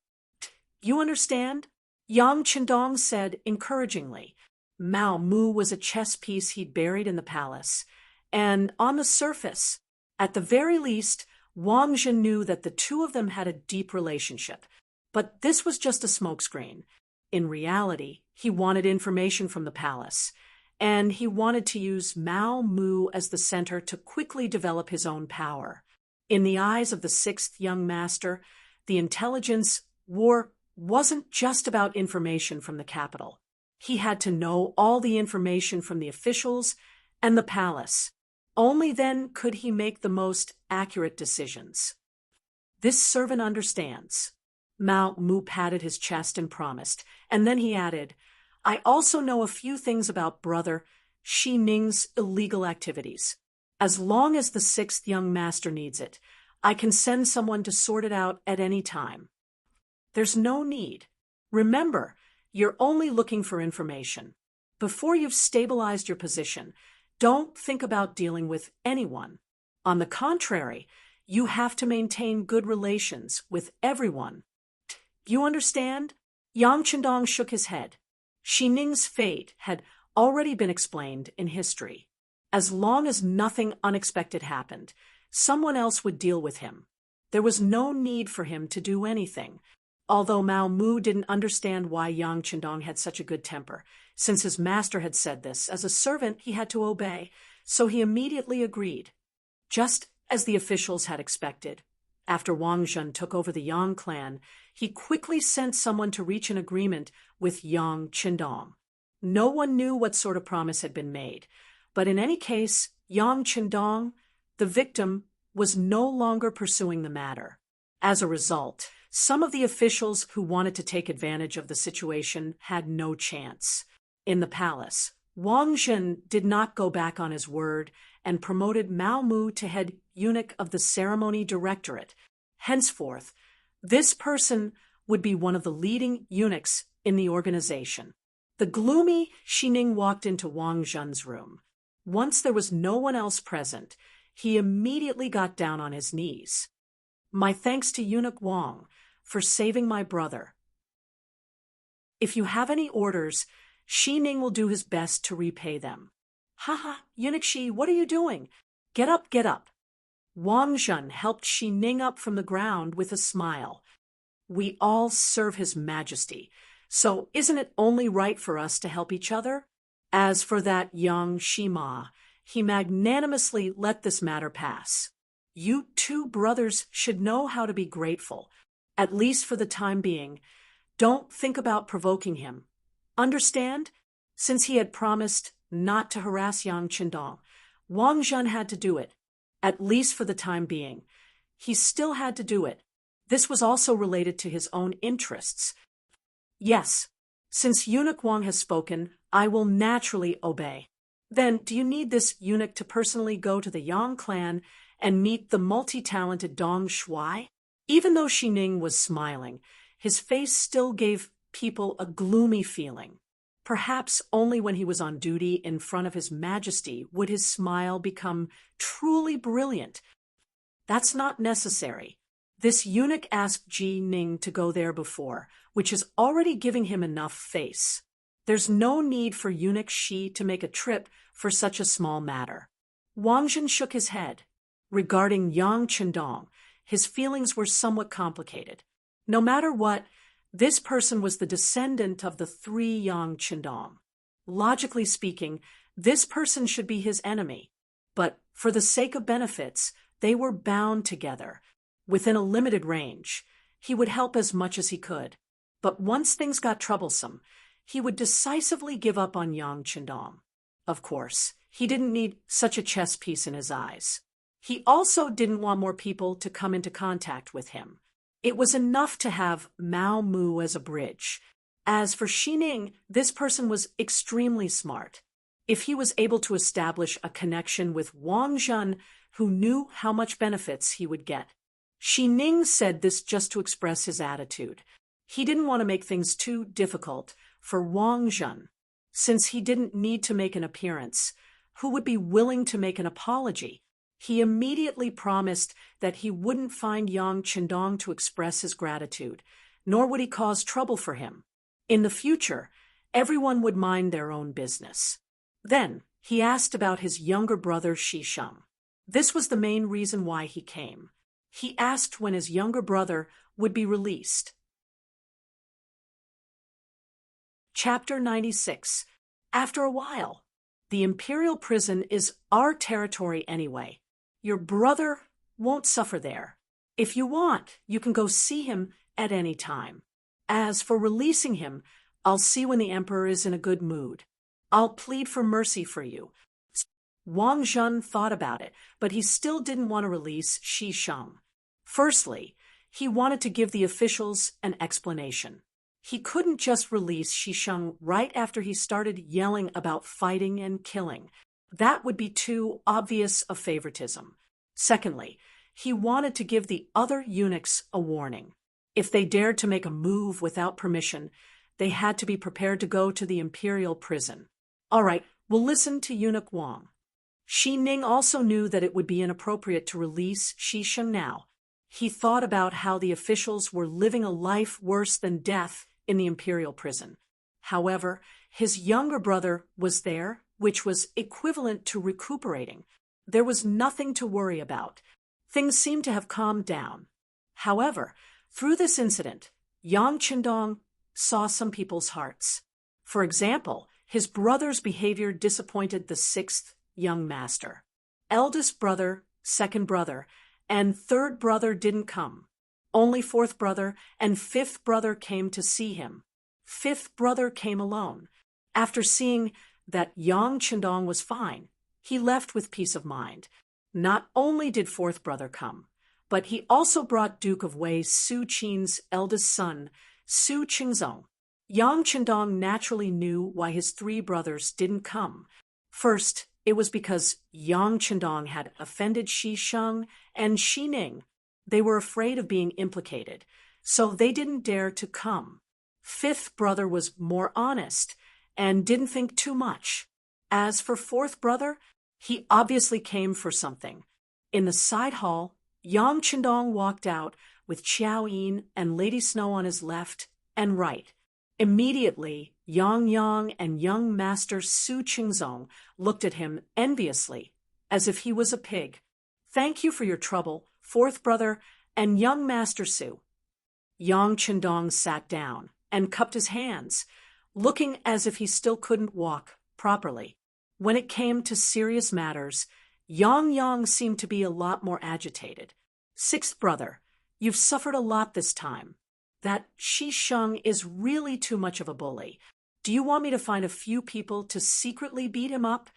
Speaker 1: You understand? Yang Qindong said encouragingly. Mao Mu was a chess piece he'd buried in the palace, and on the surface, at the very least, Wang Zhen knew that the two of them had a deep relationship. But this was just a smokescreen. In reality, he wanted information from the palace, and he wanted to use Mao Mu as the center to quickly develop his own power. In the eyes of the sixth young master, the intelligence war wasn't just about information from the capital. He had to know all the information from the officials and the palace. Only then could he make the most accurate decisions. This servant understands. Mao Mu patted his chest and promised, and then he added, I also know a few things about brother Shi Ning's illegal activities. As long as the sixth young master needs it, I can send someone to sort it out at any time. There's no need. Remember, you're only looking for information. Before you've stabilized your position, don't think about dealing with anyone. On the contrary, you have to maintain good relations with everyone. You understand? Yang Chendong shook his head. Xi Ning's fate had already been explained in history. As long as nothing unexpected happened, someone else would deal with him. There was no need for him to do anything. Although Mao Mu didn't understand why Yang Chendong had such a good temper, since his master had said this, as a servant he had to obey, so he immediately agreed. Just as the officials had expected, after Wang Zhen took over the Yang clan, he quickly sent someone to reach an agreement with Yang Chendong. No one knew what sort of promise had been made, but in any case, Yang Chendong, the victim, was no longer pursuing the matter. As a result, some of the officials who wanted to take advantage of the situation had no chance. In the palace, Wang Zhen did not go back on his word and promoted Mao Mu to head eunuch of the ceremony directorate. Henceforth, this person would be one of the leading eunuchs in the organization. The gloomy Xi Ning walked into Wang Zhen's room. Once there was no one else present, he immediately got down on his knees. My thanks to Eunuch Wang for saving my brother. If you have any orders, Xi Ning will do his best to repay them. Haha, Eunuch Xi, what are you doing? Get up, get up. Wang Zhen helped Xi Ning up from the ground with a smile. We all serve His Majesty, so isn't it only right for us to help each other? As for that young Shima, he magnanimously let this matter pass. You two brothers should know how to be grateful, at least for the time being. Don't think about provoking him. Understand? Since he had promised not to harass Yang Chendong, Wang Zhen had to do it, at least for the time being. He still had to do it. This was also related to his own interests. Yes, since Eunuch Wang has spoken, I will naturally obey. Then, do you need this eunuch to personally go to the Yang clan and meet the multi-talented Dong Shuai? Even though Xi Ning was smiling, his face still gave people a gloomy feeling. Perhaps only when he was on duty in front of His Majesty would his smile become truly brilliant. That's not necessary. This eunuch asked Xi Ning to go there before, which is already giving him enough face. There's no need for Eunuch Xi to make a trip for such a small matter. Wang Zhen shook his head. Regarding Yang Chendong, his feelings were somewhat complicated. No matter what, this person was the descendant of the three Yang Chendong. Logically speaking, this person should be his enemy. But for the sake of benefits, they were bound together. Within a limited range, he would help as much as he could. But once things got troublesome, he would decisively give up on Yang Chendong. Of course, he didn't need such a chess piece in his eyes. He also didn't want more people to come into contact with him. It was enough to have Mao Mu as a bridge. As for Xi Ning, this person was extremely smart. If he was able to establish a connection with Wang Zhen, who knew how much benefits he would get. Xi Ning said this just to express his attitude. He didn't want to make things too difficult for Wang Zhen. Since he didn't need to make an appearance, who would be willing to make an apology? He immediately promised that he wouldn't find Yang Chendong to express his gratitude, nor would he cause trouble for him. In the future, everyone would mind their own business. Then, he asked about his younger brother Shi Sheng. This was the main reason why he came. He asked when his younger brother would be released. Chapter 96. After a while. The imperial prison is our territory anyway. Your brother won't suffer there. If you want, you can go see him at any time. As for releasing him, I'll see when the emperor is in a good mood. I'll plead for mercy for you. Wang Zhen thought about it, but he still didn't want to release Shi Sheng. Firstly, he wanted to give the officials an explanation. He couldn't just release Shi Sheng right after he started yelling about fighting and killing. That would be too obvious a favoritism. Secondly, he wanted to give the other eunuchs a warning. If they dared to make a move without permission, they had to be prepared to go to the imperial prison. All right, we'll listen to Eunuch Wang. Xi Ning also knew that it would be inappropriate to release Shi Sheng now. He thought about how the officials were living a life worse than death in the imperial prison. However, his younger brother was there, which was equivalent to recuperating. There was nothing to worry about. Things seemed to have calmed down. However, through this incident, Yang Qindong saw some people's hearts. For example, his brother's behavior disappointed the sixth young master. Eldest brother, second brother, and third brother didn't come. Only fourth brother and fifth brother came to see him. Fifth brother came alone. After seeing that Yang Qindong was fine, he left with peace of mind. Not only did fourth brother come, but he also brought Duke of Wei Su Qin's eldest son, Su Qingzong. Yang Qindong naturally knew why his three brothers didn't come. First, it was because Yang Qindong had offended Shi Sheng and Shi Ning. They were afraid of being implicated, so they didn't dare to come. Fifth brother was more honest and didn't think too much. As for fourth brother, he obviously came for something. In the side hall, Yang Qindong walked out with Qiao Yin and Lady Snow on his left and right. Immediately, Yang and young master Su Qingzong looked at him enviously, as if he was a pig. "Thank you for your trouble, fourth brother and young master Su." Yang Qindong sat down and cupped his hands, looking as if he still couldn't walk properly. When it came to serious matters, Yang seemed to be a lot more agitated. "Sixth brother, you've suffered a lot this time. That Shi Sheng is really too much of a bully. Do you want me to find a few people to secretly beat him up?"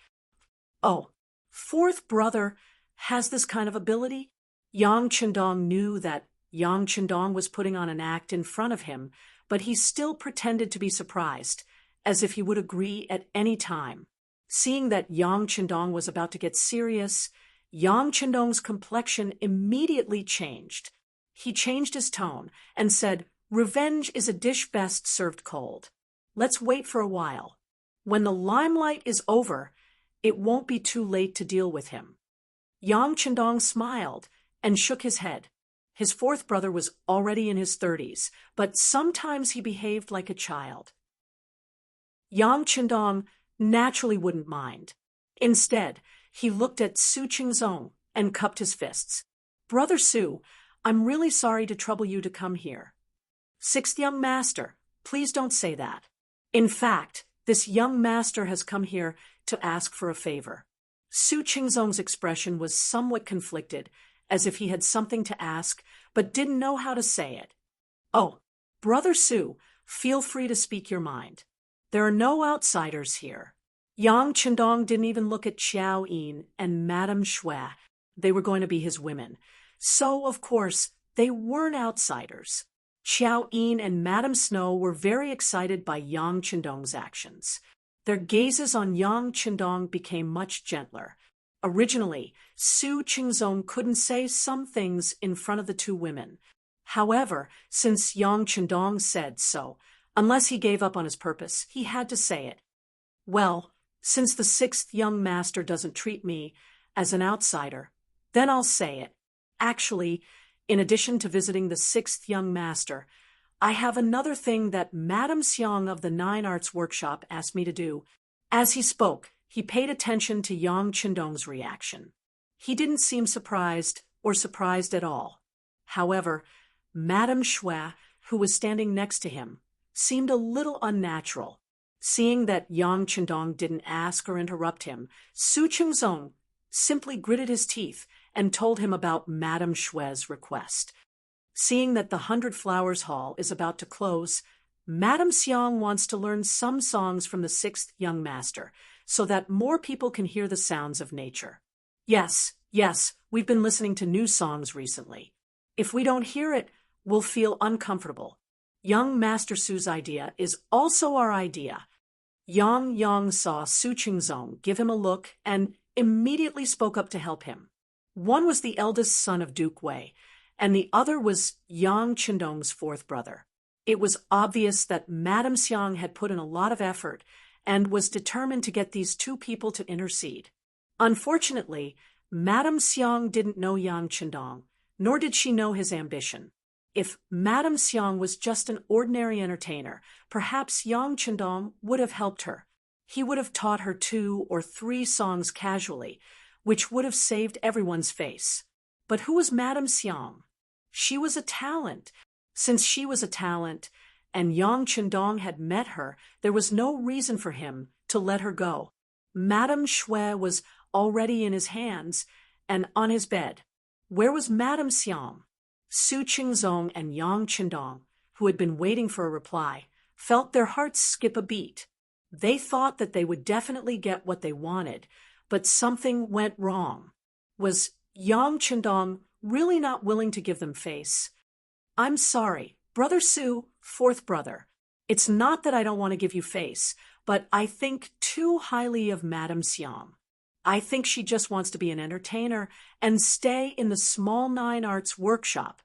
Speaker 1: "Oh, fourth brother has this kind of ability?" Yang Qindong knew that Yang Qindong was putting on an act in front of him, but he still pretended to be surprised, as if he would agree at any time. Seeing that Yang Qindong was about to get serious, Yang Qindong's complexion immediately changed. He changed his tone and said, "Revenge is a dish best served cold. Let's wait for a while. When the limelight is over, it won't be too late to deal with him." Yang Qindong smiled and shook his head. His fourth brother was already in his 30s, but sometimes he behaved like a child. Yang Qindong naturally wouldn't mind. Instead, he looked at Su Qingzong and cupped his fists. "Brother Su, I'm really sorry to trouble you to come here." "Sixth young master, please don't say that. In fact, this young master has come here to ask for a favor." Su Qingzong's expression was somewhat conflicted, as if he had something to ask, but didn't know how to say it. "Oh, Brother Su, feel free to speak your mind. There are no outsiders here." Yang Qindong didn't even look at Qiao Yin and Madame Shui. They were going to be his women. So, of course, they weren't outsiders. Qiao Yin and Madame Snow were very excited by Yang Qindong's actions. Their gazes on Yang Qindong became much gentler. Originally, Su Qingzong couldn't say some things in front of the two women. However, since Yang Qindong said so, unless he gave up on his purpose, he had to say it. "Well, since the sixth young master doesn't treat me as an outsider, then I'll say it. Actually, in addition to visiting the sixth young master, I have another thing that Madame Xiang of the Nine Arts Workshop asked me to do." As he spoke, he paid attention to Yang Qindong's reaction. He didn't seem surprised or surprised at all. However, Madame Shui, who was standing next to him, seemed a little unnatural. Seeing that Yang Qindong didn't ask or interrupt him, Su Qingzong simply gritted his teeth and told him about Madame Shui's request. Seeing that the 100 Flowers Hall is about to close, Madame Xiang wants to learn some songs from the sixth young master, so that more people can hear the sounds of nature. Yes, we've been listening to new songs recently. If we don't hear it, we'll feel uncomfortable. Young Master Su's idea is also our idea." Yang saw Su Qingzong give him a look and immediately spoke up to help him. One was the eldest son of Duke Wei, and the other was Yang Qindong's fourth brother. It was obvious that Madame Xiang had put in a lot of effort and was determined to get these two people to intercede. Unfortunately, Madame Xiang didn't know Yang Qindong, nor did she know his ambition. If Madame Xiang was just an ordinary entertainer, perhaps Yang Chendong would have helped her. He would have taught her 2 or 3 songs casually, which would have saved everyone's face. But who was Madame Xiang? She was a talent. Since she was a talent, and Yang Chendong had met her, there was no reason for him to let her go. Madame Shui was already in his hands and on his bed. Where was Madame Xiang? Su Qingzong and Yang Chendong, who had been waiting for a reply, felt their hearts skip a beat. They thought that they would definitely get what they wanted, but something went wrong. Was Yang Chendong really not willing to give them face? I'm sorry, Brother Su, 4th brother. It's not that I don't want to give you face, but I think too highly of Madame Xiang. I think she just wants to be an entertainer and stay in the small 9 arts workshop.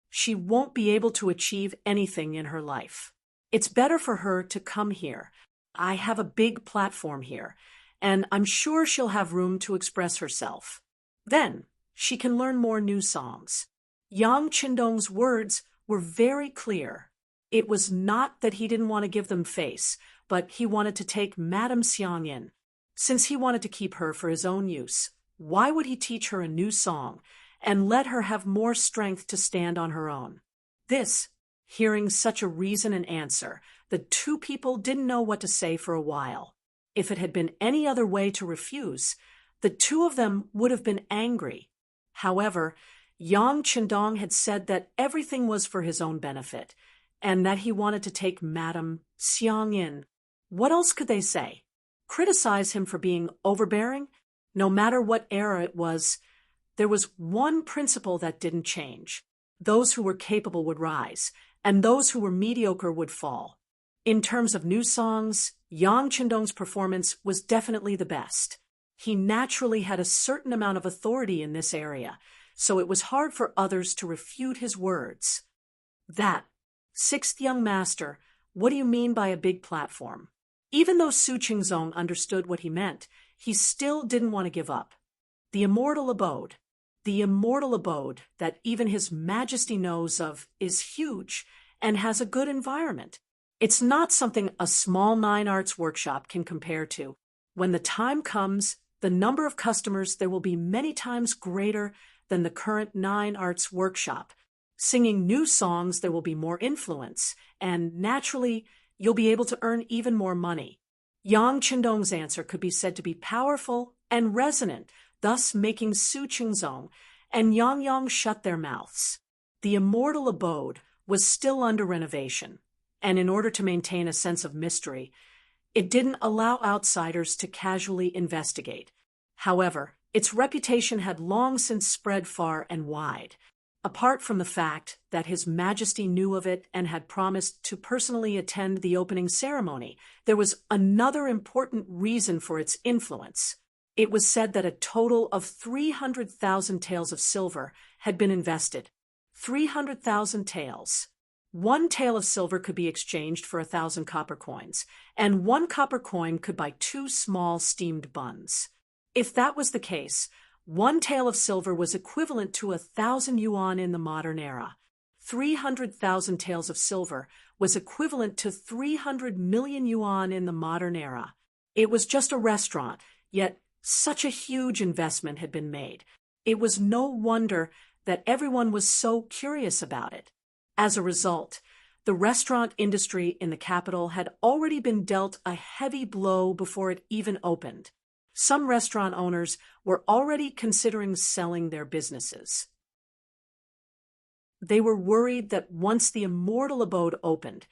Speaker 1: She won't be able to achieve anything in her life. It's better for her to come here. I have a big platform here, and I'm sure she'll have room to express herself. Then she can learn more new songs. Yang Chendong's words were very clear. It was not that he didn't want to give them face, but he wanted to take Madame Xiang in. Since he wanted to keep her for his own use, why would he teach her a new song and let her have more strength to stand on her own? Hearing such a reason and answer, the 2 people didn't know what to say for a while. If it had been any other way to refuse, the 2 of them would have been angry. However, Yang Chendong had said that everything was for his own benefit, and that he wanted to take Madame Xiang in. What else could they say? Criticize him for being overbearing? No matter what era it was, there was one principle that didn't change. Those who were capable would rise, and those who were mediocre would fall. In terms of new songs, Yang Chendong's performance was definitely the best. He naturally had a certain amount of authority in this area, so it was hard for others to refute his words. That, 6th young master, what do you mean by a big platform? Even though Su Qingzong understood what he meant, he still didn't want to give up. The immortal abode that even His Majesty knows of, is huge and has a good environment. It's not something a small 9 arts workshop can compare to. When the time comes, the number of customers there will be many times greater than the current 9 arts workshop. Singing new songs, there will be more influence, and naturally, you'll be able to earn even more money. Yang Chendong's answer could be said to be powerful and resonant, thus making Su Qingzong and Yang shut their mouths. The immortal abode was still under renovation, and in order to maintain a sense of mystery, it didn't allow outsiders to casually investigate. However, its reputation had long since spread far and wide. Apart from the fact that His Majesty knew of it and had promised to personally attend the opening ceremony, there was another important reason for its influence. It was said that a total of 300,000 taels of silver had been invested. 300,000 taels. 1 tael of silver could be exchanged for 1,000 copper coins, and 1 copper coin could buy 2 small steamed buns. If that was the case, 1 tael of silver was equivalent to 1,000 yuan in the modern era. 300,000 taels of silver was equivalent to 300 million yuan in the modern era. It was just a restaurant, yet such a huge investment had been made. It was no wonder that everyone was so curious about it. As a result, the restaurant industry in the capital had already been dealt a heavy blow before it even opened. Some restaurant owners were already considering selling their businesses. They were worried that once the immortal abode opened,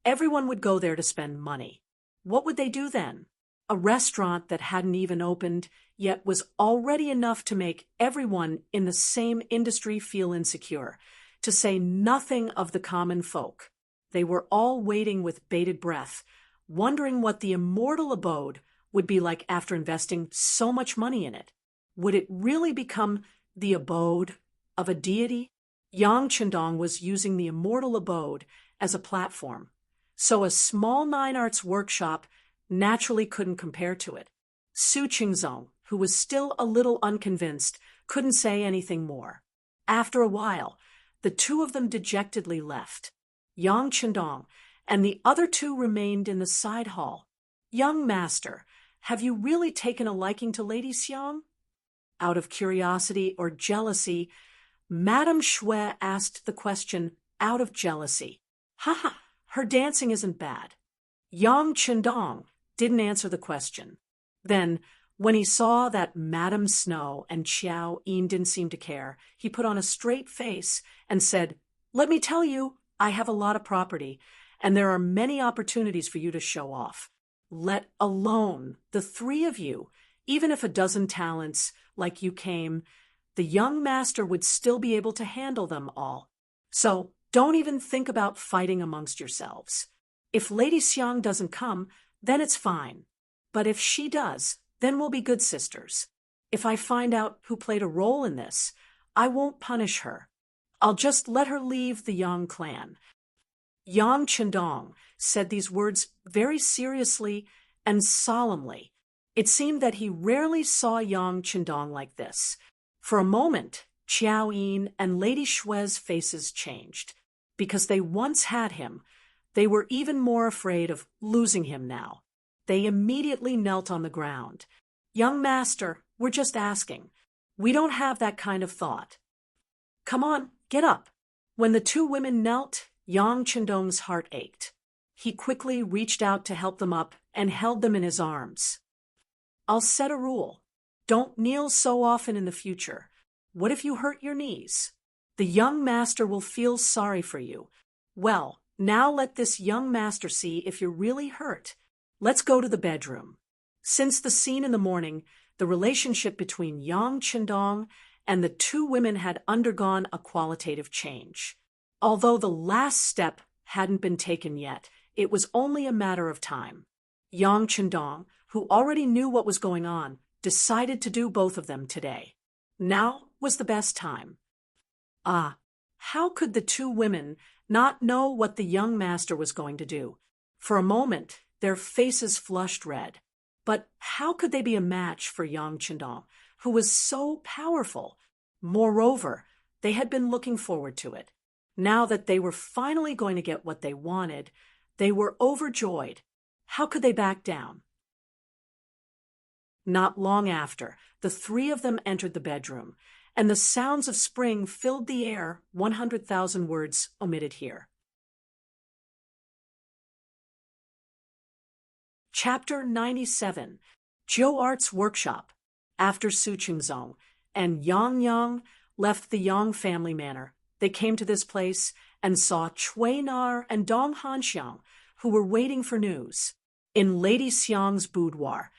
Speaker 1: everyone would go there to spend money. What would they do then? A restaurant that hadn't even opened, yet was already enough to make everyone in the same industry feel insecure, to say nothing of the common folk. They were all waiting with bated breath, wondering what the immortal abode would be like after investing so much money in it. Would it really become the abode of a deity? Yang Chendong was using the immortal abode as a platform, so a small 9 arts workshop naturally couldn't compare to it. Su Qingzong, who was still a little unconvinced, couldn't say anything more. After a while, The two of them dejectedly left. Yang Chendong and the other two remained in the side hall. "Young master, have you really taken a liking to Lady Xiang?" Out of curiosity or jealousy, Madame Shui asked the question out of jealousy. "Ha, her dancing isn't bad." Yang Chendong didn't answer the question. Then, when he saw that Madame Snow and Xiao Yin didn't seem to care, he put on a straight face and said, "Let me tell you, I have a lot of property, and there are many opportunities for you to show off. Let alone the three of you, even if a dozen talents like you came, the young master would still be able to handle them all. So don't even think about fighting amongst yourselves. If Lady Xiang doesn't come, then it's fine. But if she does, then we'll be good sisters. If I find out who played a role in this, I won't punish her. I'll just let her leave the Yang clan." Yang Chendong said these words very seriously and solemnly. It seemed that he rarely saw Yang Chendong like this. For a moment, Xiao Yin and Lady Shui's faces changed. Because they once had him, they were even more afraid of losing him now. They immediately knelt on the ground. "Young master, we're just asking. We don't have that kind of thought." "Come on, get up." When the two women knelt, Yang Chendong's heart ached. He quickly reached out to help them up and held them in his arms. "I'll set a rule. Don't kneel so often in the future. What if you hurt your knees? The young master will feel sorry for you. Well, now let this young master see if you're really hurt. Let's go to the bedroom." Since the scene in the morning, the relationship between Yang Chendong and the two women had undergone a qualitative change. Although the last step hadn't been taken yet, it was only a matter of time. Yang Chendong, who already knew what was going on, decided to do both of them today. Now was the best time. How could the two women not know what the young master was going to do? For a moment, their faces flushed red. But how could they be a match for Yang Chendong, who was so powerful? Moreover, they had been looking forward to it. Now that they were finally going to get what they wanted, they were overjoyed. How could they back down? Not long after, the three of them entered the bedroom, and the sounds of spring filled the air, 100,000 words omitted here. Chapter 97. Zhou Art's Workshop. After Su Qingzong and Yang Yang left the Yang family manor, they came to this place and saw Cui Nar and Dong Hanxiang, who were waiting for news. In Lady Xiang's boudoir,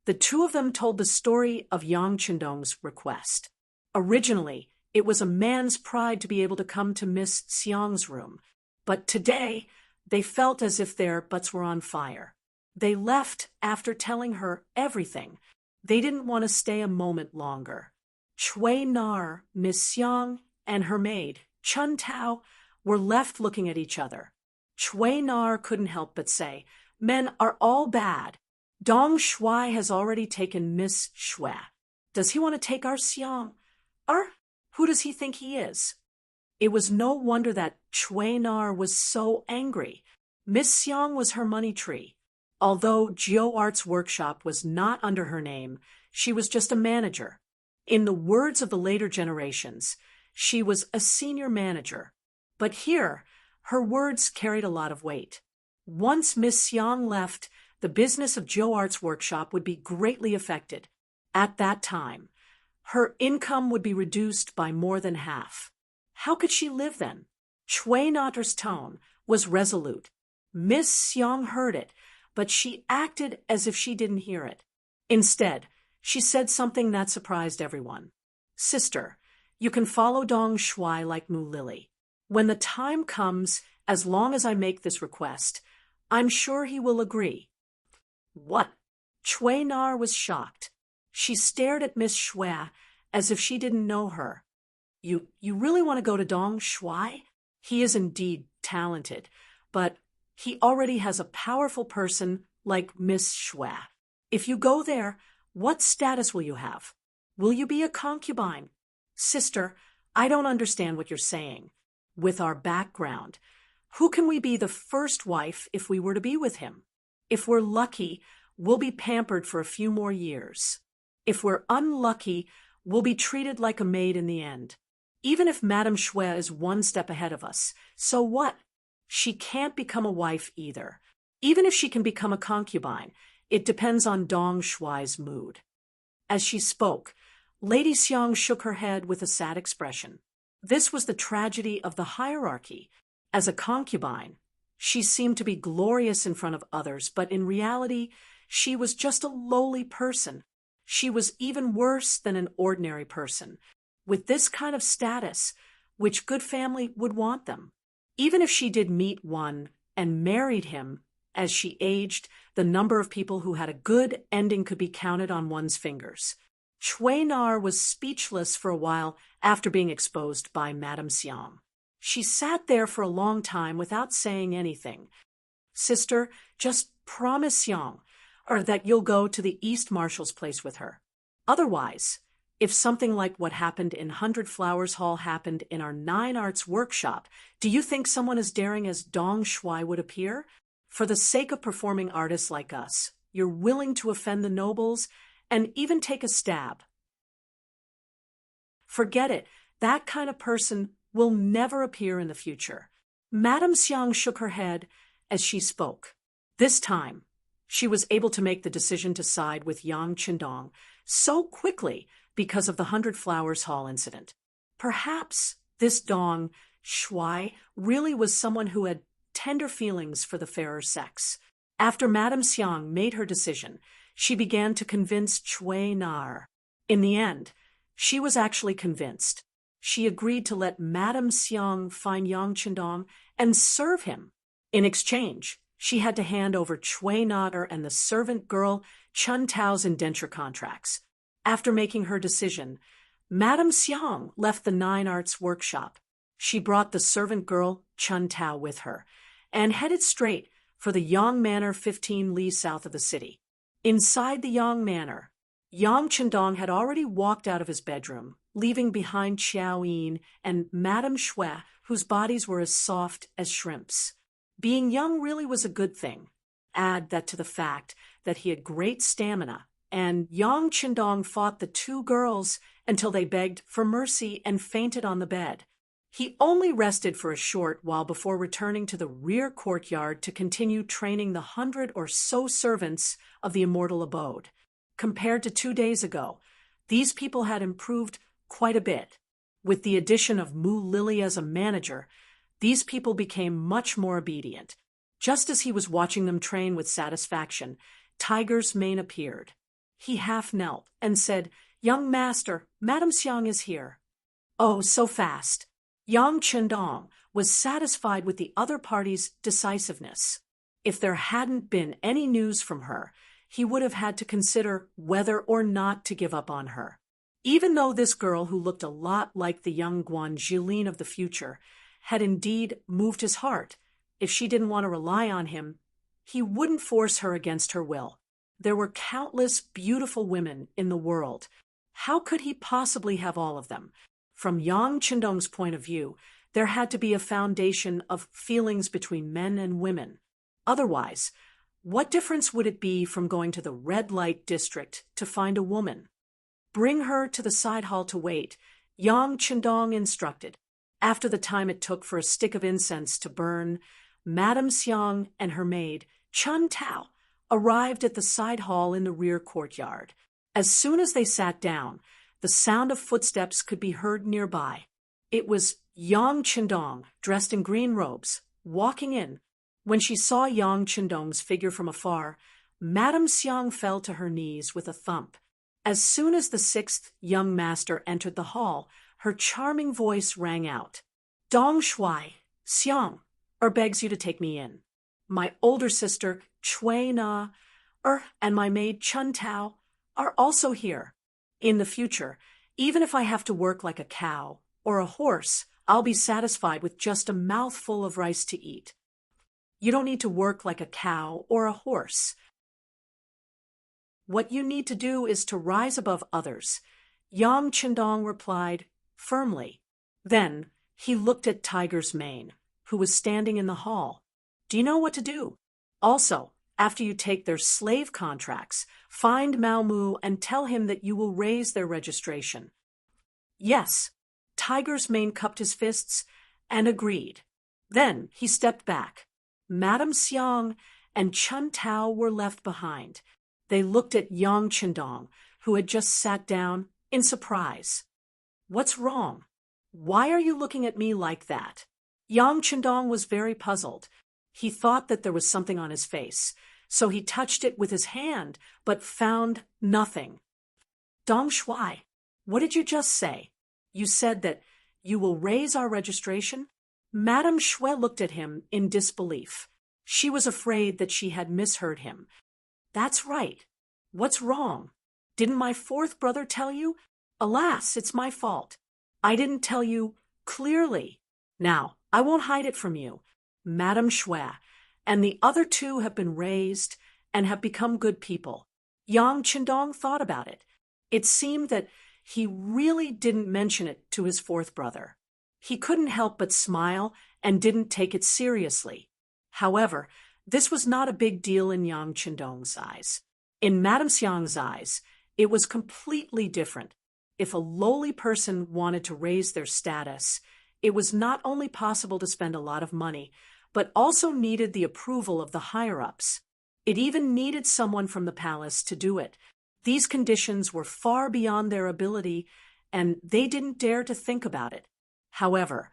Speaker 1: the two of them told the story of Yang Chendong's request. Originally, it was a man's pride to be able to come to Miss Xiang's room, but today they felt as if their butts were on fire. They left after telling her everything. They didn't want to stay a moment longer. Cui Nar, Miss Xiang, and her maid, Chun Tao, were left looking at each other. Cui Nar couldn't help but say, "Men are all bad. Dong Shui has already taken Miss Shui. Does he want to take our Xiang? Who does he think he is?" It was no wonder that Cui Nar was so angry. Miss Xiang was her money tree. Although Zhou Art's Workshop was not under her name, she was just a manager. In the words of the later generations, she was a senior manager. But here, her words carried a lot of weight. Once Miss Xiang left, the business of Zhou Art's Workshop would be greatly affected. At that time, her income would be reduced by more than half. How could she live then? Cui Nar's tone was resolute. Miss Xiang heard it, but she acted as if she didn't hear it. Instead, she said something that surprised everyone. "Sister, you can follow Dong Shui like Mu Lily. When the time comes, as long as I make this request, I'm sure he will agree." "What?" Cui Nar was shocked. She stared at Miss Shui as if she didn't know her. You really want to go to Dong Shui? He is indeed talented, but he already has a powerful person like Miss Shui. If you go there, what status will you have? Will you be a concubine? Sister, I don't understand what you're saying. with our background. Who can we be the first wife if we were to be with him? If we're lucky, we'll be pampered for a few more years. If we're unlucky, we'll be treated like a maid in the end. Even if Madame Shui is one step ahead of us, so what? She can't become a wife either. Even if she can become a concubine, it depends on Dong Shuai's mood. As she spoke, Lady Xiang shook her head with a sad expression. This was the tragedy of the hierarchy. As a concubine, she seemed to be glorious in front of others, but in reality, she was just a lowly person. She was even worse than an ordinary person. With this kind of status, which good family would want them? Even if she did meet one and married him, as she aged, the number of people who had a good ending could be counted on one's fingers. Cui Nar was speechless for a while after being exposed by Madame Xiang. She sat there for a long time without saying anything. Sister, just promise Xiang, or that you'll go to the East Marshal's place with her. Otherwise, if something like what happened in 100 Flowers Hall happened in our 9 Arts workshop, do you think someone as daring as Dong Shuai would appear? For the sake of performing artists like us, you're willing to offend the nobles and even take a stab. Forget it. That kind of person will never appear in the future. Madame Xiang shook her head as she spoke. This time, she was able to make the decision to side with Yang Qindong so quickly because of the 100 Flowers Hall incident. Perhaps this Dong Shuai really was someone who had tender feelings for the fairer sex. After Madame Xiang made her decision, she began to convince Cui Nar. In the end, she was actually convinced. She agreed to let Madame Xiang find Yang Qindong and serve him. In exchange, she had to hand over Cui Nar and the servant girl Chun Tao's indenture contracts. After making her decision, Madame Xiang left the 9 Arts workshop. She brought the servant girl Chun Tao with her and headed straight for the Yang Manor 15 li south of the city. Inside the Yang Manor, Yang Qindong had already walked out of his bedroom, leaving behind Qiao Yin and Madame Shui, whose bodies were as soft as shrimps. Being young really was a good thing. Add that to the fact that he had great stamina, and Yang Qindong fought the 2 girls until they begged for mercy and fainted on the bed. He only rested for a short while before returning to the rear courtyard to continue training the 100 or so servants of the immortal abode. Compared to 2 days ago, these people had improved quite a bit. With the addition of Mu Lily as a manager, these people became much more obedient. Just as he was watching them train with satisfaction, Tiger's mane appeared. He half knelt and said, "Young master, Madame Xiang is here." Oh, so fast. Yang Qindong was satisfied with the other party's decisiveness. If there hadn't been any news from her, he would have had to consider whether or not to give up on her. Even though this girl, who looked a lot like the young Guan Jilin of the future, had indeed moved his heart, if she didn't want to rely on him, he wouldn't force her against her will. There were countless beautiful women in the world. How could he possibly have all of them? From Yang Qindong's point of view, there had to be a foundation of feelings between men and women. Otherwise, what difference would it be from going to the red light district to find a woman? Bring her to the side hall to wait, Yang Qindong instructed. After the time it took for a stick of incense to burn, Madame Xiang and her maid, Chun Tao, arrived at the side hall in the rear courtyard. As soon as they sat down, the sound of footsteps could be heard nearby. It was Yang Qindong, dressed in green robes, walking in. When she saw Yang Qindong's figure from afar, Madame Xiang fell to her knees with a thump. As soon as the 6th young master entered the hall, her charming voice rang out. "Dong Shuai, Xiang, begs you to take me in. My older sister, Cui Na, and my maid Chun Tao are also here. In the future, even if I have to work like a cow or a horse, I'll be satisfied with just a mouthful of rice to eat." You don't need to work like a cow or a horse. What you need to do is to rise above others, Yang Qindong replied firmly. Then He looked at Tiger's Mane, who was standing in the hall. Do you know what to do? Also, after you take their slave contracts, find Mao Mu and tell him that you will raise their registration. Yes. Tiger's Mane cupped his fists and agreed. Then he stepped back. Madame Xiang and Chun Tao were left behind. They looked at Yang Qindong, who had just sat down, in surprise. What's wrong? Why are you looking at me like that? Yang Qindong was very puzzled. He thought that there was something on his face, so he touched it with his hand, but found nothing. Dong Shuai, what did you just say? You said that you will raise our registration? Madame Shui looked at him in disbelief. She was afraid that she had misheard him. That's right. What's wrong? Didn't my fourth brother tell you? Alas, it's my fault. I didn't tell you clearly. Now, I won't hide it from you. Madame Shui and the other two have been raised and have become good people. Yang Qindong thought about it. It seemed that he really didn't mention it to his fourth brother. He couldn't help but smile and didn't take it seriously. However, this was not a big deal in Yang Qindong's eyes. In Madame Xiang's eyes, it was completely different. If a lowly person wanted to raise their status, it was not only possible to spend a lot of money, but also needed the approval of the higher-ups. It even needed someone from the palace to do it. These conditions were far beyond their ability, and they didn't dare to think about it. However,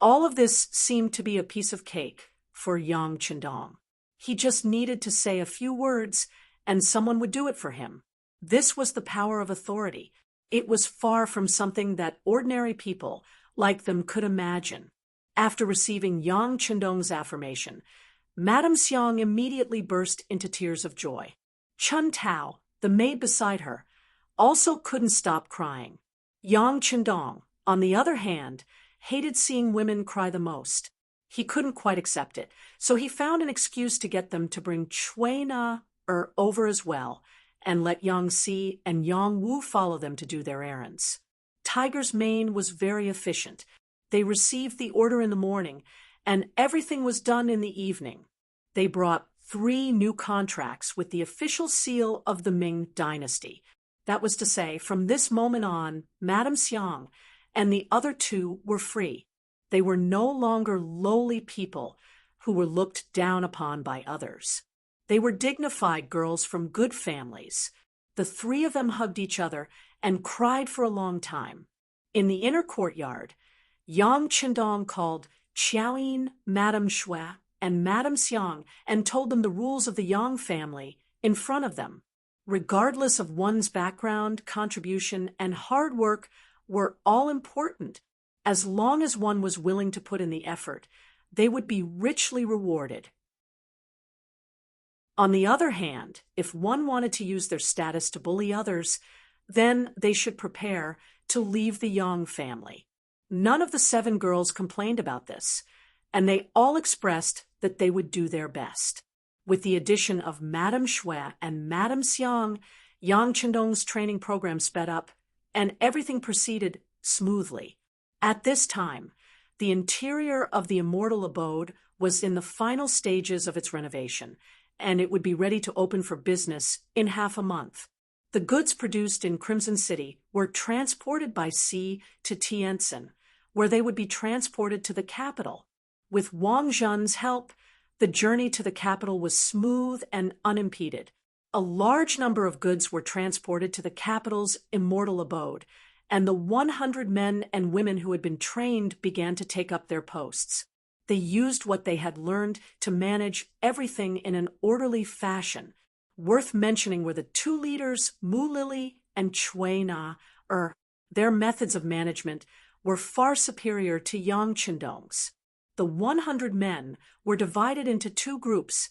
Speaker 1: all of this seemed to be a piece of cake for Yang Qindong. He just needed to say a few words, and someone would do it for him. This was the power of authority. It was far from something that ordinary people like them could imagine. After receiving Yang Qindong's affirmation, Madame Xiang immediately burst into tears of joy. Chun Tao, the maid beside her, also couldn't stop crying. Yang Qindong, on the other hand, hated seeing women cry the most. He couldn't quite accept it, so he found an excuse to get them to bring Cui Na over as well, and let Yang Si and Yang Wu follow them to do their errands. Tiger's Mane was very efficient. They received the order in the morning, and everything was done in the evening. They brought 3 new contracts with the official seal of the Ming dynasty. That was to say, from this moment on, Madame Xiang and the other 2 were free. They were no longer lowly people who were looked down upon by others. They were dignified girls from good families. The 3 of them hugged each other and cried for a long time. In the inner courtyard, Yang Qindong called Qiaoyin, Madame Shui, and Madame Xiang and told them the rules of the Yang family in front of them. Regardless of one's background, contribution, and hard work were all important. As long as one was willing to put in the effort, they would be richly rewarded. On the other hand, if one wanted to use their status to bully others, then they should prepare to leave the Yang family. None of the 7 girls complained about this, and they all expressed that they would do their best. With the addition of Madame Shui and Madame Xiang, Yang Qindong's training program sped up, and everything proceeded smoothly. At this time, the interior of the immortal abode was in the final stages of its renovation, and it would be ready to open for business in half a month. The goods produced in Crimson City were transported by sea to Tientsin, where they would be transported to the capital. With Wang Zhen's help, the journey to the capital was smooth and unimpeded. A large number of goods were transported to the capital's immortal abode, and the 100 men and women who had been trained began to take up their posts. They used what they had learned to manage everything in an orderly fashion. Worth mentioning were the 2 leaders, Mu Lily and Cui Na. Their methods of management were far superior to Yang Qindong's. The 100 men were divided into 2 groups,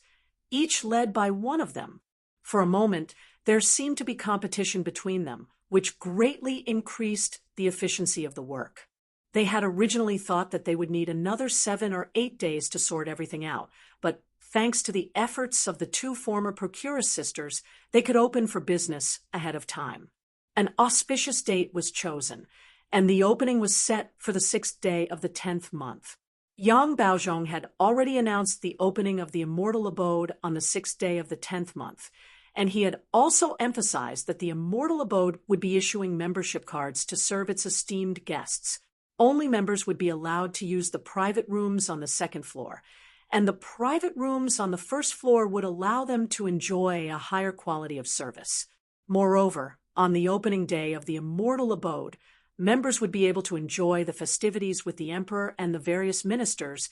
Speaker 1: each led by one of them. For a moment, there seemed to be competition between them, which greatly increased the efficiency of the work. They had originally thought that they would need another 7 or 8 days to sort everything out, but thanks to the efforts of the 2 former procuress sisters, they could open for business ahead of time. An auspicious date was chosen, and the opening was set for the 6th day of the 10th month. Yang Baozhong had already announced the opening of the immortal abode on the 6th day of the 10th month, and he had also emphasized that the immortal abode would be issuing membership cards to serve its esteemed guests. Only members would be allowed to use the private rooms on the 2nd floor, and the private rooms on the 1st floor would allow them to enjoy a higher quality of service. Moreover, on the opening day of the immortal abode, members would be able to enjoy the festivities with the emperor and the various ministers,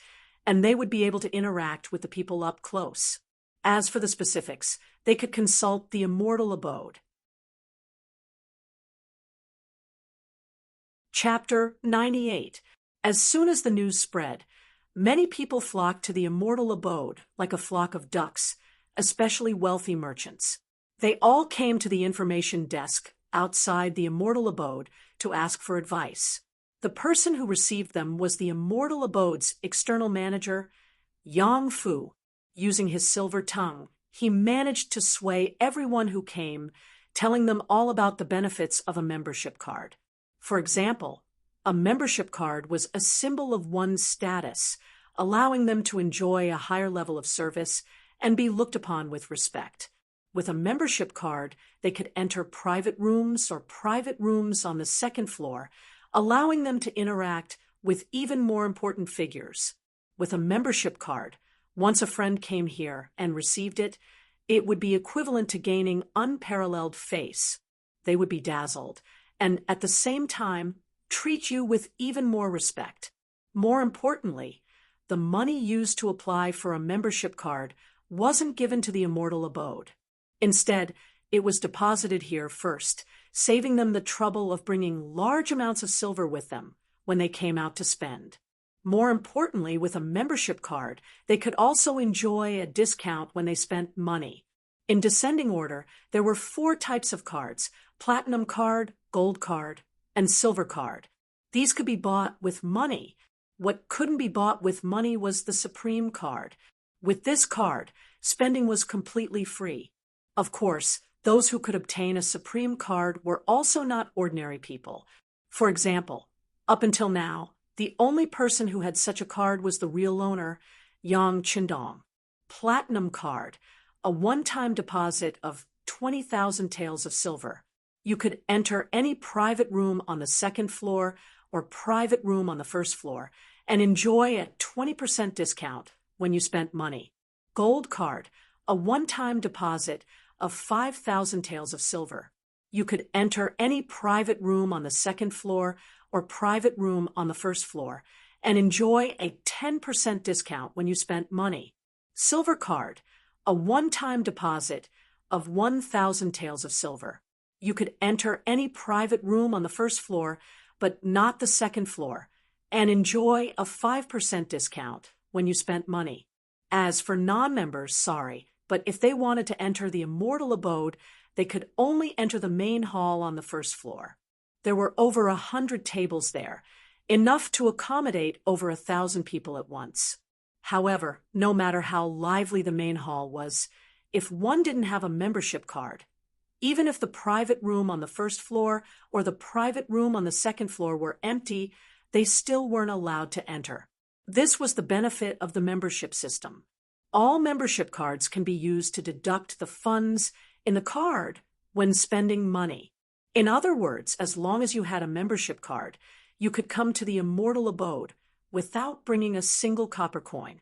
Speaker 1: and they would be able to interact with the people up close. As for the specifics, they could consult the immortal abode. Chapter 98. As soon as the news spread, many people flocked to the immortal abode like a flock of ducks, especially wealthy merchants. They all came to the information desk outside the immortal abode to ask for advice. The person who received them was the immortal abode's external manager, Yang Fu. Using his silver tongue, he managed to sway everyone who came, telling them all about the benefits of a membership card. For example, a membership card was a symbol of one's status, allowing them to enjoy a higher level of service and be looked upon with respect. With a membership card, they could enter private rooms or private rooms on the 2nd floor, allowing them to interact with even more important figures. With a membership card, once a friend came here and received it, it would be equivalent to gaining unparalleled face. They would be dazzled, and at the same time, treat you with even more respect. More importantly, the money used to apply for a membership card wasn't given to the immortal abode. Instead, it was deposited here first, saving them the trouble of bringing large amounts of silver with them when they came out to spend. More importantly, with a membership card, they could also enjoy a discount when they spent money. In descending order, there were 4 types of cards: platinum card, gold card, and silver card. These could be bought with money. What couldn't be bought with money was the supreme card. With this card, spending was completely free. Of course, those who could obtain a supreme card were also not ordinary people. For example, up until now, the only person who had such a card was the real owner, Yang Qindong. Platinum card, a one-time deposit of 20,000 taels of silver. You could enter any private room on the 2nd floor or private room on the 1st floor and enjoy a 20% discount when you spent money. Gold card, a one-time deposit of 5,000 taels of silver. You could enter any private room on the 2nd floor or private room on the 1st floor and enjoy a 10% discount when you spent money. Silver card, a one-time deposit of 1,000 taels of silver. You could enter any private room on the 1st floor, but not the 2nd floor, and enjoy a 5% discount when you spent money. As for non-members, but if they wanted to enter the immortal abode, they could only enter the main hall on the 1st floor. There were over 100 tables there, enough to accommodate over 1,000 people at once. However, no matter how lively the main hall was, if one didn't have a membership card, even if the private room on the 1st floor or the private room on the 2nd floor were empty, they still weren't allowed to enter. This was the benefit of the membership system. All membership cards can be used to deduct the funds in the card when spending money. In other words, as long as you had a membership card, you could come to the immortal abode without bringing a single copper coin.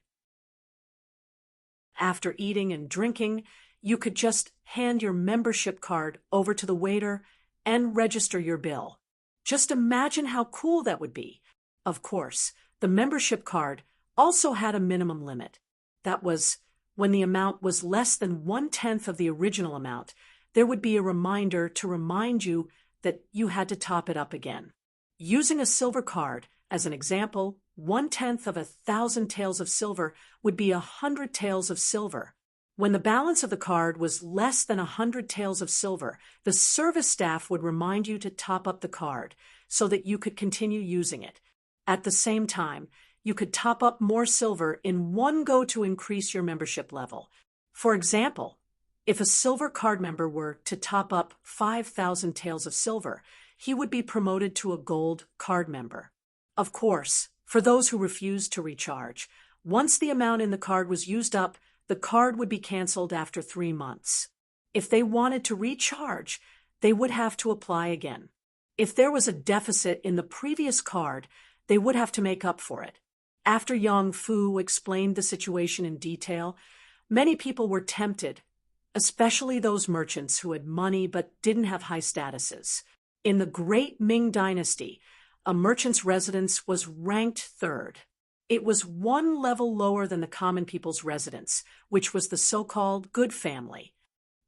Speaker 1: After eating and drinking, you could just hand your membership card over to the waiter and register your bill. Just imagine how cool that would be. Of course, the membership card also had a minimum limit. That was, when the amount was less than 1/10 of the original amount, there would be a reminder to remind you that you had to top it up again. Using a silver card, as an example, 1/10 of 1,000 taels of silver would be 100 taels of silver. When the balance of the card was less than 100 taels of silver, the service staff would remind you to top up the card so that you could continue using it. At the same time, you could top up more silver in one go to increase your membership level. For example, if a silver card member were to top up 5,000 taels of silver, he would be promoted to a gold card member. Of course, for those who refused to recharge, once the amount in the card was used up, the card would be canceled after 3 months. If they wanted to recharge, they would have to apply again. If there was a deficit in the previous card, they would have to make up for it. After Yang Fu explained the situation in detail, many people were tempted, especially those merchants who had money but didn't have high statuses. In the Great Ming Dynasty, a merchant's residence was ranked third. It was one level lower than the common people's residence, which was the so-called good family.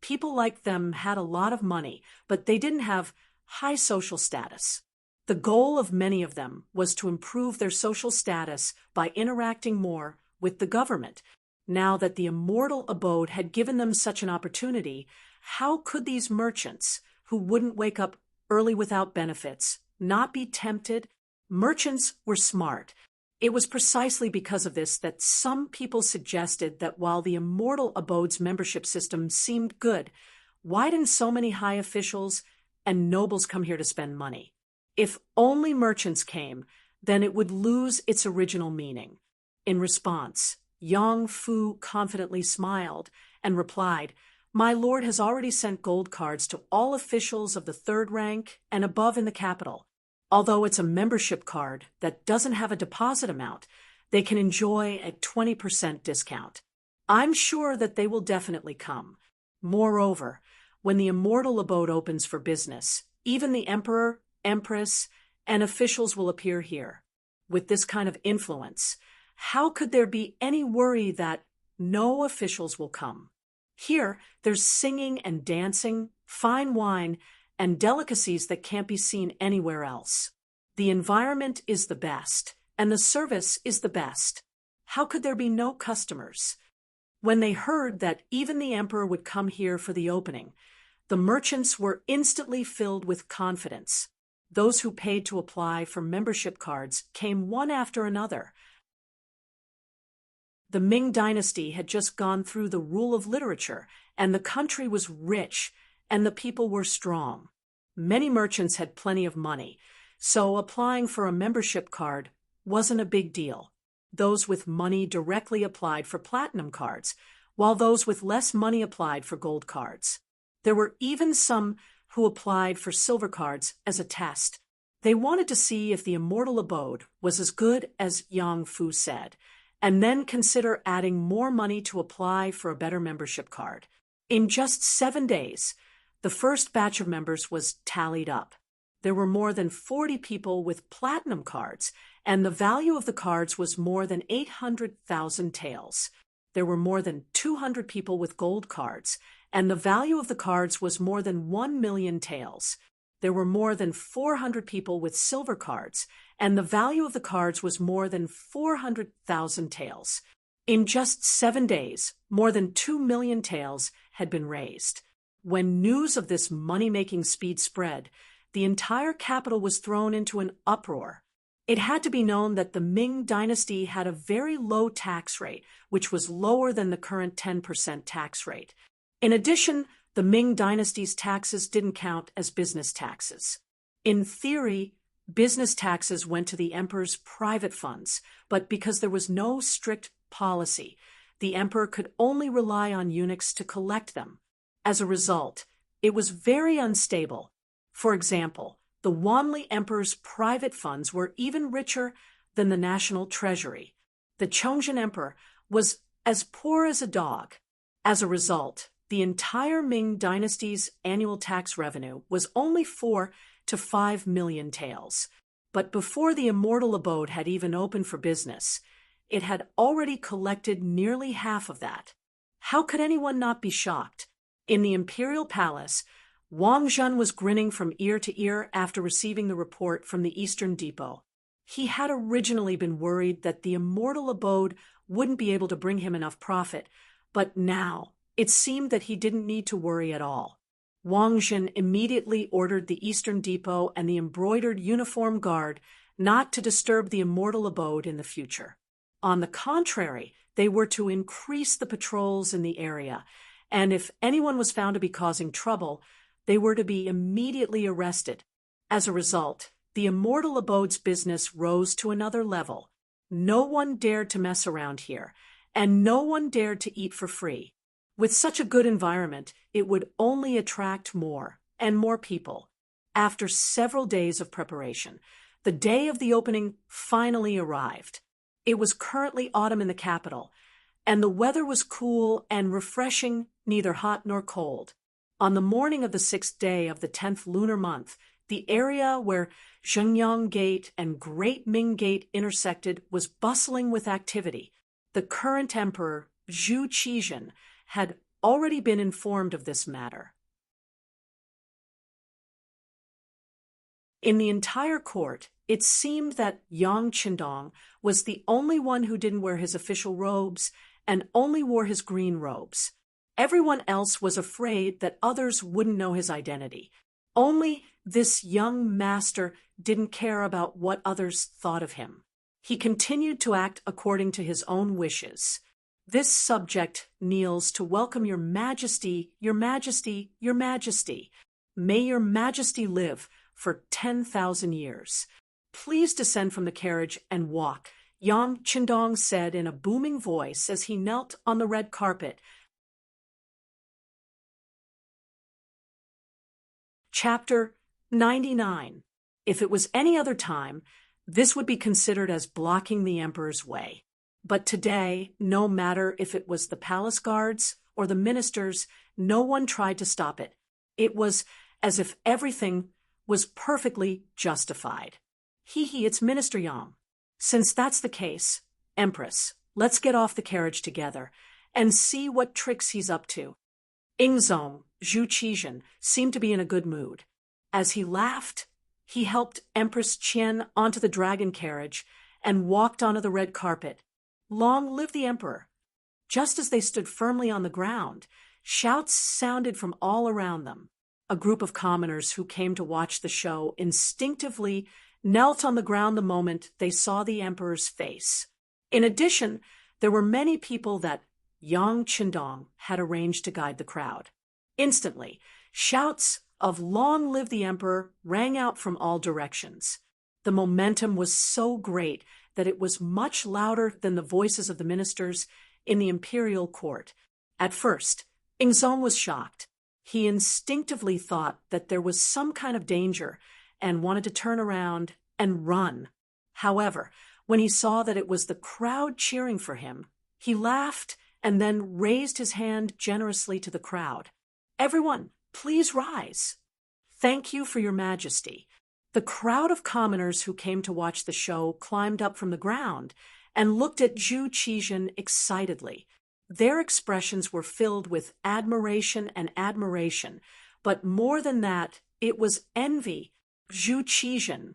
Speaker 1: People like them had a lot of money, but they didn't have high social status. The goal of many of them was to improve their social status by interacting more with the government. Now that the immortal abode had given them such an opportunity, how could these merchants, who wouldn't wake up early without benefits, not be tempted? Merchants were smart. It was precisely because of this that some people suggested that while the immortal abode's membership system seemed good, why didn't so many high officials and nobles come here to spend money? If only merchants came, then it would lose its original meaning. In response, Yang Fu confidently smiled and replied, "My lord has already sent gold cards to all officials of the third rank and above in the capital. Although it's a membership card that doesn't have a deposit amount, they can enjoy a 20% discount. I'm sure that they will definitely come. Moreover, when the immortal abode opens for business, even the emperor, empress, and officials will appear here. With this kind of influence, how could there be any worry that no officials will come? Here, there's singing and dancing, fine wine, and delicacies that can't be seen anywhere else. The environment is the best, and the service is the best. How could there be no customers?" When they heard that even the emperor would come here for the opening, the merchants were instantly filled with confidence. Those who paid to apply for membership cards came one after another. The Ming Dynasty had just gone through the rule of literature, and the country was rich, and the people were strong. Many merchants had plenty of money, so applying for a membership card wasn't a big deal. Those with money directly applied for platinum cards, while those with less money applied for gold cards. There were even some who applied for silver cards as a test. They wanted to see if the immortal abode was as good as Yang Fu said, and then consider adding more money to apply for a better membership card. In just 7 days, the first batch of members was tallied up. There were more than 40 people with platinum cards, and the value of the cards was more than 800,000 taels. There were more than 200 people with gold cards, and the value of the cards was more than 1 million taels. There were more than 400 people with silver cards, and the value of the cards was more than 400,000 taels. In just 7 days, more than 2 million taels had been raised. When news of this money-making speed spread, the entire capital was thrown into an uproar. It had to be known that the Ming Dynasty had a very low tax rate, which was lower than the current 10% tax rate. In addition, the Ming Dynasty's taxes didn't count as business taxes. In theory, business taxes went to the emperor's private funds, but because there was no strict policy, the emperor could only rely on eunuchs to collect them. As a result, it was very unstable. For example, the Wanli emperor's private funds were even richer than the national treasury. The Chongzhen emperor was as poor as a dog. As a result, the entire Ming Dynasty's annual tax revenue was only 4 to 5 million taels. But before the immortal abode had even opened for business, it had already collected nearly half of that. How could anyone not be shocked? In the imperial palace, Wang Zhen was grinning from ear to ear after receiving the report from the Eastern Depot. He had originally been worried that the immortal abode wouldn't be able to bring him enough profit, but now it seemed that he didn't need to worry at all. Wang Zhen immediately ordered the Eastern Depot and the embroidered uniform guard not to disturb the immortal abode in the future. On the contrary, they were to increase the patrols in the area, and if anyone was found to be causing trouble, they were to be immediately arrested. As a result, the immortal abode's business rose to another level. No one dared to mess around here, and no one dared to eat for free. With such a good environment, it would only attract more and more people. After several days of preparation, the day of the opening finally arrived. It was currently autumn in the capital, and the weather was cool and refreshing, neither hot nor cold. On the morning of the 6th day of the 10th lunar month, the area where Zhengyang Gate and Great Ming Gate intersected was bustling with activity. The current emperor, Zhu Qizhen, had already been informed of this matter. In the entire court, it seemed that Yang Qindong was the only one who didn't wear his official robes and only wore his green robes. Everyone else was afraid that others wouldn't know his identity. Only this young master didn't care about what others thought of him. He continued to act according to his own wishes. This subject kneels to welcome your majesty, your majesty, your majesty. May your majesty live for 10,000 years. Please descend from the carriage and walk, Yang Qindong said in a booming voice as he knelt on the red carpet. Chapter 99. If it was any other time, this would be considered as blocking the emperor's way. But today, no matter if it was the palace guards or the ministers, no one tried to stop it. It was as if everything was perfectly justified. It's Minister Yang. Since that's the case, Empress, let's get off the carriage together and see what tricks he's up to. Ingzong, Zhu Qizhen, seemed to be in a good mood. As he laughed, he helped Empress Qian onto the dragon carriage and walked onto the red carpet. Long live the emperor! Just as they stood firmly on the ground, shouts sounded from all around them. A group of commoners who came to watch the show instinctively knelt on the ground the moment they saw the emperor's face. In addition, there were many people that Yang Qindong had arranged to guide the crowd. Instantly, shouts of "Long live the emperor" rang out from all directions. The momentum was so great that it was much louder than the voices of the ministers in the imperial court. At first, Ingzong was shocked. He instinctively thought that there was some kind of danger and wanted to turn around and run. However, when he saw that it was the crowd cheering for him, he laughed and then raised his hand generously to the crowd. "Everyone, please rise. Thank you for your majesty." The crowd of commoners who came to watch the show climbed up from the ground and looked at Zhu Qizhen excitedly. Their expressions were filled with admiration, but more than that, it was envy. Zhu Qizhen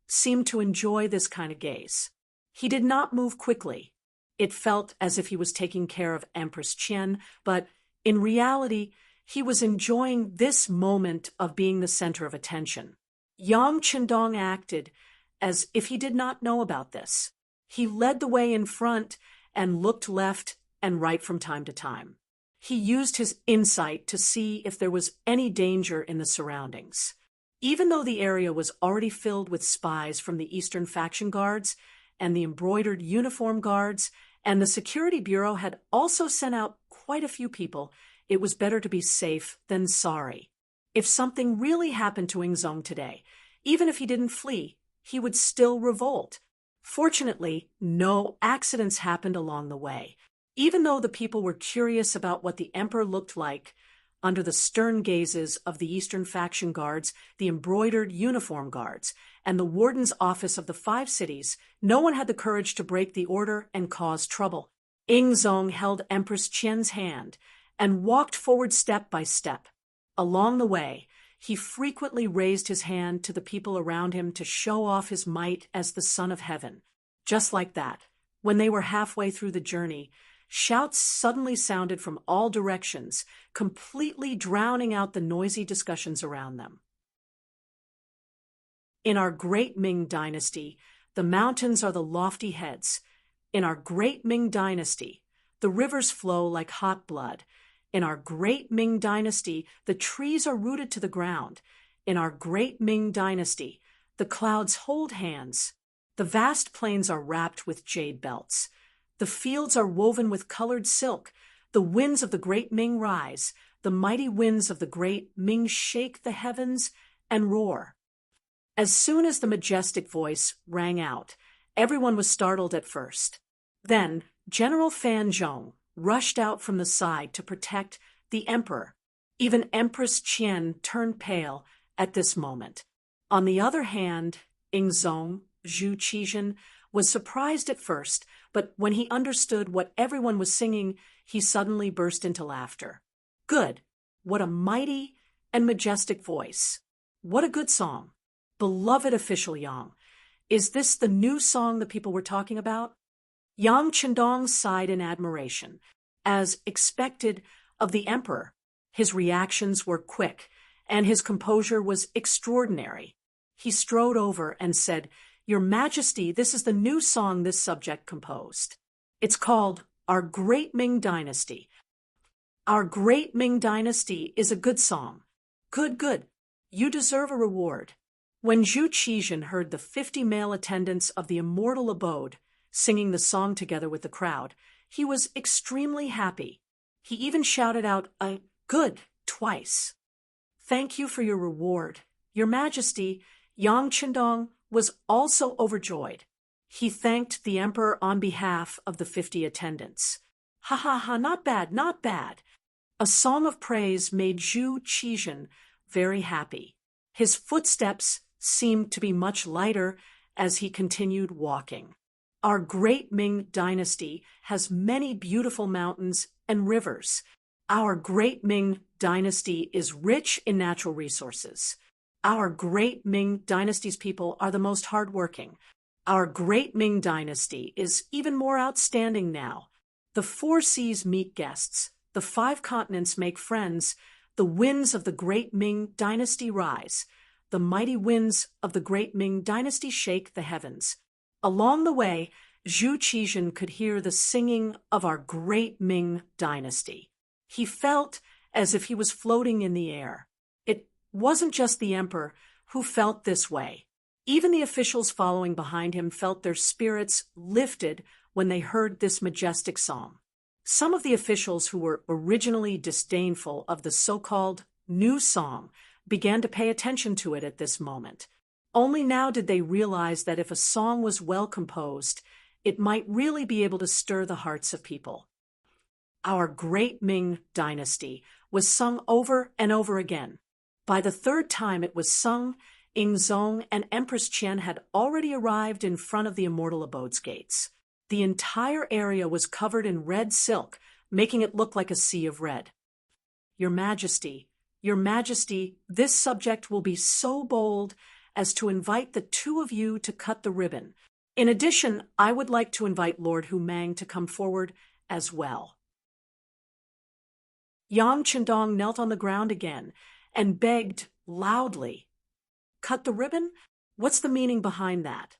Speaker 1: seemed to enjoy this kind of gaze. He did not move quickly. It felt as if he was taking care of Empress Qian, but in reality, he was enjoying this moment of being the center of attention. Yang Qindong acted as if he did not know about this. He led the way in front and looked left and right from time to time. He used his insight to see if there was any danger in the surroundings. Even though the area was already filled with spies from the Eastern Faction Guards and the embroidered uniform guards, and the Security Bureau had also sent out quite a few people, it was better to be safe than sorry. If something really happened to Ingzong today, even if he didn't flee, he would still revolt. Fortunately, no accidents happened along the way. Even though the people were curious about what the emperor looked like, under the stern gazes of the Eastern Faction Guards, the embroidered uniform guards, and the warden's office of the 5 cities, no one had the courage to break the order and cause trouble. Ingzong held Empress Qian's hand and walked forward step by step. Along the way, he frequently raised his hand to the people around him to show off his might as the Son of Heaven. Just like that, when they were halfway through the journey, shouts suddenly sounded from all directions, completely drowning out the noisy discussions around them. In our great Ming dynasty, the mountains are the lofty heads. In our great Ming dynasty, the rivers flow like hot blood. In our great Ming dynasty, the trees are rooted to the ground. in our great Ming dynasty, the clouds hold hands. The vast plains are wrapped with jade belts. The fields are woven with colored silk. The winds of the great Ming rise. The mighty winds of the great Ming shake the heavens and roar. As soon as the majestic voice rang out, everyone was startled at first. Then General Fan Zhong rushed out from the side to protect the emperor. Even Empress Qian turned pale at this moment. On the other hand, Yingzong, Zhu Qizhen, was surprised at first, but when he understood what everyone was singing, he suddenly burst into laughter. Good! What a mighty and majestic voice! What a good song! Beloved official Yang, is this the new song the people were talking about? Yang Chendong sighed in admiration. As expected of the emperor, his reactions were quick, and his composure was extraordinary. He strode over and said, "Your Majesty, this is the new song this subject composed. It's called Our Great Ming Dynasty. Our Great Ming Dynasty is a good song. Good, good. You deserve a reward." When Zhu Qizhen heard the 50 male attendants of the immortal abode singing the song together with the crowd, he was extremely happy. He even shouted out a "good" twice. "Thank you for your reward, Your Majesty." Yang Chendong was also overjoyed. He thanked the emperor on behalf of the 50 attendants. "Ha ha ha, not bad, not bad." A song of praise made Zhu Qizhen very happy. His footsteps seemed to be much lighter as he continued walking. Our great Ming dynasty has many beautiful mountains and rivers. Our great Ming dynasty is rich in natural resources. Our great Ming dynasty's people are the most hardworking. Our great Ming dynasty is even more outstanding now. The 4 seas meet guests. The 5 continents make friends. The winds of the great Ming dynasty rise. The mighty winds of the great Ming dynasty shake the heavens. Along the way, Zhu Qizhen could hear the singing of our great Ming dynasty. He felt as if he was floating in the air. It wasn't just the emperor who felt this way. Even the officials following behind him felt their spirits lifted when they heard this majestic song. Some of the officials who were originally disdainful of the so-called new song began to pay attention to it at this moment. Only now did they realize that if a song was well composed, it might really be able to stir the hearts of people. Our great Ming dynasty was sung over and over again. By the 3rd time it was sung, Yingzong and Empress Qian had already arrived in front of the immortal abode's gates. The entire area was covered in red silk, making it look like a sea of red. Your Majesty, this subject will be so bold as to invite the 2 of you to cut the ribbon. In addition, I would like to invite Lord Hu Mang to come forward as well. Yang Chendong knelt on the ground again and begged loudly. "Cut the ribbon? What's the meaning behind that?"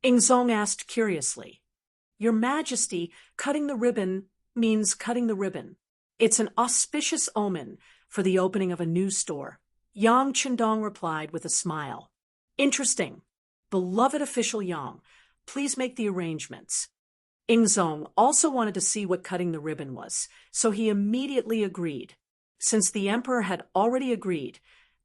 Speaker 1: Yingzong asked curiously. "Your Majesty, cutting the ribbon means cutting the ribbon. It's an auspicious omen for the opening of a new store." Yang Chendong replied with a smile. "Interesting. Beloved official Yang, please make the arrangements." Yingzong also wanted to see what cutting the ribbon was, so he immediately agreed. Since the emperor had already agreed,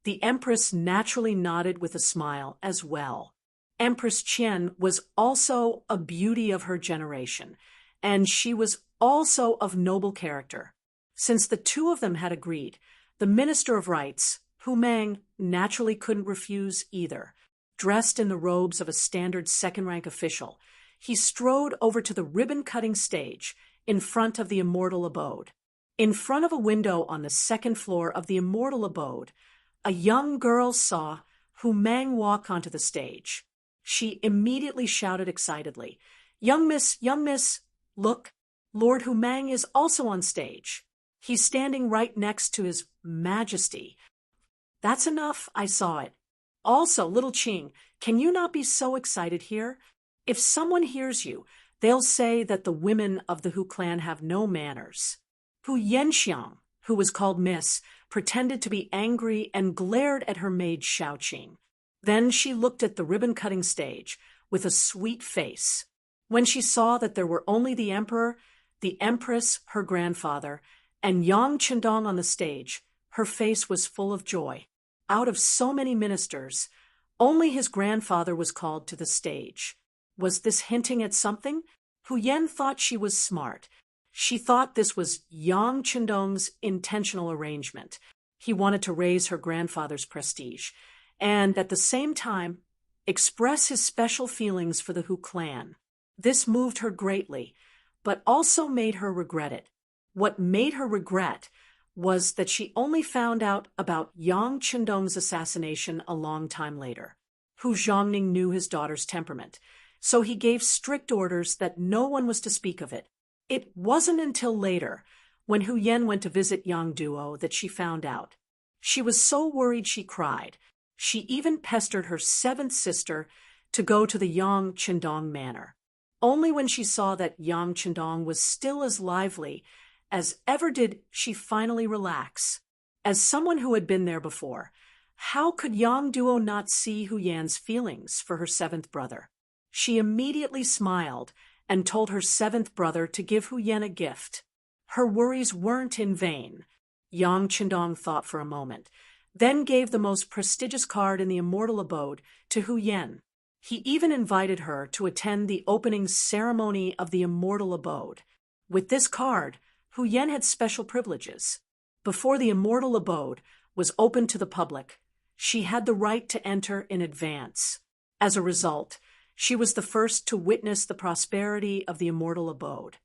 Speaker 1: the empress naturally nodded with a smile as well. Empress Qian was also a beauty of her generation, and she was also of noble character. Since the 2 of them had agreed, the Minister of Rites, Hu Mang, naturally couldn't refuse either. Dressed in the robes of a standard 2nd-rank official, he strode over to the ribbon-cutting stage in front of the immortal abode. In front of a window on the 2nd floor of the immortal abode, a young girl saw Hu Mang walk onto the stage. She immediately shouted excitedly, young miss, look, Lord Hu Mang is also on stage. He's standing right next to His Majesty." "That's enough, I saw it. Also, little Qing, can you not be so excited here? If someone hears you, they'll say that the women of the Hu clan have no manners." Hu Yanxiang, who was called Miss, pretended to be angry and glared at her maid Xiaoqing. Then she looked at the ribbon-cutting stage with a sweet face. When she saw that there were only the emperor, the empress, her grandfather, and Yang Qindong on the stage, her face was full of joy. Out of so many ministers, only his grandfather was called to the stage. Was this hinting at something? Hu Yan thought she was smart. She thought this was Yang Qindong's intentional arrangement. He wanted to raise her grandfather's prestige, and at the same time, express his special feelings for the Hu clan. This moved her greatly, but also made her regret it. What made her regret was that she only found out about Yang Qindong's assassination a long time later. Hu Zhongning knew his daughter's temperament, so he gave strict orders that no one was to speak of it. It wasn't until later, when Hu Yan went to visit Yang Duo, that she found out. She was so worried she cried. She even pestered her seventh sister to go to the Yang Qindong manor. Only when she saw that Yang Qindong was still as lively as ever did she finally relax. As someone who had been there before, how could Yang Duo not see Hu Yan's feelings for her seventh brother? She immediately smiled and told her seventh brother to give Hu Yan a gift. Her worries weren't in vain. Yang Qindong thought for a moment, then gave the most prestigious card in the immortal abode to Hu Yan. He even invited her to attend the opening ceremony of the immortal abode. With this card, Hu Yan had special privileges. Before the immortal abode was open to the public, she had the right to enter in advance. As a result, she was the first to witness the prosperity of the immortal abode.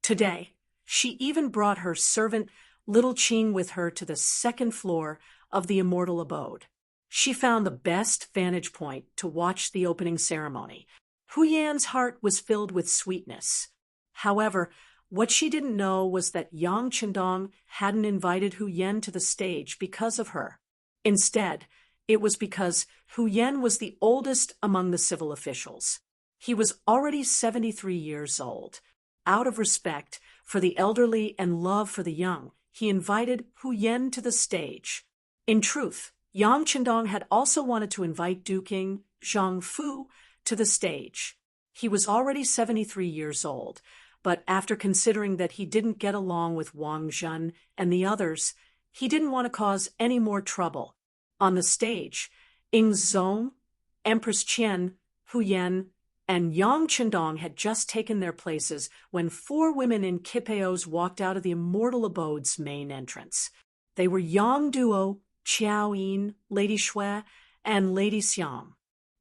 Speaker 1: Today, she even brought her servant Little Qing with her to the second floor of the immortal abode. She found the best vantage point to watch the opening ceremony. Hu Yan's heart was filled with sweetness. However, what she didn't know was that Yang Qindong hadn't invited Hu Yan to the stage because of her. Instead, it was because Hu Yan was the oldest among the civil officials. He was already 73 years old. Out of respect for the elderly and love for the young, he invited Hu Yan to the stage. In truth, Yang Qindong had also wanted to invite Duking Zhang Fu to the stage. He was already 73 years old, but after considering that he didn't get along with Wang Zhen and the others, he didn't want to cause any more trouble. On the stage, Ying Zong, Empress Qian, Hu Yan, and Yang Qindong had just taken their places when 4 women in kipeos walked out of the immortal abode's main entrance. They were Yang Duo, Qiao Yin, Lady Shui, and Lady Xiang.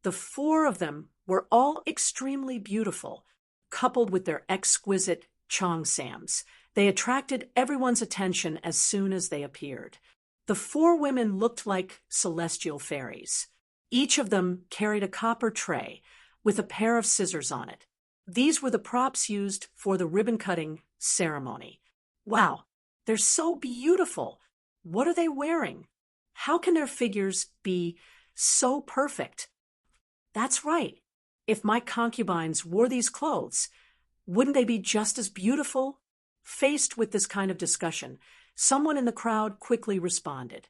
Speaker 1: The 4 of them were all extremely beautiful, coupled with their exquisite cheongsams. They attracted everyone's attention as soon as they appeared. The 4 women looked like celestial fairies. Each of them carried a copper tray with a pair of scissors on it. These were the props used for the ribbon-cutting ceremony. Wow, they're so beautiful. What are they wearing? How can their figures be so perfect? That's right. If my concubines wore these clothes, wouldn't they be just as beautiful? Faced with this kind of discussion, someone in the crowd quickly responded.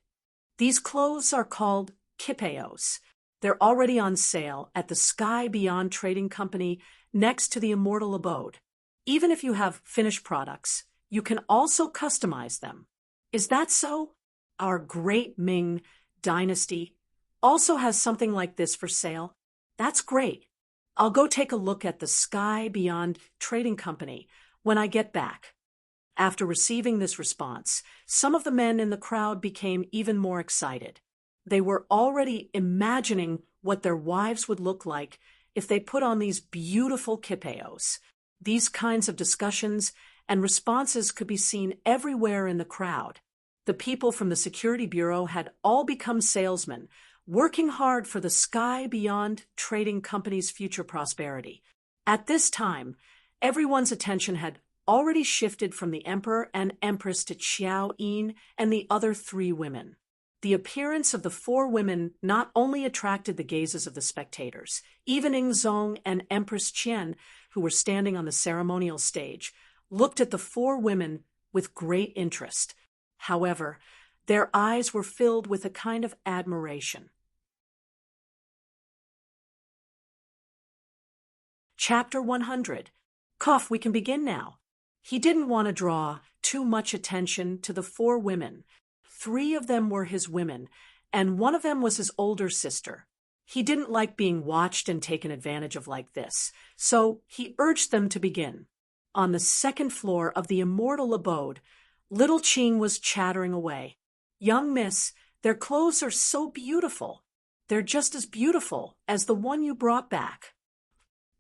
Speaker 1: These clothes are called kipeos. They're already on sale at the Sky Beyond Trading Company next to the immortal abode. Even if you have finished products, you can also customize them. Is that so? Our great Ming dynasty also has something like this for sale. That's great. I'll go take a look at the Sky Beyond Trading Company when I get back. After receiving this response, some of the men in the crowd became even more excited. They were already imagining what their wives would look like if they put on these beautiful kipeos. These kinds of discussions and responses could be seen everywhere in the crowd. The people from the security bureau had all become salesmen, working hard for the Sky Beyond Trading Company's future prosperity. At this time, everyone's attention had already shifted from the emperor and empress to Qiao Yin and the other 3 women. The appearance of the 4 women not only attracted the gazes of the spectators, even Ying Zong and Empress Qian, who were standing on the ceremonial stage, looked at the 4 women with great interest. However, their eyes were filled with a kind of admiration. Chapter 100. Cough, we can begin now. He didn't want to draw too much attention to the 4 women. 3 of them were his women, and one of them was his older sister. He didn't like being watched and taken advantage of like this, so he urged them to begin. On the 2nd floor of the immortal abode, little Ching was chattering away. "Young miss, their clothes are so beautiful. They're just as beautiful as the one you brought back."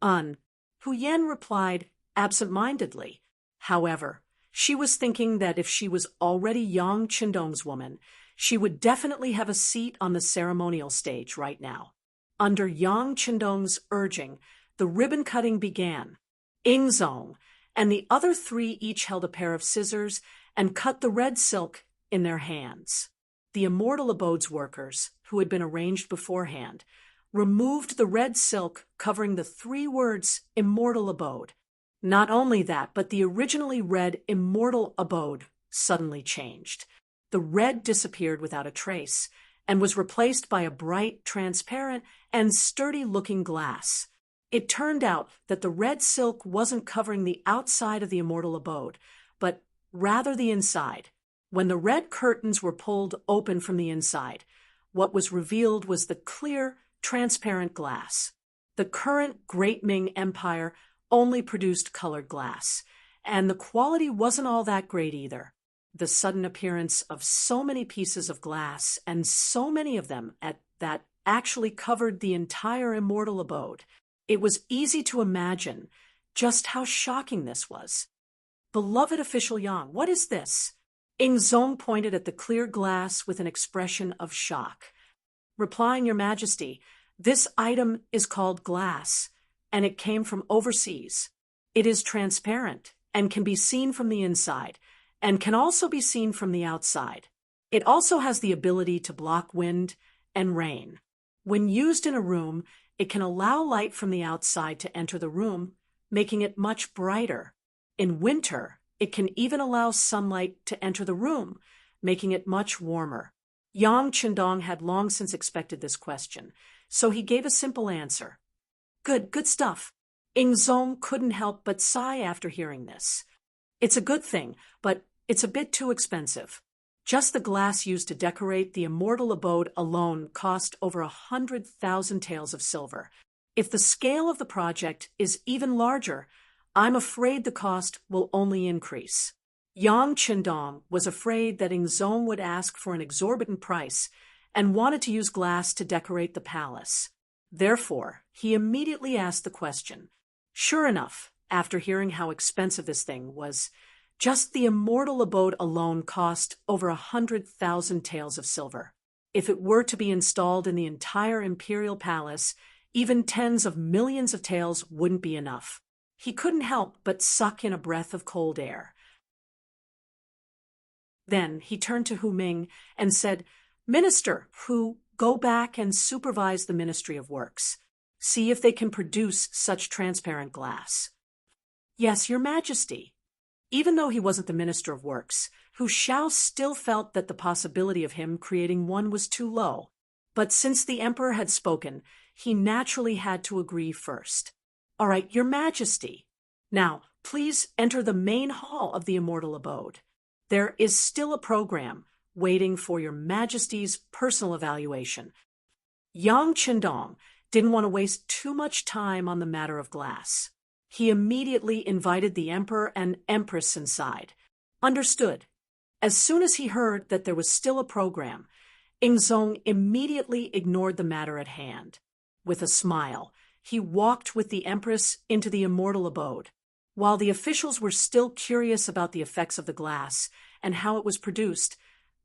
Speaker 1: Hu Yen replied absent-mindedly. However, she was thinking that if she was already Yang Qindong's woman, she would definitely have a seat on the ceremonial stage right now. Under Yang Qindong's urging, the ribbon-cutting began. Ingzong and the other 3 each held a pair of scissors and cut the red silk in their hands. The immortal abode's workers, who had been arranged beforehand, removed the red silk covering the 3 words immortal abode. Not only that, but the originally red immortal abode suddenly changed. The red disappeared without a trace and was replaced by a bright, transparent, and sturdy-looking glass. It turned out that the red silk wasn't covering the outside of the immortal abode, but rather the inside. When the red curtains were pulled open from the inside, what was revealed was the clear, transparent glass. The current Great Ming Empire only produced colored glass, and the quality wasn't all that great either. The sudden appearance of so many pieces of glass, and so many of them that actually covered the entire immortal abode. It was easy to imagine just how shocking this was. "Beloved official Yang, what is this?" Ingzong pointed at the clear glass with an expression of shock. Replying, "Your Majesty, this item is called glass, and it came from overseas. It is transparent and can be seen from the inside, and can also be seen from the outside. It also has the ability to block wind and rain. When used in a room, it can allow light from the outside to enter the room, making it much brighter. In winter, it can even allow sunlight to enter the room, making it much warmer." Yang Qindong had long since expected this question, so he gave a simple answer. Good stuff." Ingzong couldn't help but sigh after hearing this. "It's a good thing, but it's a bit too expensive. Just the glass used to decorate the immortal abode alone cost over 100,000 taels of silver. If the scale of the project is even larger, I'm afraid the cost will only increase." Yang Qindong was afraid that Ingzong would ask for an exorbitant price and wanted to use glass to decorate the palace. Therefore, he immediately asked the question. Sure enough, after hearing how expensive this thing was, just the immortal abode alone cost over 100,000 taels of silver. If it were to be installed in the entire imperial palace, even tens of millions of taels wouldn't be enough. He couldn't help but suck in a breath of cold air. Then he turned to Hu Ming and said, "Minister Hu, go back and supervise the Ministry of Works. See if they can produce such transparent glass." "Yes, Your Majesty." Even though he wasn't the Minister of Works, Hu Shao still felt that the possibility of him creating one was too low. But since the Emperor had spoken, he naturally had to agree first. "All right, Your Majesty. Now, please enter the main hall of the immortal abode. There is still a program waiting for Your Majesty's personal evaluation." Yang Qindong didn't want to waste too much time on the matter of glass. He immediately invited the Emperor and Empress inside. Understood. As soon as he heard that there was still a program, Ingzong immediately ignored the matter at hand. With a smile, he walked with the Empress into the immortal abode. While the officials were still curious about the effects of the glass and how it was produced,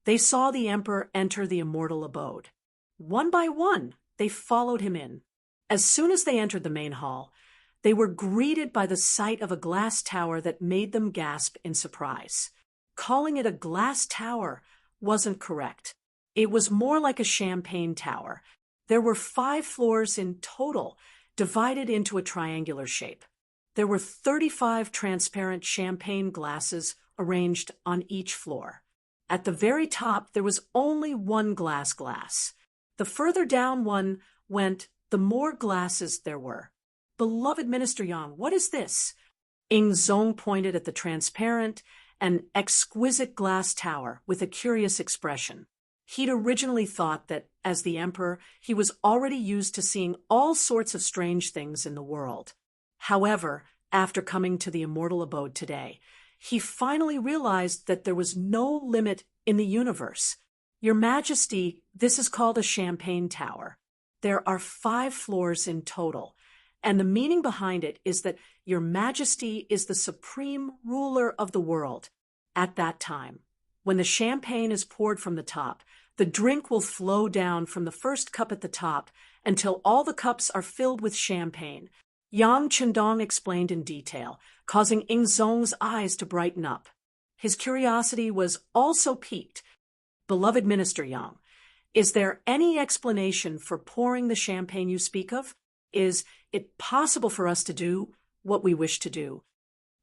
Speaker 1: they saw the Emperor enter the immortal abode. One by one, they followed him in. As soon as they entered the main hall, they were greeted by the sight of a glass tower that made them gasp in surprise. Calling it a glass tower wasn't correct. It was more like a champagne tower. There were 5 floors in total, divided into a triangular shape. There were 35 transparent champagne glasses arranged on each floor. At the very top, there was only one glass. The further down one went, the more glasses there were. Beloved Minister Yang, what is this? Ing Zong pointed at the transparent and exquisite glass tower with a curious expression. He'd originally thought that, as the emperor, he was already used to seeing all sorts of strange things in the world. However, after coming to the immortal abode today, he finally realized that there was no limit in the universe. Your Majesty, this is called a champagne tower. There are 5 floors in total, and the meaning behind it is that Your Majesty is the supreme ruler of the world. At that time, when the champagne is poured from the top, the drink will flow down from the first cup at the top until all the cups are filled with champagne. Yang Chendong explained in detail, causing Ing Zong's eyes to brighten up. His curiosity was also piqued. Beloved Minister Yang, is there any explanation for pouring the champagne you speak of? Is it possible for us to do what we wish to do?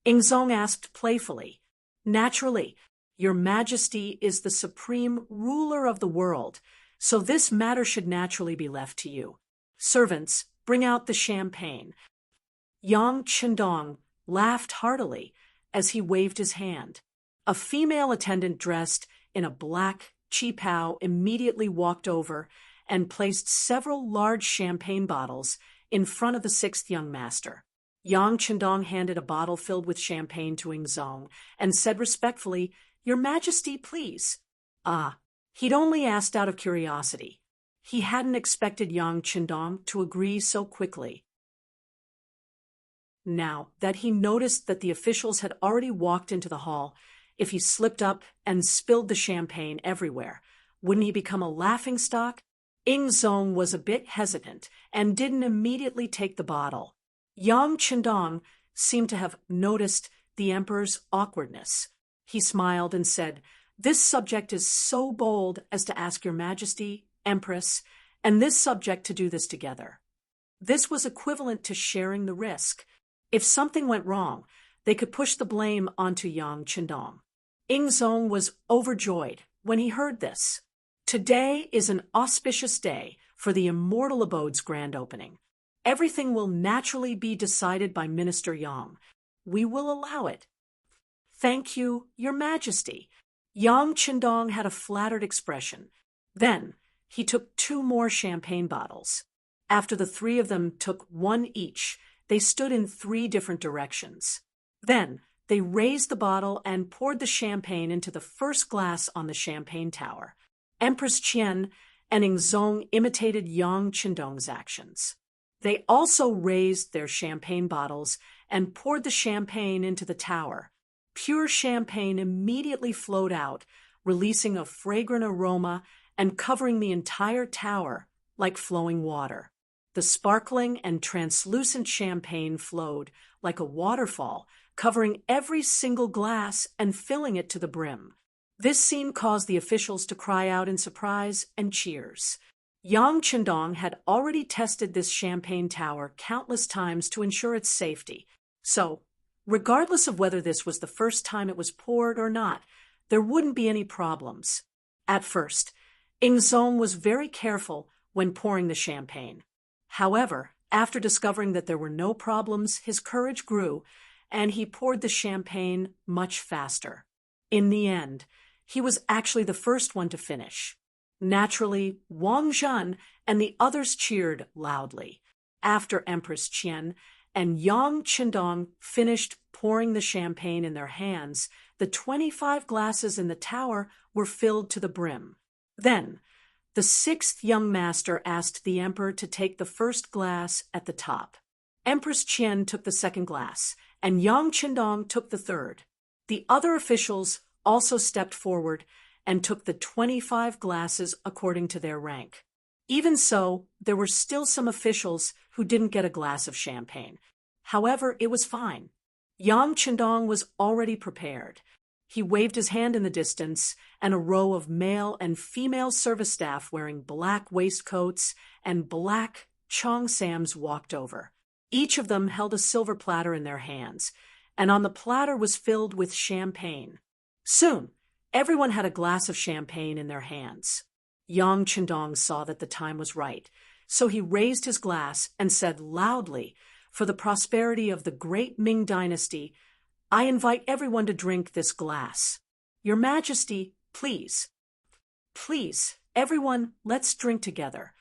Speaker 1: Ing Zong asked playfully. Naturally, Your Majesty is the supreme ruler of the world, so this matter should naturally be left to you. Servants, bring out the champagne. Yang Chendong laughed heartily as he waved his hand. A female attendant dressed in a black qipao immediately walked over and placed several large champagne bottles in front of the 6th young master. Yang Chendong handed a bottle filled with champagne to Ing Zong and said respectfully, Your Majesty, please. He'd only asked out of curiosity. He hadn't expected Yang Chendong to agree so quickly. Now that he noticed that the officials had already walked into the hall, if he slipped up and spilled the champagne everywhere, wouldn't he become a laughingstock? Ing Zong was a bit hesitant and didn't immediately take the bottle. Yang Chendong seemed to have noticed the emperor's awkwardness. He smiled and said, This subject is so bold as to ask Your Majesty, Empress, and this subject to do this together. This was equivalent to sharing the risk. If something went wrong, they could push the blame onto Yang Chendong. Ing Zong was overjoyed when he heard this. Today is an auspicious day for the immortal abode's grand opening. Everything will naturally be decided by Minister Yang. We will allow it. Thank you, Your Majesty. Yang Chendong had a flattered expression. Then he took 2 more champagne bottles. After the 3 of them took 1 each, they stood in 3 different directions. Then they raised the bottle and poured the champagne into the first glass on the champagne tower. Empress Qian and Ing Zong imitated Yang Chendong's actions. They also raised their champagne bottles and poured the champagne into the tower. Pure champagne immediately flowed out, releasing a fragrant aroma and covering the entire tower like flowing water. The sparkling and translucent champagne flowed like a waterfall, covering every single glass and filling it to the brim. This scene caused the officials to cry out in surprise and cheers. Yang Chendong had already tested this champagne tower countless times to ensure its safety. So, regardless of whether this was the first time it was poured or not, there wouldn't be any problems. At first, Ing Zong was very careful when pouring the champagne. However, after discovering that there were no problems, his courage grew, and he poured the champagne much faster. In the end, he was actually the first one to finish. Naturally, Wang Zhan and the others cheered loudly. After Empress Qian and Yang Chendong finished pouring the champagne in their hands, the 25 glasses in the tower were filled to the brim. Then, the 6th young master asked the emperor to take the first glass at the top. Empress Qian took the second glass, and Yang Chendong took the third. The other officials also stepped forward and took the 25 glasses according to their rank. Even so, there were still some officials who didn't get a glass of champagne. However, it was fine. Yang Chendong was already prepared. He waved his hand in the distance, and a row of male and female service staff wearing black waistcoats and black cheongsams walked over. Each of them held a silver platter in their hands, and on the platter was filled with champagne. Soon, everyone had a glass of champagne in their hands. Yang Chendong saw that the time was right, so he raised his glass and said loudly, "For the prosperity of the great Ming dynasty, I invite everyone to drink this glass. Your Majesty, please. Please, everyone, let's drink together."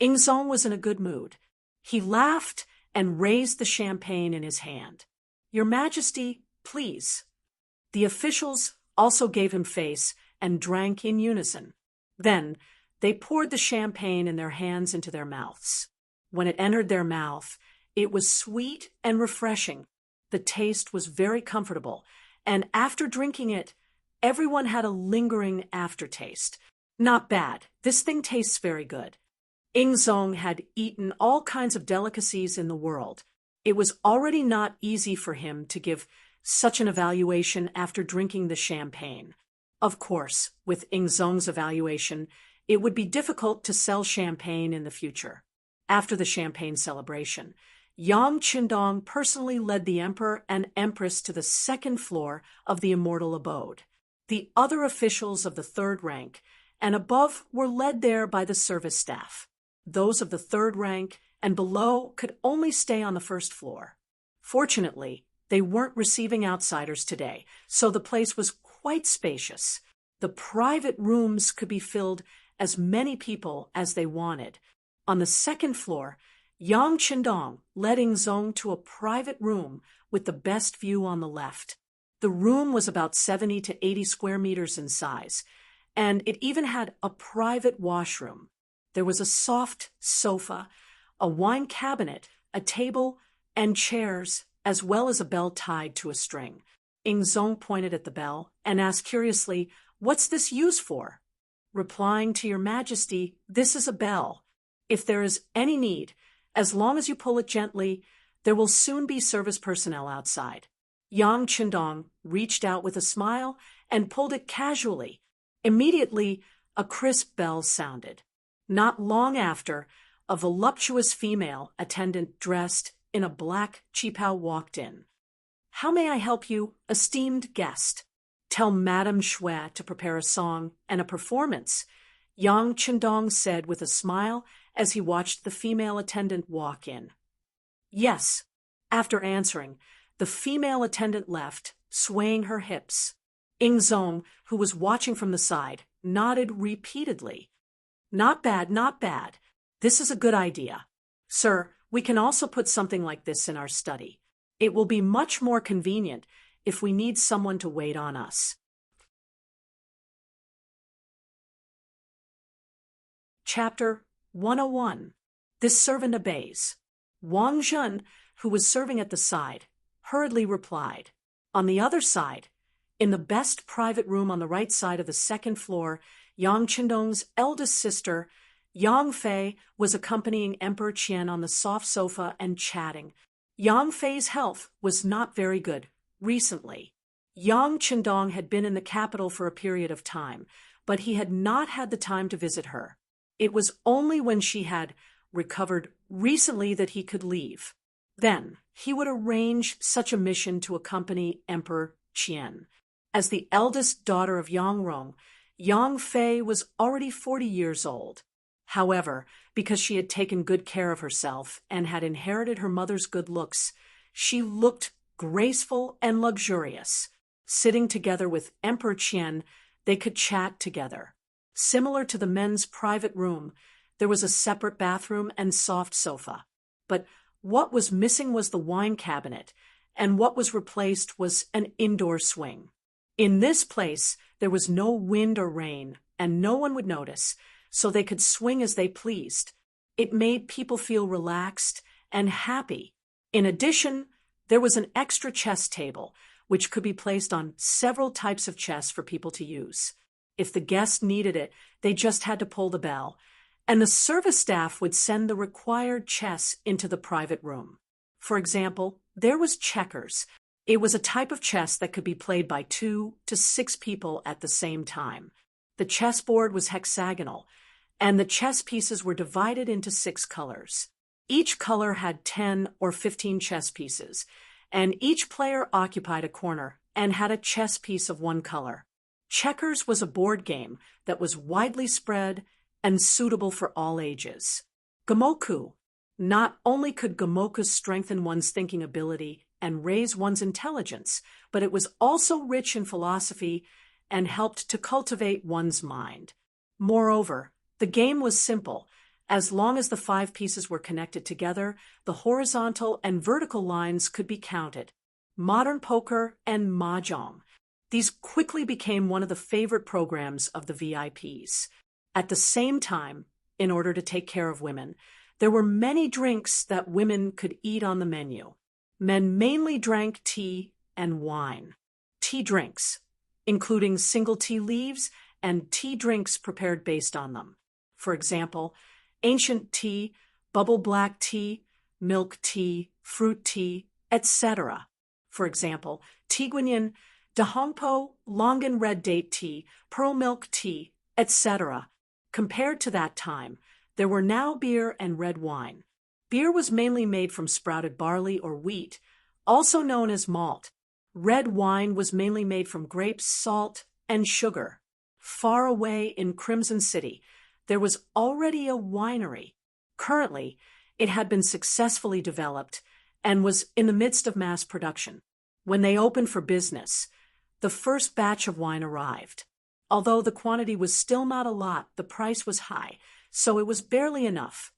Speaker 1: Ingzong was in a good mood. He laughed and raised the champagne in his hand. "Your Majesty, please." The officials also gave him face and drank in unison. Then they poured the champagne in their hands into their mouths. When it entered their mouth, it was sweet and refreshing. The taste was very comfortable, and after drinking it, everyone had a lingering aftertaste. Not bad. This thing tastes very good. Ingzong had eaten all kinds of delicacies in the world. It was already not easy for him to give such an evaluation after drinking the champagne. Of course, with Ingzong's evaluation, it would be difficult to sell champagne in the future. After the champagne celebration, Yang Chendong personally led the emperor and empress to the second floor of the immortal abode. The other officials of the third rank and above were led there by the service staff. Those of the third rank and below could only stay on the first floor. Fortunately, they weren't receiving outsiders today, so the place was quite spacious. The private rooms could be filled as many people as they wanted. On the second floor, Yang Chendong led Ingzong to a private room with the best view on the left. The room was about 70 to 80 square meters in size, and it even had a private washroom. There was a soft sofa, a wine cabinet, a table, and chairs, as well as a bell tied to a string. Ingzong pointed at the bell and asked curiously, "What's this used for?" Replying, "To your Majesty, this is a bell. If there is any need, as long as you pull it gently, there will soon be service personnel outside." Yang Chendong reached out with a smile and pulled it casually. Immediately, a crisp bell sounded. Not long after, a voluptuous female attendant dressed in a black qipao walked in. "How may I help you, esteemed guest?" "Tell Madame Shui to prepare a song and a performance," Yang Chendong said with a smile as he watched the female attendant walk in. "Yes." After answering, the female attendant left, swaying her hips. Ingzong, who was watching from the side, nodded repeatedly. "Not bad, not bad. This is a good idea. Sir, we can also put something like this in our study. It will be much more convenient if we need someone to wait on us." Chapter 101. This servant obeys. Wang Zhen, who was serving at the side, hurriedly replied. On the other side, in the best private room on the right side of the second floor, Yang Chendong's eldest sister, Yang Fei, was accompanying Emperor Qian on the soft sofa and chatting. Yang Fei's health was not very good recently. Yang Chendong had been in the capital for a period of time, but he had not had the time to visit her. It was only when she had recovered recently that he could leave. Then he would arrange such a mission to accompany Emperor Qian. As the eldest daughter of Yang Rong, Yang Fei was already 40 years old. However, because she had taken good care of herself and had inherited her mother's good looks, she looked graceful and luxurious. Sitting together with Emperor Qian, they could chat together. Similar to the men's private room, there was a separate bathroom and soft sofa. But what was missing was the wine cabinet, and what was replaced was an indoor swing. In this place, there was no wind or rain, and no one would notice, so they could swing as they pleased. It made people feel relaxed and happy. In addition, there was an extra chess table, which could be placed on several types of chess for people to use. If the guest needed it, they just had to pull the bell, and the service staff would send the required chess into the private room. For example, there was checkers. It was a type of chess that could be played by 2 to 6 people at the same time. The chessboard was hexagonal, and the chess pieces were divided into 6 colors. Each color had 10 or 15 chess pieces, and each player occupied a corner and had a chess piece of one color. Checkers was a board game that was widely spread and suitable for all ages. Gamoku. Not only could gamoku strengthen one's thinking ability and raise one's intelligence, but it was also rich in philosophy and helped to cultivate one's mind. Moreover, the game was simple. As long as the 5 pieces were connected together, the horizontal and vertical lines could be counted. Modern poker and mahjong. These quickly became one of the favorite programs of the VIPs. At the same time, in order to take care of women, there were many drinks that women could eat on the menu. Men mainly drank tea and wine. Tea drinks, including single tea leaves and tea drinks prepared based on them. For example, ancient tea, bubble black tea, milk tea, fruit tea, etc. For example, Tiguanyin, Dahongpo, Longan red date tea, pearl milk tea, etc. Compared to that time, there were now beer and red wine. Beer was mainly made from sprouted barley or wheat, also known as malt. Red wine was mainly made from grapes, salt, and sugar. Far away in Crimson City, there was already a winery. Currently, it had been successfully developed and was in the midst of mass production. When they opened for business, the first batch of wine arrived. Although the quantity was still not a lot, the price was high, so it was barely enough.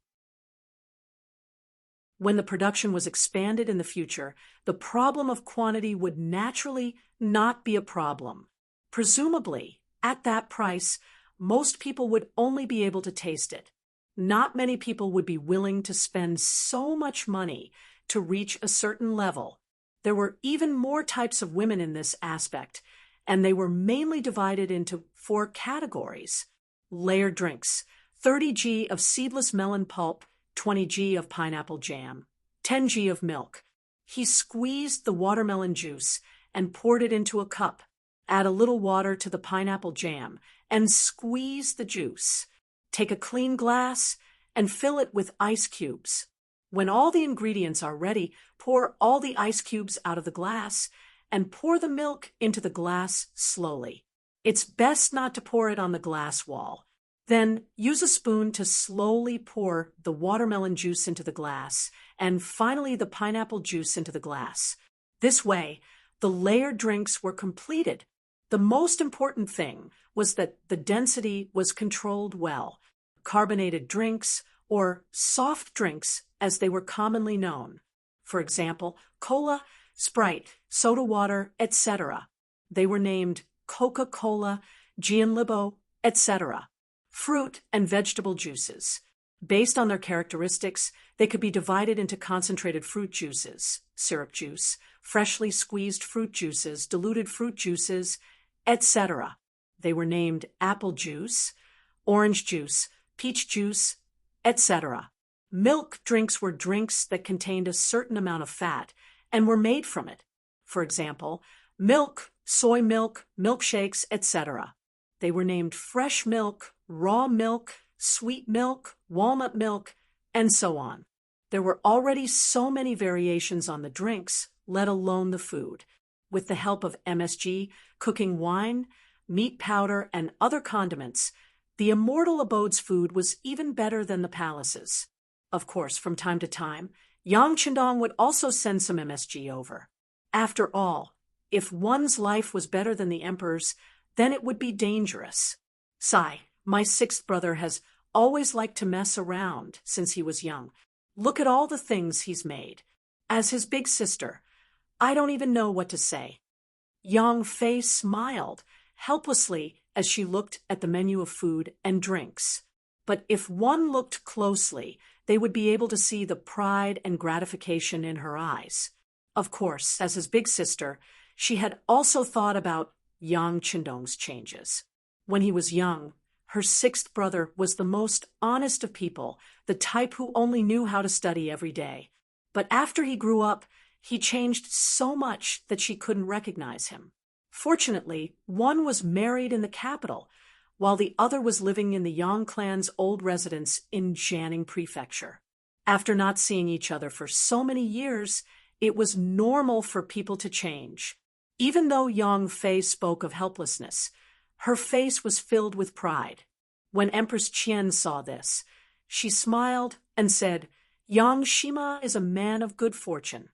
Speaker 1: When the production was expanded in the future, the problem of quantity would naturally not be a problem. Presumably, at that price, most people would only be able to taste it. Not many people would be willing to spend so much money to reach a certain level. There were even more types of women in this aspect, and they were mainly divided into 4 categories. Layered drinks, 30 g of seedless melon pulp, 20 g of pineapple jam, 10 g of milk. He squeezed the watermelon juice and poured it into a cup. Add a little water to the pineapple jam and squeeze the juice. Take a clean glass and fill it with ice cubes. When all the ingredients are ready, pour all the ice cubes out of the glass and pour the milk into the glass slowly. It's best not to pour it on the glass wall. Then use a spoon to slowly pour the watermelon juice into the glass and finally the pineapple juice into the glass. This way, the layered drinks were completed. The most important thing was that the density was controlled well. Carbonated drinks, or soft drinks as they were commonly known. For example, cola, Sprite, soda water, etc. They were named Coca-Cola, Gianlibo, etc. Fruit and vegetable juices. Based on their characteristics, they could be divided into concentrated fruit juices, syrup juice, freshly squeezed fruit juices, diluted fruit juices, etc. They were named apple juice, orange juice, peach juice, etc. Milk drinks were drinks that contained a certain amount of fat and were made from it. For example, milk, soy milk, milkshakes, etc. They were named fresh milk, raw milk, sweet milk, walnut milk, and so on. There were already so many variations on the drinks, let alone the food. With the help of MSG, cooking wine, meat powder, and other condiments, the immortal abode's food was even better than the palace's. Of course, from time to time, Yang Qindong would also send some MSG over. After all, if one's life was better than the emperor's, then it would be dangerous. Sai, my 6th brother, has always liked to mess around since he was young. Look at all the things he's made. As his big sister, I don't even know what to say. Yang Fei smiled helplessly as she looked at the menu of food and drinks. But if one looked closely, they would be able to see the pride and gratification in her eyes. Of course, as his big sister, she had also thought about Yang Qindong's changes. When he was young, her 6th brother was the most honest of people, the type who only knew how to study every day. But after he grew up, he changed so much that she couldn't recognize him. Fortunately, one was married in the capital, while the other was living in the Yang clan's old residence in Jianing Prefecture. After not seeing each other for so many years, it was normal for people to change. Even though Yang Fei spoke of helplessness, her face was filled with pride. When Empress Qian saw this, she smiled and said, "Yang Shima is a man of good fortune."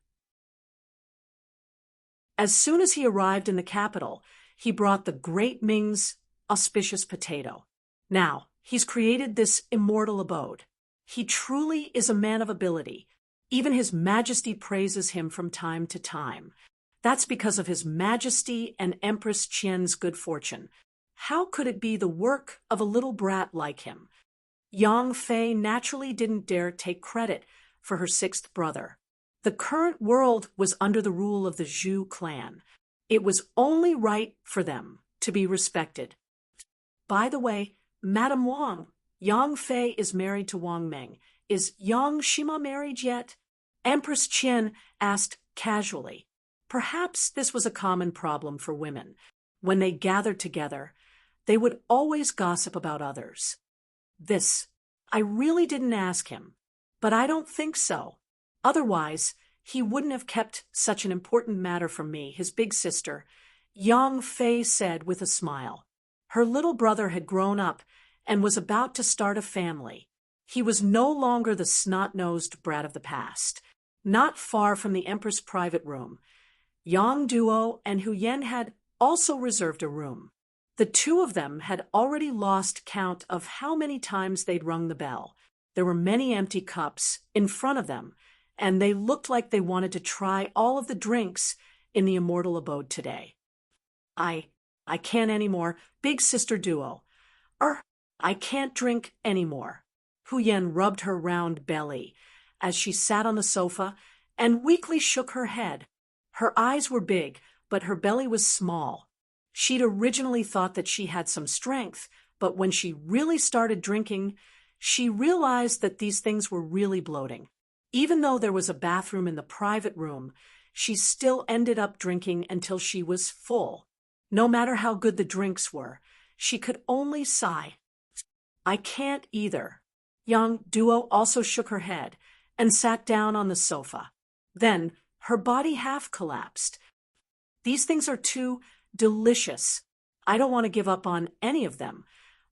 Speaker 1: As soon as he arrived in the capital, he brought the great Ming's auspicious potato. Now, he's created this immortal abode. He truly is a man of ability. Even His Majesty praises him from time to time. That's because of His Majesty and Empress Qian's good fortune. How could it be the work of a little brat like him? Yang Fei naturally didn't dare take credit for her sixth brother. The current world was under the rule of the Zhu clan. It was only right for them to be respected. By the way, Madame Wang, Yang Fei is married to Wang Ming. Is Yang Shima married yet? Empress Qian asked casually. Perhaps this was a common problem for women. When they gathered together, they would always gossip about others. I really didn't ask him, but I don't think so. Otherwise, he wouldn't have kept such an important matter from me, his big sister, Yang Fei said with a smile. Her little brother had grown up and was about to start a family. He was no longer the snot-nosed brat of the past. Not far from the Empress' private room, Yang Duo and Hu Yan had also reserved a room. The two of them had already lost count of how many times they'd rung the bell. There were many empty cups in front of them, and they looked like they wanted to try all of the drinks in the immortal abode today. I can't anymore, big sister Duo. I can't drink anymore. Hu Yan rubbed her round belly as she sat on the sofa and weakly shook her head. Her eyes were big, but her belly was small. She'd originally thought that she had some strength, but when she really started drinking, she realized that these things were really bloating. Even though there was a bathroom in the private room, she still ended up drinking until she was full. No matter how good the drinks were, she could only sigh. I can't either. Yang Duo also shook her head and sat down on the sofa. Then her body half collapsed. These things are too delicious. I don't want to give up on any of them,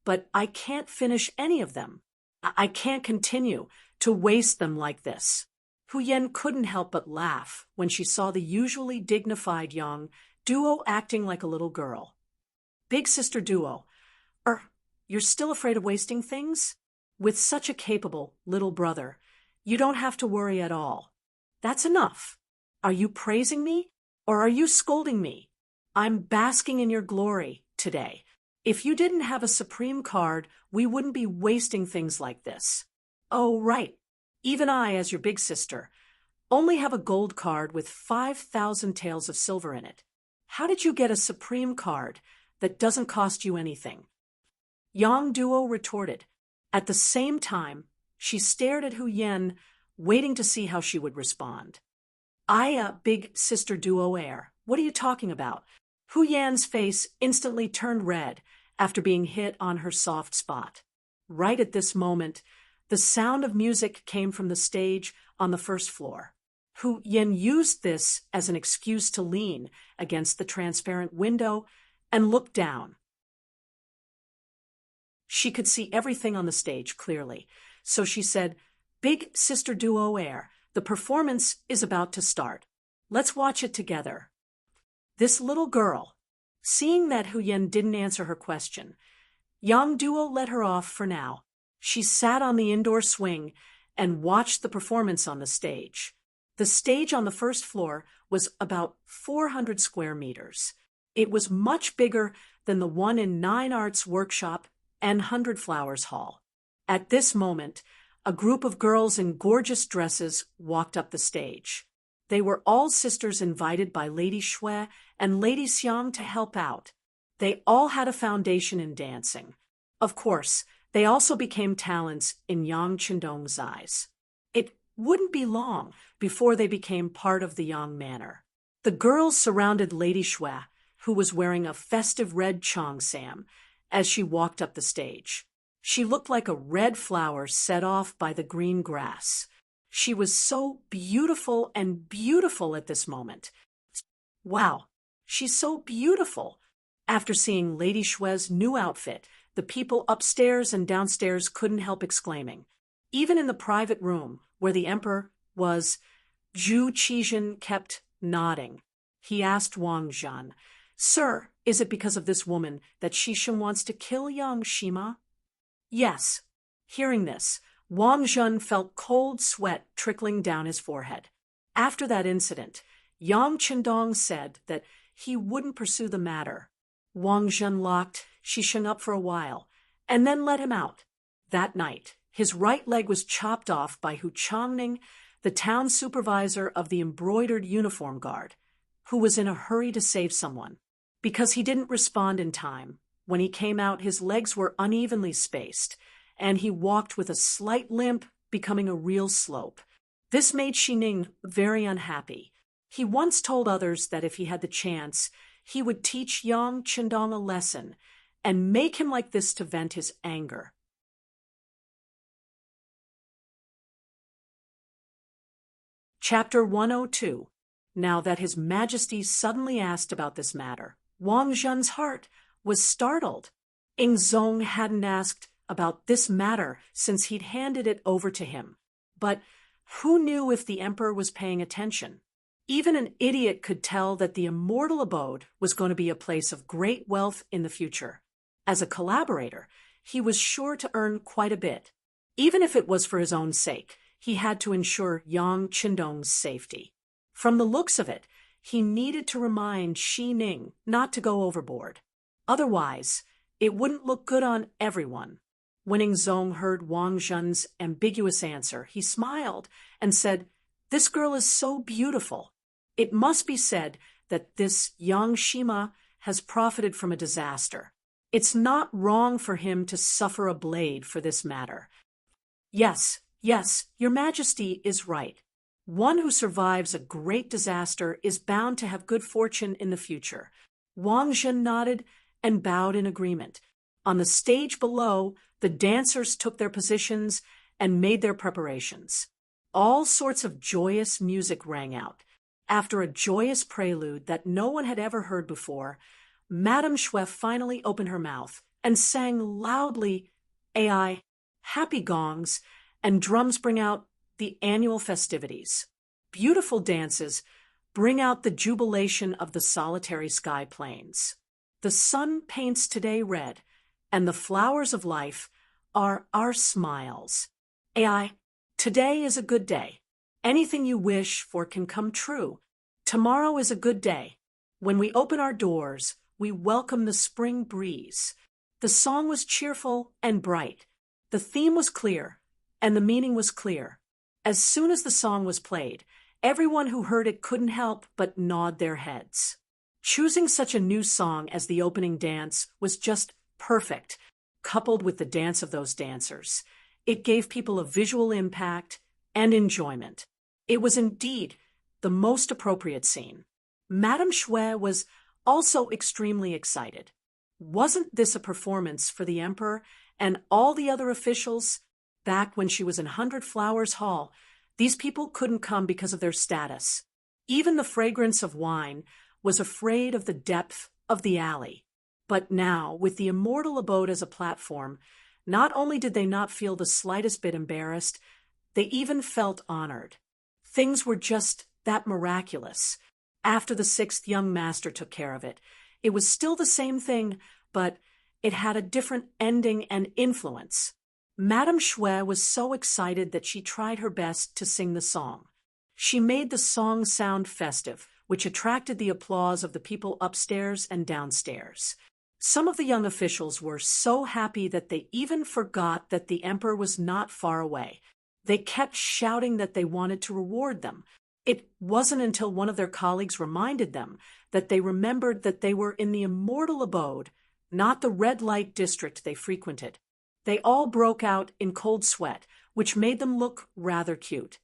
Speaker 1: but I can't finish any of them. I can't continue to waste them like this. Hu Yan couldn't help but laugh when she saw the usually dignified Yang Duo acting like a little girl. Big sister Duo, you're still afraid of wasting things? With such a capable little brother, you don't have to worry at all. That's enough. Are you praising me, or are you scolding me? I'm basking in your glory today. If you didn't have a supreme card, we wouldn't be wasting things like this. Oh, right. Even I, as your big sister, only have a gold card with 5,000 taels of silver in it. How did you get a supreme card that doesn't cost you anything? Yang Duo retorted. At the same time, she stared at Hu Yan, waiting to see how she would respond. Big sister Duo air. What are you talking about? Hu Yan's face instantly turned red after being hit on her soft spot. Right at this moment, the sound of music came from the stage on the first floor. Hu Yan used this as an excuse to lean against the transparent window and look down. She could see everything on the stage clearly, so she said, "Big sister Duo air, the performance is about to start. Let's watch it together." This little girl, seeing that Hu Yan didn't answer her question, Yang Duo let her off for now. She sat on the indoor swing and watched the performance on the stage. The stage on the first floor was about 400 square meters. It was much bigger than the one in Nine Arts Workshop and 100 Flowers Hall. At this moment, a group of girls in gorgeous dresses walked up the stage. They were all sisters invited by Lady Shui and Lady Xiang to help out. They all had a foundation in dancing. Of course, they also became talents in Yang Qindong's eyes. It wouldn't be long before they became part of the Yang manor. The girls surrounded Lady Shui, who was wearing a festive red cheongsam, as she walked up the stage. She looked like a red flower set off by the green grass. She was so beautiful and beautiful at this moment. Wow, she's so beautiful. After seeing Lady Shue's new outfit, the people upstairs and downstairs couldn't help exclaiming. Even in the private room where the emperor was, Zhu Qizhen kept nodding. He asked Wang Zhan, "Sir, is it because of this woman that Qizhen wants to kill young Shima?" Yes. Hearing this, Wang Zhan felt cold sweat trickling down his forehead. After that incident, Yang Qindong said that he wouldn't pursue the matter. Wang Zhan locked Qizhen up for a while, and then let him out. That night, his right leg was chopped off by Hu Changning, the town supervisor of the embroidered uniform guard, who was in a hurry to save someone. Because he didn't respond in time, when he came out his legs were unevenly spaced, and he walked with a slight limp, becoming a real slope. This made Xining very unhappy. He once told others that if he had the chance, he would teach Yang Qindong a lesson and make him like this to vent his anger. Chapter 102. Now that His Majesty suddenly asked about this matter, Wang Zhan's heart was startled. Ingzong hadn't asked about this matter since he'd handed it over to him. But who knew if the emperor was paying attention? Even an idiot could tell that the immortal abode was going to be a place of great wealth in the future. As a collaborator, he was sure to earn quite a bit. Even if it was for his own sake, he had to ensure Yang Qindong's safety. From the looks of it, he needed to remind Xining not to go overboard. Otherwise, it wouldn't look good on everyone. When Ingzong heard Wang Zhan's ambiguous answer, he smiled and said, "This girl is so beautiful. It must be said that this young Shima has profited from a disaster. It's not wrong for him to suffer a blade for this matter." Yes, Your Majesty is right. One who survives a great disaster is bound to have good fortune in the future. Wang Zhan nodded and bowed in agreement. On the stage below, the dancers took their positions and made their preparations. All sorts of joyous music rang out. After a joyous prelude that no one had ever heard before, Madame Xue finally opened her mouth and sang loudly, "AI, happy gongs, and drums bring out the annual festivities. Beautiful dances bring out the jubilation of the solitary sky plains. The sun paints today red, and the flowers of life are our smiles. AI, today is a good day. Anything you wish for can come true. Tomorrow is a good day. When we open our doors, we welcome the spring breeze." The song was cheerful and bright. The theme was clear, and the meaning was clear. As soon as the song was played, everyone who heard it couldn't help but nod their heads. Choosing such a new song as the opening dance was just perfect, coupled with the dance of those dancers. It gave people a visual impact and enjoyment. It was indeed the most appropriate scene. Madame Xue was also extremely excited. Wasn't this a performance for the emperor and all the other officials? Back when she was in 100 Flowers Hall, these people couldn't come because of their status. Even the fragrance of wine was afraid of the depth of the alley. But now, with the immortal abode as a platform, not only did they not feel the slightest bit embarrassed, they even felt honored. Things were just that miraculous. After the 6th young master took care of it, it was still the same thing, but it had a different ending and influence. Madame Xue was so excited that she tried her best to sing the song. She made the song sound festive, which attracted the applause of the people upstairs and downstairs. Some of the young officials were so happy that they even forgot that the emperor was not far away. They kept shouting that they wanted to reward them. It wasn't until one of their colleagues reminded them that they remembered that they were in the immortal abode, not the red light district they frequented. They all broke out in cold sweat, which made them look rather cute.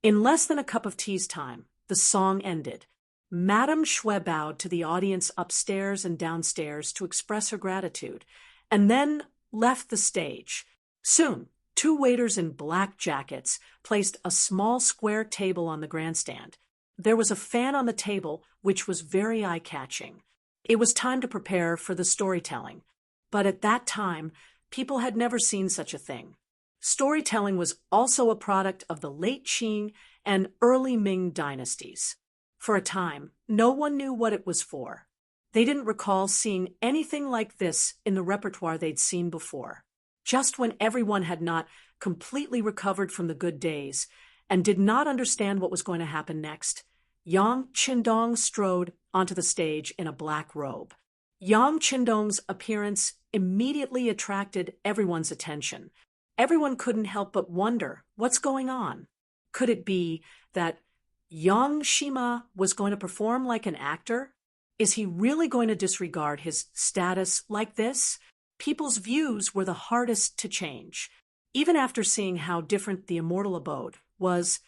Speaker 1: In less than a cup of tea's time, the song ended. Madame Shui bowed to the audience upstairs and downstairs to express her gratitude, and then left the stage. Soon, two waiters in black jackets placed a small square table on the grandstand. There was a fan on the table, which was very eye-catching. It was time to prepare for the storytelling. But at that time, people had never seen such a thing. Storytelling was also a product of the late Qing and early Ming dynasties. For a time, no one knew what it was for. They didn't recall seeing anything like this in the repertoire they'd seen before. Just when everyone had not completely recovered from the good days and did not understand what was going to happen next, Yang Qindong strode onto the stage in a black robe. Yang Qindong's appearance immediately attracted everyone's attention. Everyone couldn't help but wonder, what's going on? Could it be that Yang Shima was going to perform like an actor? Is he really going to disregard his status like this? People's views were the hardest to change. Even after seeing how different the immortal abode was,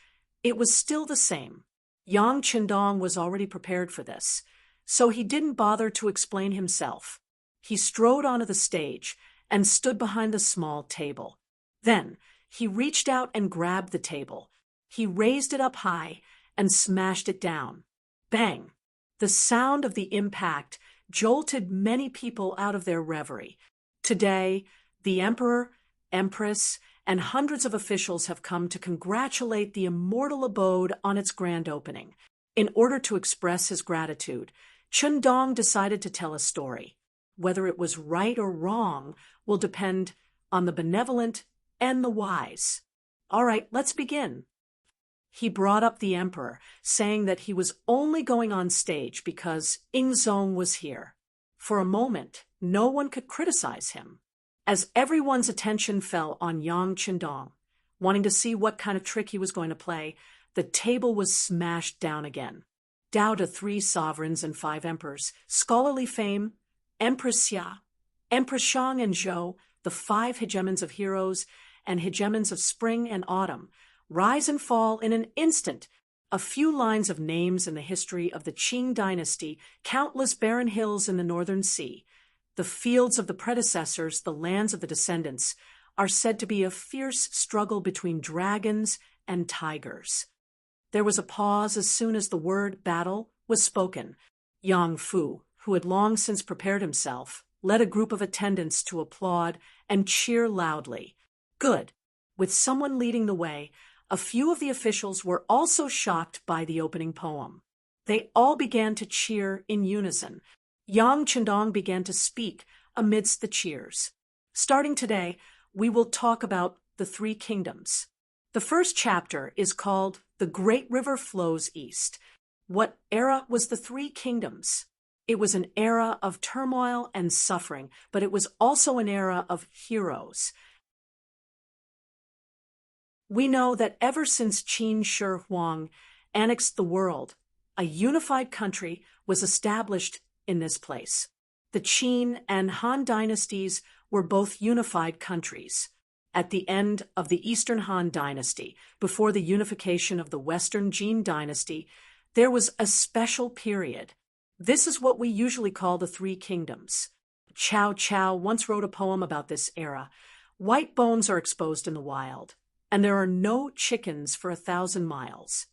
Speaker 1: it was still the same. Yang Qindong was already prepared for this, so he didn't bother to explain himself. He strode onto the stage and stood behind the small table. Then he reached out and grabbed the table. He raised it up high and smashed it down. Bang! The sound of the impact jolted many people out of their reverie. Today, the emperor, empress, and hundreds of officials have come to congratulate the immortal abode on its grand opening. In order to express his gratitude, Qindong decided to tell a story. Whether it was right or wrong will depend on the benevolent and the wise. All right, let's begin. He brought up the emperor, saying that he was only going on stage because Ingzong was here. For a moment, no one could criticize him. As everyone's attention fell on Yang Qindong, wanting to see what kind of trick he was going to play, the table was smashed down again. Dow to 3 sovereigns and 5 emperors, scholarly fame, Empress Xia, Empress Shang and Zhou, the 5 hegemons of heroes and hegemons of spring and autumn, rise and fall in an instant. A few lines of names in the history of the Qing dynasty, countless barren hills in the northern sea, the fields of the predecessors, the lands of the descendants, are said to be a fierce struggle between dragons and tigers. There was a pause as soon as the word battle was spoken. Yang Fu, who had long since prepared himself, led a group of attendants to applaud and cheer loudly. Good. With someone leading the way, a few of the officials were also shocked by the opening poem. They all began to cheer in unison. Yang Qindong began to speak amidst the cheers. Starting today, we will talk about the 3 kingdoms. The first chapter is called The Great River Flows East. What era was the 3 kingdoms? It was an era of turmoil and suffering, but it was also an era of heroes. We know that ever since Qin Shi Huang annexed the world, a unified country was established in this place. The Qin and Han dynasties were both unified countries. At the end of the Eastern Han dynasty, before the unification of the Western Jin dynasty, there was a special period. This is what we usually call the 3 kingdoms. Cao Cao once wrote a poem about this era. White bones are exposed in the wild, and there are no chickens for 1,000 miles.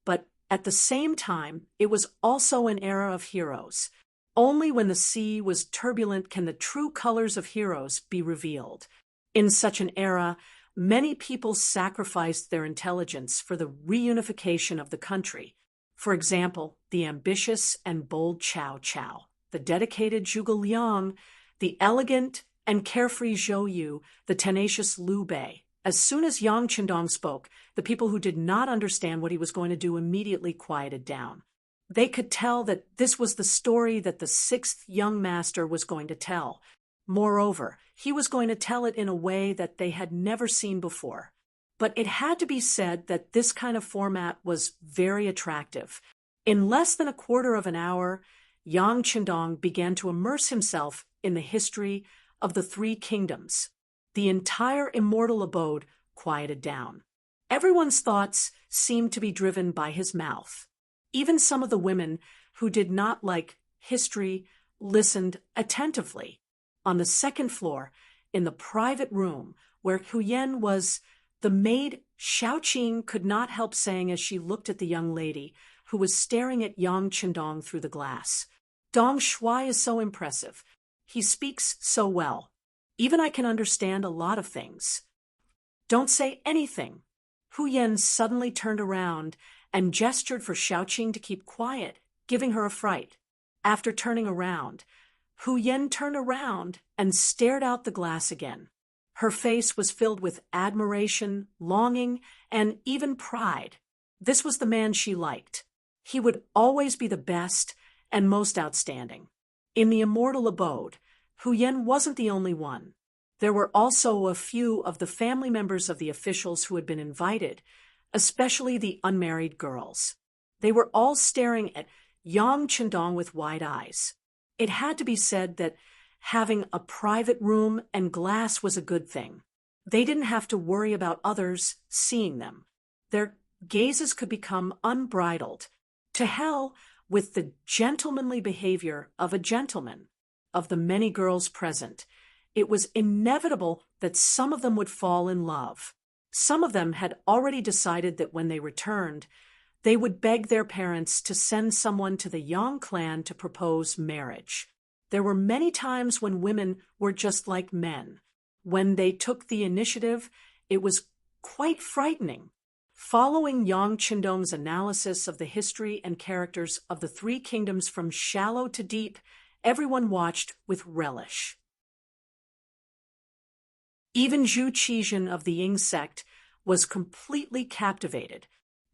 Speaker 1: But at the same time, it was also an era of heroes. Only when the sea was turbulent can the true colors of heroes be revealed. In such an era, many people sacrificed their intelligence for the reunification of the country. For example, the ambitious and bold Cao Cao, the dedicated Zhuge Liang, the elegant and carefree Zhou Yu, the tenacious Liu Bei. As soon as Yang Qindong spoke, the people who did not understand what he was going to do immediately quieted down. They could tell that this was the story that the 6th young master was going to tell. Moreover, he was going to tell it in a way that they had never seen before. But it had to be said that this kind of format was very attractive. In less than a quarter of an hour, Yang Qindong began to immerse himself in the history of the 3 kingdoms. The entire immortal abode quieted down. Everyone's thoughts seemed to be driven by his mouth. Even some of the women who did not like history listened attentively. On the second floor, in the private room where Huyen was, the maid Xiaoqing could not help saying as she looked at the young lady who was staring at Yang Qindong through the glass, "Dong Shuai is so impressive. He speaks so well. Even I can understand a lot of things." "Don't say anything." Huyen suddenly turned around and gestured for Xiaoqing to keep quiet, giving her a fright. After turning around, Huyen turned around and stared out the glass again. Her face was filled with admiration, longing, and even pride. This was the man she liked. He would always be the best and most outstanding. In the immortal abode, Huyen wasn't the only one. There were also a few of the family members of the officials who had been invited, especially the unmarried girls. They were all staring at Yang Qindong with wide eyes. It had to be said that having a private room and glass was a good thing. They didn't have to worry about others seeing them. Their gazes could become unbridled. To hell with the gentlemanly behavior of a gentleman. Of the many girls present, it was inevitable that some of them would fall in love. Some of them had already decided that when they returned, they would beg their parents to send someone to the Yang clan to propose marriage. There were many times when women were just like men. When they took the initiative, it was quite frightening. Following Yang Qindong's analysis of the history and characters of the three kingdoms from shallow to deep, everyone watched with relish. Even Zhu Qizhen of the Ying sect was completely captivated.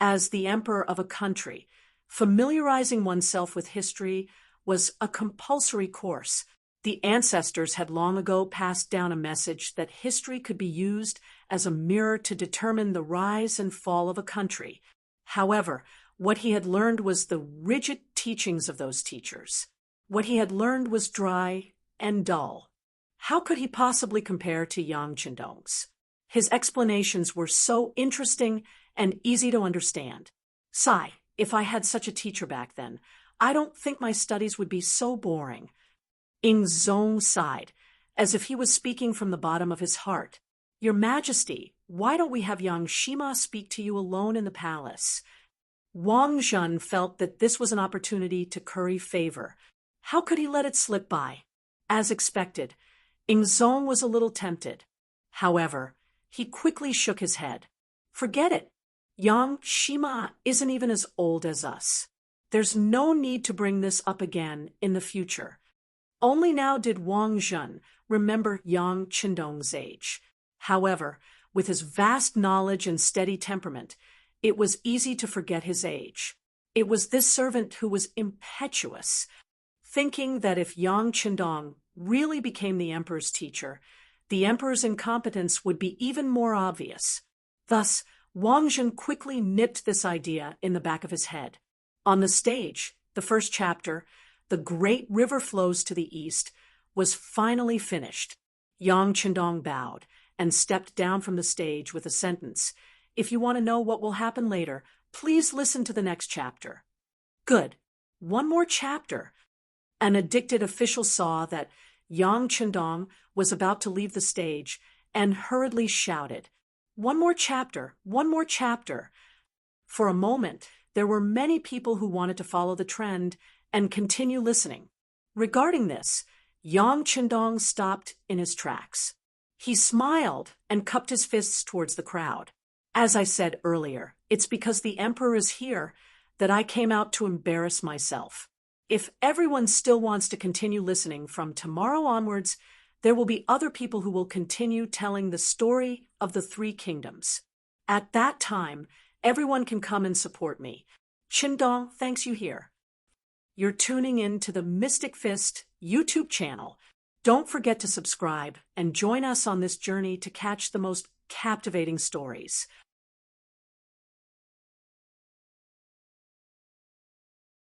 Speaker 1: As the emperor of a country, familiarizing oneself with history was a compulsory course. The ancestors had long ago passed down a message that history could be used as a mirror to determine the rise and fall of a country. However, what he had learned was the rigid teachings of those teachers. What he had learned was dry and dull. How could he possibly compare to Yang Qindong's? His explanations were so interesting and easy to understand. Sigh, if I had such a teacher back then, I don't think my studies would be so boring. Ing Zong sighed, as if he was speaking from the bottom of his heart. Your Majesty, why don't we have Yang Shima speak to you alone in the palace? Wang Zhen felt that this was an opportunity to curry favor. How could he let it slip by? As expected, Ing Zong was a little tempted. However, he quickly shook his head. Forget it. Yang Shima isn't even as old as us. There's no need to bring this up again in the future. Only now did Wang Zhen remember Yang Qindong's age. However, with his vast knowledge and steady temperament, it was easy to forget his age. It was this servant who was impetuous, thinking that if Yang Qindong really became the emperor's teacher, the emperor's incompetence would be even more obvious. Thus, Wang Zhen quickly nipped this idea in the back of his head. On the stage, the first chapter, The Great River Flows to the East, was finally finished. Yang Qindong bowed and stepped down from the stage with a sentence. If you want to know what will happen later, please listen to the next chapter. Good. One more chapter. An addicted official saw that Yang Qindong was about to leave the stage and hurriedly shouted, One more chapter, one more chapter. For a moment, there were many people who wanted to follow the trend and continue listening. Regarding this, Yang Qindong stopped in his tracks. He smiled and cupped his fists towards the crowd. As I said earlier, it's because the emperor is here that I came out to embarrass myself. If everyone still wants to continue listening from tomorrow onwards, there will be other people who will continue telling the story of the three kingdoms. At that time, everyone can come and support me. Qindong thanks you here. You're tuning in to the Mystic Fist YouTube channel. Don't forget to subscribe and join us on this journey to catch the most captivating stories.